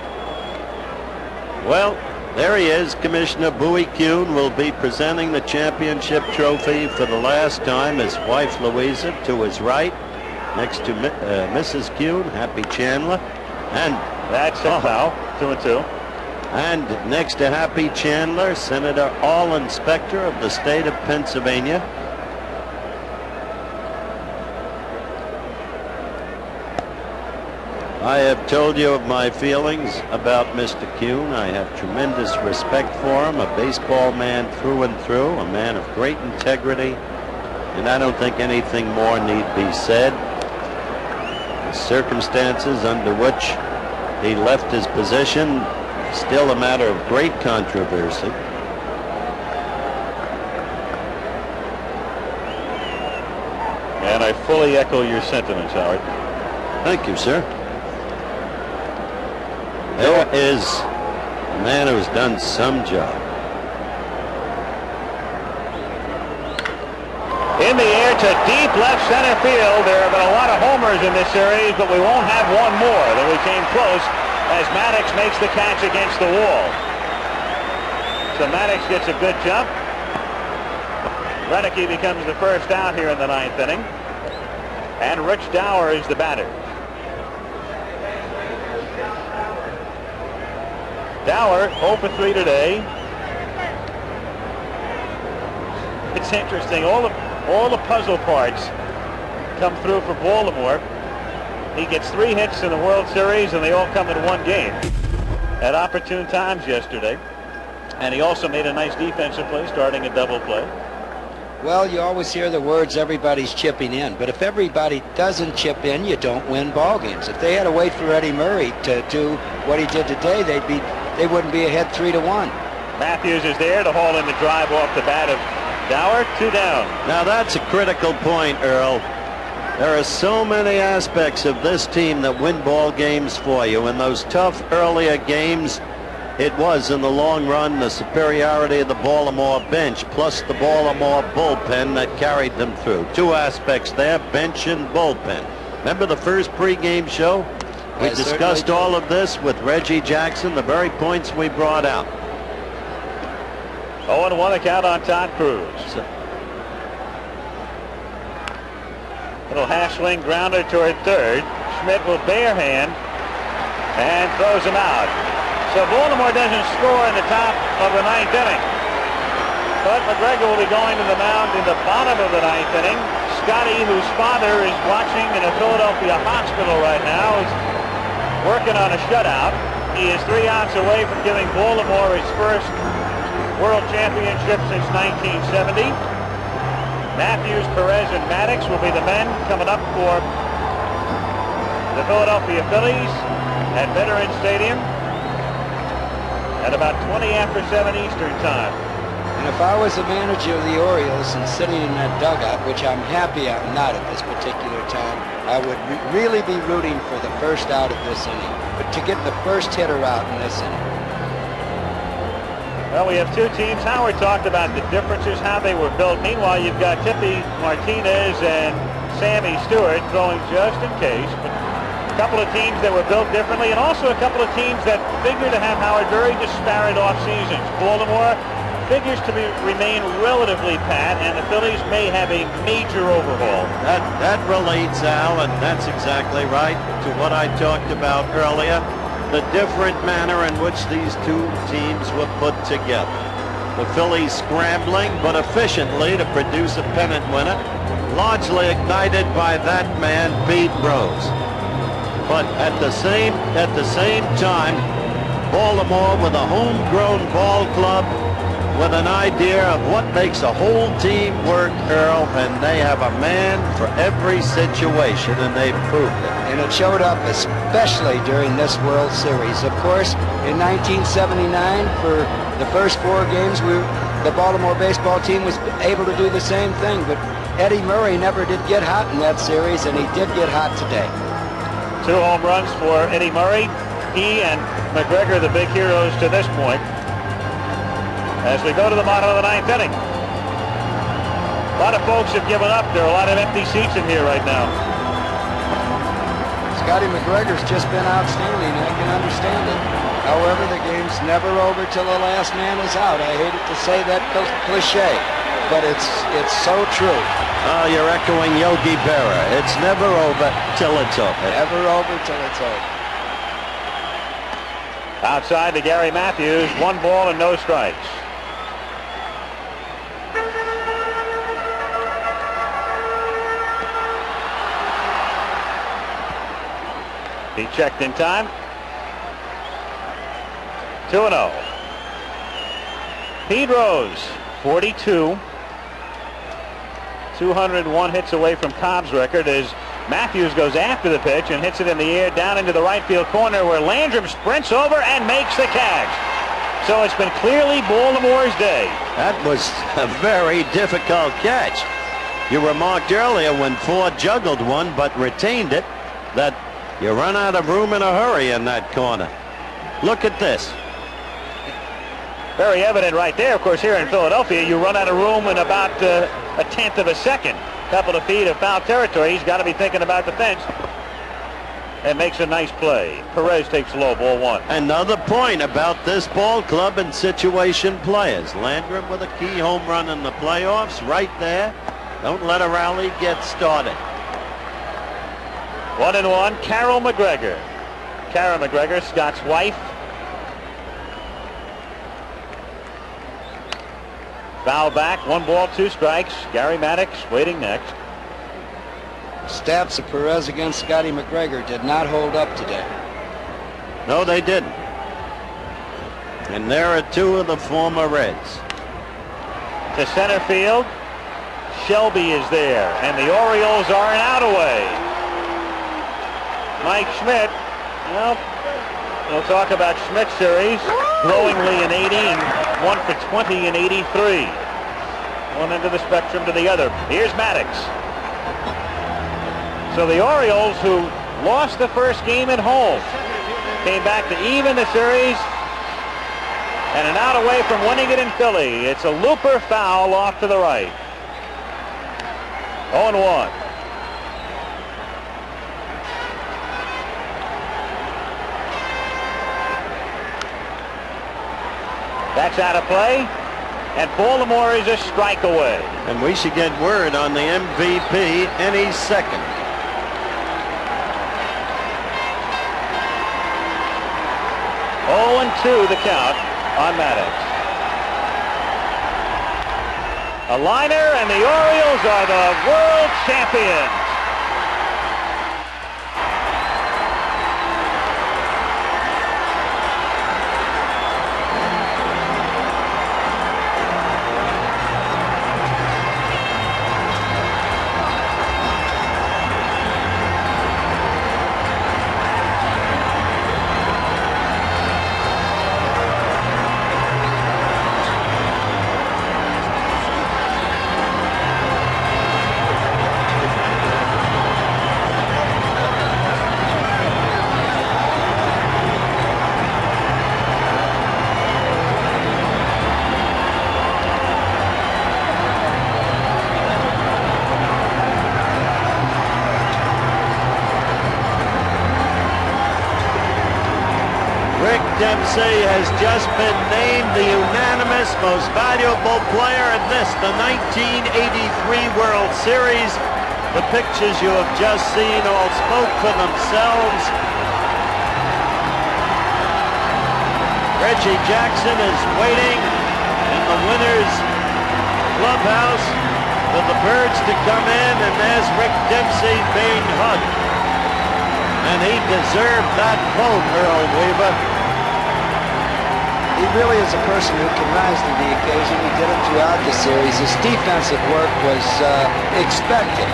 Well, there he is. Commissioner Bowie Kuhn will be presenting the championship trophy for the last time. His wife Louisa to his right, next to Mrs. Kuhn, Happy Chandler, and that's it now. 2 and 2. And next to Happy Chandler, Senator All Inspector of the state of Pennsylvania. I have told you of my feelings about Mr. Kuhn. I have tremendous respect for him, a baseball man through and through, a man of great integrity, and I don't think anything more need be said. The circumstances under which he left his position, still a matter of great controversy. And I fully echo your sentiments, Howard. Thank you, sir. There is a man who's done some job. In the air to deep left center field. There have been a lot of homers in this series, but we won't have one more. Though we came close as Maddox makes the catch against the wall. So Maddox gets a good jump. Renicky becomes the first out here in the 9th inning. And Rich Dower is the batter. Dower 0 for 3 today. It's interesting. All the puzzle parts come through for Baltimore. He gets 3 hits in the World Series, and they all come in one game at opportune times yesterday. And he also made a nice defensive play, starting a double play. Well, you always hear the words, everybody's chipping in. But if everybody doesn't chip in, you don't win ball games. If they had to wait for Eddie Murray to do what he did today, they wouldn't be ahead 3-1. Matthews is there to haul in the drive off the bat of Dower. 2 down. Now that's a critical point, Earl. There are so many aspects of this team that win ball games for you. In those tough earlier games, it was in the long run the superiority of the Baltimore bench plus the Baltimore bullpen that carried them through. 2 aspects there, bench and bullpen. Remember the first pregame show? We discussed all of this with Reggie Jackson, the very points we brought out. 0-1 the count on Todd Cruz. Little half swing grounder toward third. Schmidt will barehand and throws him out. So Baltimore doesn't score in the top of the 9th inning. But McGregor will be going to the mound in the bottom of the 9th inning. Scotty, whose father is watching in a Philadelphia hospital right now, is working on a shutout. He is 3 outs away from giving Baltimore his first World Championship since 1970. Matthews, Perez, and Maddox will be the men coming up for the Philadelphia Phillies at Veterans Stadium at about 20 after 7 Eastern time. And if I was the manager of the Orioles and sitting in that dugout, which I'm happy I'm not at this particular time, I would really be rooting for the first out of this inning, but to get the first hitter out in this inning. Well, we have 2 teams. Howard talked about the differences, how they were built. Meanwhile, you've got Tippy Martinez and Sammy Stewart throwing just in case. But a couple of teams that were built differently, and also a couple of teams that figure to have, Howard, very disparate off seasons. Baltimore figures to remain relatively pat, and the Phillies may have a major overhaul. That relates, Al, and that's exactly right to what I talked about earlier. The different manner in which these 2 teams were put together. The Phillies scrambling but efficiently to produce a pennant winner, largely ignited by that man, Pete Rose. But at the same time, Baltimore with a homegrown ball club with an idea of what makes a whole team work, Earl, and they have a man for every situation, and they've proved it. And it showed up especially during this World Series. Of course, in 1979, for the first 4 games, the Baltimore baseball team was able to do the same thing, but Eddie Murray never did get hot in that series, and he did get hot today. 2 home runs for Eddie Murray. He and McGregor, the big heroes to this point. As we go to the bottom of the 9th inning. A lot of folks have given up. There are a lot of empty seats in here right now. Scotty McGregor's just been outstanding. I can understand it. However, the game's never over till the last man is out. I hate it to say that cliche, but it's so true. Oh, you're echoing Yogi Berra. It's never over till it's over. Never over till it's over. Outside to Gary Matthews. 1 ball and no strikes. He checked in time. 2-0. Pete Rose, 42. 201 hits away from Cobb's record as Matthews goes after the pitch and hits it in the air down into the right field corner where Landrum sprints over and makes the catch. So it's been clearly Baltimore's day. That was a very difficult catch. You remarked earlier when Ford juggled one but retained it that you run out of room in a hurry in that corner. Look at this. Very evident right there. Of course, here in Philadelphia, you run out of room in about a 1/10 of a second. Couple of feet of foul territory. He's got to be thinking about the fence. And makes a nice play. Perez takes low, ball 1. Another point about this ball club and situation players. Landrum with a key home run in the playoffs right there. Don't let a rally get started. 1-1, Carol McGregor. Carol McGregor, Scott's wife. Foul back, 1 ball, 2 strikes. Gary Maddox waiting next. Stats of Perez against Scotty McGregor did not hold up today. No, they didn't. And there are 2 of the former Reds. To center field, Shelby is there, and the Orioles are an out away. Mike Schmidt, well, we'll talk about Schmidt's series, glowingly an 80 and 1 for 20 in 83. One end of the spectrum to the other. Here's Maddox. So the Orioles, who lost the first game at home, came back to even the series, and an out away from winning it in Philly. It's a looper foul off to the right. 0-1. That's out of play, and Baltimore is a strike away. And we should get word on the MVP any second. Oh, and 2 the count on Maddox. A liner, and the Orioles are the world champions. Dempsey has just been named the unanimous most valuable player in this, the 1983 World Series. The pictures you have just seen all spoke for themselves. Reggie Jackson is waiting in the winner's clubhouse for the birds to come in, and there's Rick Dempsey being hugged. And he deserved that vote, Earl Weaver. He really is a person who can rise to the occasion. He did it throughout the series. His defensive work was expected.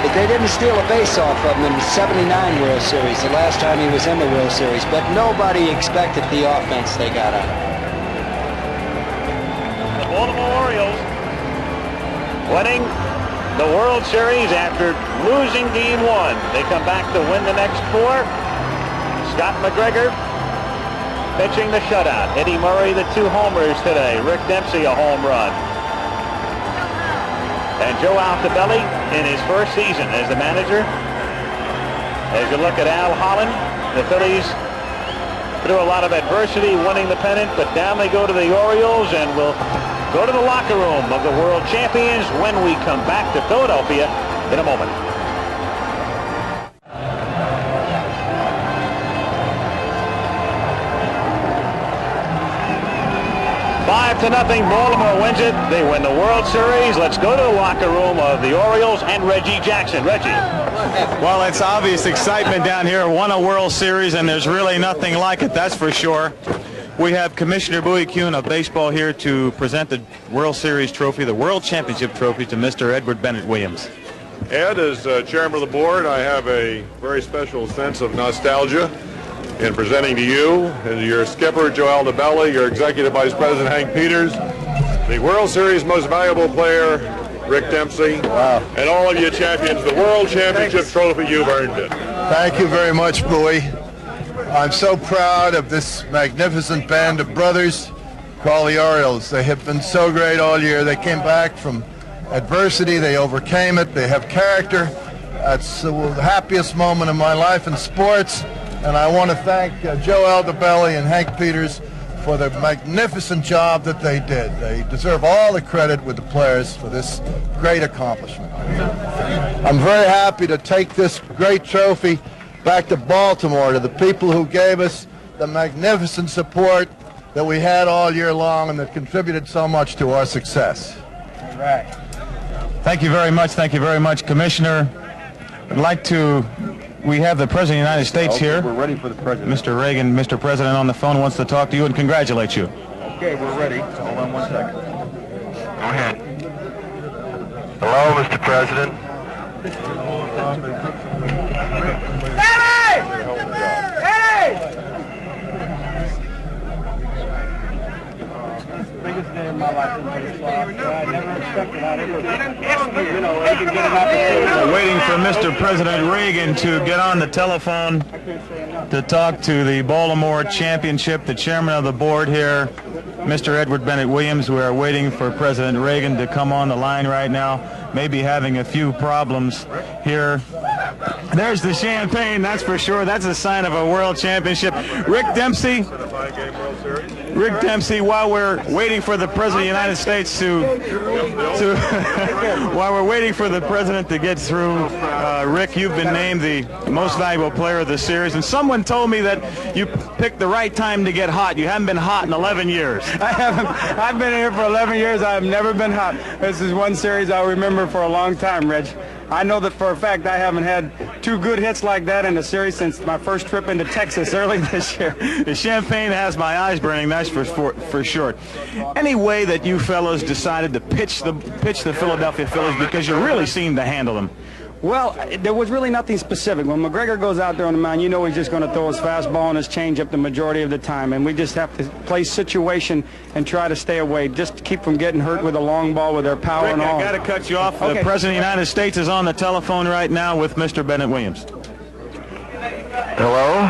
But they didn't steal a base off of him in the '79 World Series, the last time he was in the World Series. But nobody expected the offense they got out of him. The Baltimore Orioles winning the World Series after losing Game 1. They come back to win the next 4. Scott McGregor pitching the shutout. Eddie Murray, the 2 homers today. Rick Dempsey, a home run. And Joe Altobelli in his first season as the manager. As you look at Al Holland, the Phillies through a lot of adversity winning the pennant, but down they go to the Orioles, and we'll go to the locker room of the world champions when we come back to Philadelphia in a moment. 5-0, Baltimore wins it. They win the World Series. Let's go to the locker room of the Orioles and Reggie Jackson. Reggie. Well, it's obvious excitement down here. Won a World Series, and there's really nothing like it, that's for sure. We have Commissioner Bowie Kuhn of baseball here to present the World Series trophy, the World Championship trophy, to Mr. Edward Bennett Williams. Ed, as chairman of the board, I have a very special sense of nostalgia in presenting to you and your skipper, Joe Altobelli, your executive vice president, Hank Peters, the World Series most valuable player, Rick Dempsey, and all of you champions, the World Championship trophy. You've earned it. Thank you very much, Bowie. I'm so proud of this magnificent band of brothers called the Orioles. They have been so great all year. They came back from adversity. They overcame it. They have character. That's the happiest moment of my life in sports. And I want to thank Joe Altobelli and Hank Peters for the magnificent job that they did. They deserve all the credit with the players for this great accomplishment. I'm very happy to take this great trophy back to Baltimore, to the people who gave us the magnificent support that we had all year long and that contributed so much to our success. All right. Thank you very much, Commissioner. I'd like to, we have the President of the United States here. We're ready for the President. Mr. Reagan, Mr. President on the phone wants to talk to you and congratulate you. Okay, we're ready. Hold on 1 second. Go ahead. Hello, Mr. President. Waiting for Mr. President Reagan to get on the telephone to talk to the Baltimore Championship, the chairman of the board here, Mr. Edward Bennett Williams. We are waiting for President Reagan to come on the line right now. Maybe having a few problems here. There's the champagne, that's for sure. That's a sign of a world championship. Rick Dempsey, while we're waiting for the President of the United States while we're waiting for the President to get through, Rick, you've been named the most valuable player of the series, and someone told me that you picked the right time to get hot. You haven't been hot in 11 years. I haven't. I've been here for 11 years. I have never been hot. This is one series I'll remember for a long time, Reg. I know that for a fact I haven't had two good hits like that in a series since my first trip into Texas early this year. The champagne has my eyes burning, that's for sure. Any way that you fellows decided to pitch the Philadelphia Phillies, because you really seem to handle them? Well, there was really nothing specific. When McGregor goes out there on the mound, you know he's just going to throw his fastball and his changeup the majority of the time, and we just have to play situation and try to stay away, just to keep from getting hurt with a long ball with their power Rick, and all. I got to cut you off. Okay. The President of the United States is on the telephone right now with Mr. Bennett Williams. Hello?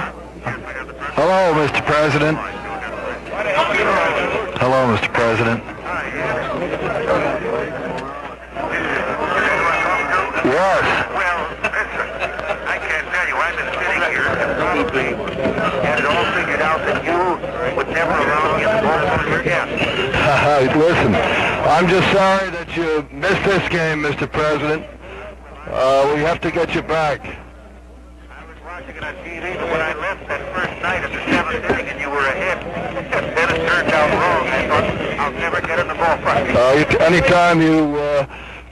Hello, Mr. President. Hello, Mr. President. Yes. Well, listen, I can't tell you, I've been sitting here and probably had it all figured out that you would never allow me to vote for your guest. Listen, I'm just sorry that you missed this game, Mr. President. We have to get you back. I was watching it on TV, but when I left that first night at the 7th inning and you were ahead, then it turned out wrong. I thought, I'll never get in the ballpark. Anytime you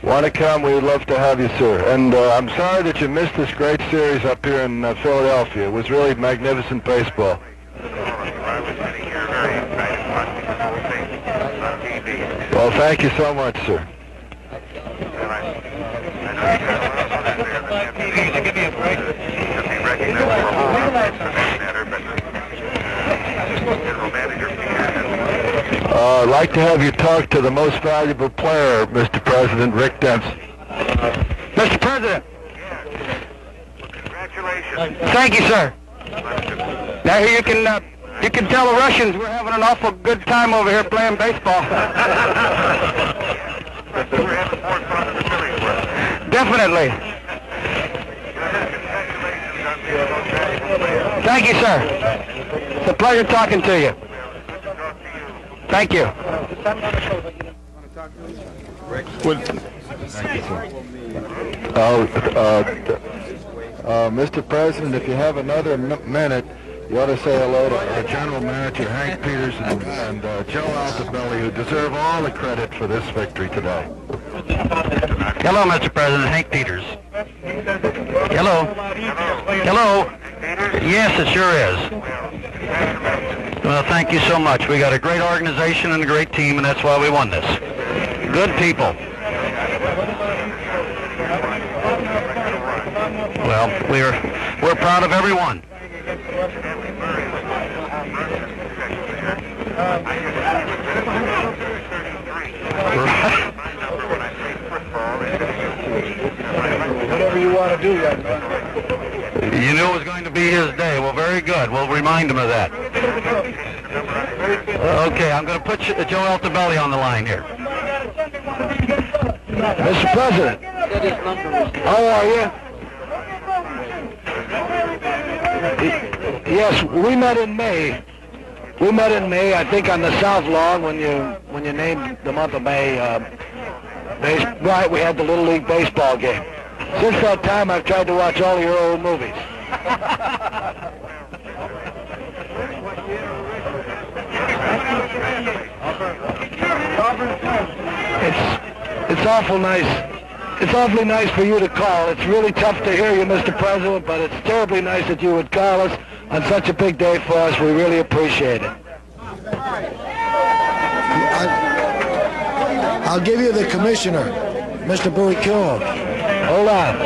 want to come, we would love to have you, sir. And I'm sorry that you missed this great series up here in Philadelphia. It was really magnificent baseball. I was sitting here very excited watching the whole thing on TV. Well, thank you so much, sir. And I know you got a lot of others there that have to be recognized for a whole lot of things for that matter, but General Manager Peter. I'd like to have you talk to the most valuable player, Mr. President, Rick Dempsey. Mr. President. Yes. Well, congratulations. Thank you, sir. Now here you can tell the Russians we're having an awful good time over here playing baseball. We're having more fun than the Phillies were. Definitely. Congratulations on being the most valuable player. Thank you, sir. It's a pleasure talking to you. Thank you. Mr. President, if you have another minute, you ought to say hello to our General Manager, Hank Peters, and Joe Altobelli, who deserve all the credit for this victory today. Hello, Mr. President. Hank Peters. Hello. Hello. Yes, it sure is. Well, thank you so much. We got a great organization and a great team, and that's why we won this. Good people. Well, we're proud of everyone. Whatever you want to do, young man. You knew it was going to be his day. Well, very good. We'll remind him of that. Okay, I'm going to put Joe Altobelli on the line here. Mr. President, how are you? Yes, we met in May. I think, on the South Lawn when you named the month of May. Right, we had the Little League baseball game. Since that time, I've tried to watch all your old movies. It's awful nice. It's awfully nice for you to call. It's really tough to hear you, Mr. President, but it's terribly nice that you would call us on such a big day for us. We really appreciate it. I'll give you the commissioner, Mr. Bowie Killen. Hold on.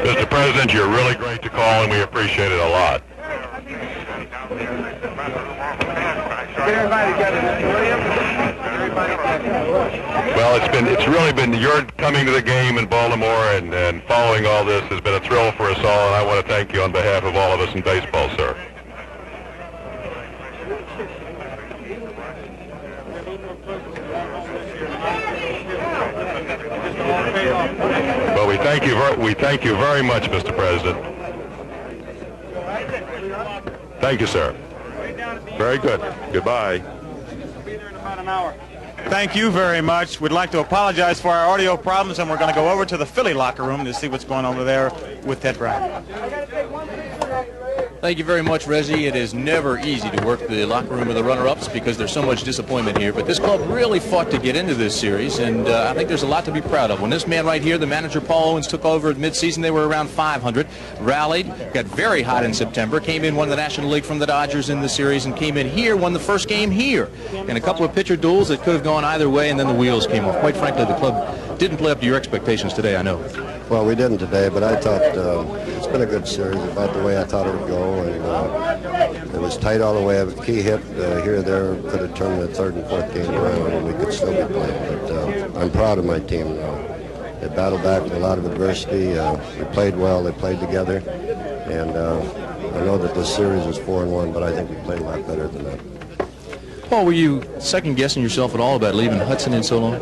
Mr. President, you're really great to call, and we appreciate it a lot. Get everybody together, Mr. Williams. Well, it's really been your coming to the game in Baltimore and following all this has been a thrill for us all, and I want to thank you on behalf of all of us in baseball, sir. Well, we thank you very much, Mr. President. Thank you, sir. Very good. Goodbye. Thank you very much. We'd like to apologize for our audio problems, and we're going to go over to the Philly locker room to see what's going on over there with Ted Brown. Thank you very much, Reggie. It is never easy to work the locker room of the runner-ups because there's so much disappointment here. But this club really fought to get into this series, and I think there's a lot to be proud of. When this man right here, the manager Paul Owens, took over at midseason, they were around 500, rallied, got very hot in September, came in, won the National League from the Dodgers in the series, and came in here, won the first game here. And a couple of pitcher duels that could have gone either way, and then the wheels came off. Quite frankly, the club didn't play up to your expectations today, I know. Well, we didn't today, but I thought it's been a good series, about the way I thought it would go, and it was tight all the way. A key hit here or there could have turned the third and fourth game around, and we could still be playing. But I'm proud of my team. They battled back with a lot of adversity. They played well. They played together, and I know that this series was 4-1, but I think we played a lot better than that. Paul, were you second-guessing yourself at all about leaving Hudson in so long?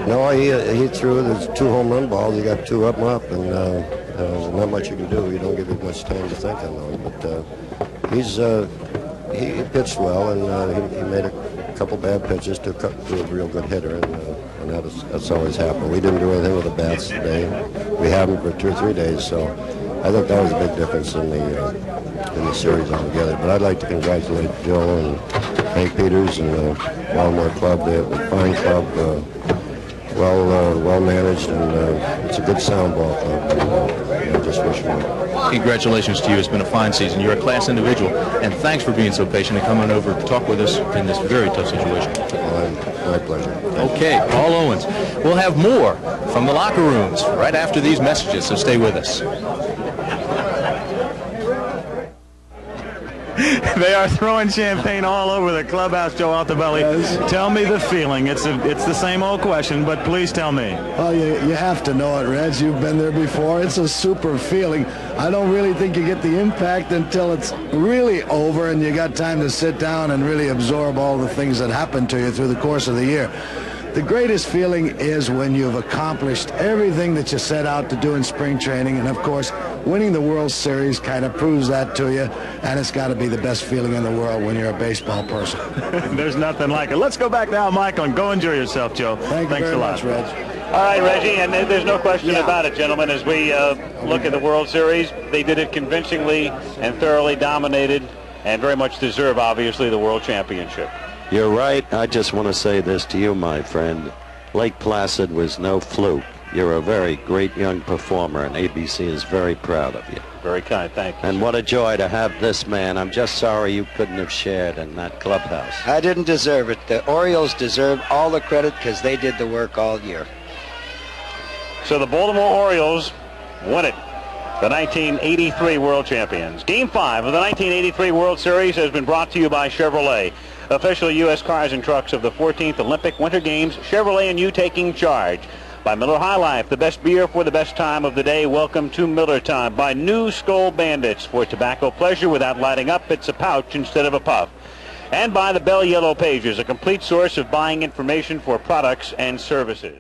No, he threw. There's 2 home run balls. You got 2 up and up, and not much you can do. You don't give him much time to think on them. But he pitched well, and he made a couple bad pitches to a real good hitter, and that's always happened. We didn't do anything with the bats today. We haven't for 2 or 3 days, so I think that was a big difference in the series altogether. But I'd like to congratulate Joe and Hank Peters and the Baltimore club. They have a fine club. Well managed, and it's a good sound ball club. And, I just wish you well. Congratulations to you. It's been a fine season. You're a class individual, and thanks for being so patient and coming over to talk with us in this very tough situation. Well, my pleasure. Okay, Paul Owens. We'll have more from the locker rooms right after these messages, so stay with us. They are throwing champagne all over the clubhouse, Joe Altobelli. Yes. Tell me the feeling. It's the same old question, but please tell me. Well, you have to know it, Reg. You've been there before. It's a super feeling. I don't really think you get the impact until it's really over and you got time to sit down and really absorb all the things that happened to you through the course of the year. The greatest feeling is when you've accomplished everything that you set out to do in spring training, and of course, winning the World Series kind of proves that to you, and it's got to be the best feeling in the world when you're a baseball person. There's nothing like it. Let's go back now, Michael, and go enjoy yourself, Joe. Thanks very much, Reg. All right, Reggie, and there's no question about it, gentlemen, as we look at the World Series. They did it convincingly and thoroughly dominated and very much deserve, obviously, the World Championship. You're right. I just want to say this to you, my friend. Lake Placid was no fluke. You're a very great young performer, and ABC is very proud of you. Very kind. Thank you. And what a joy to have this man. I'm just sorry you couldn't have shared in that clubhouse. I didn't deserve it. The Orioles deserve all the credit because they did the work all year. So the Baltimore Orioles won it. The 1983 World Champions. Game 5 of the 1983 World Series has been brought to you by Chevrolet. Official U.S. cars and trucks of the 14th Olympic Winter Games. Chevrolet and you taking charge. By Miller High Life, the best beer for the best time of the day. Welcome to Miller Time. By New Skull Bandits, for tobacco pleasure without lighting up. It's a pouch instead of a puff. And by the Bell Yellow Pages, a complete source of buying information for products and services.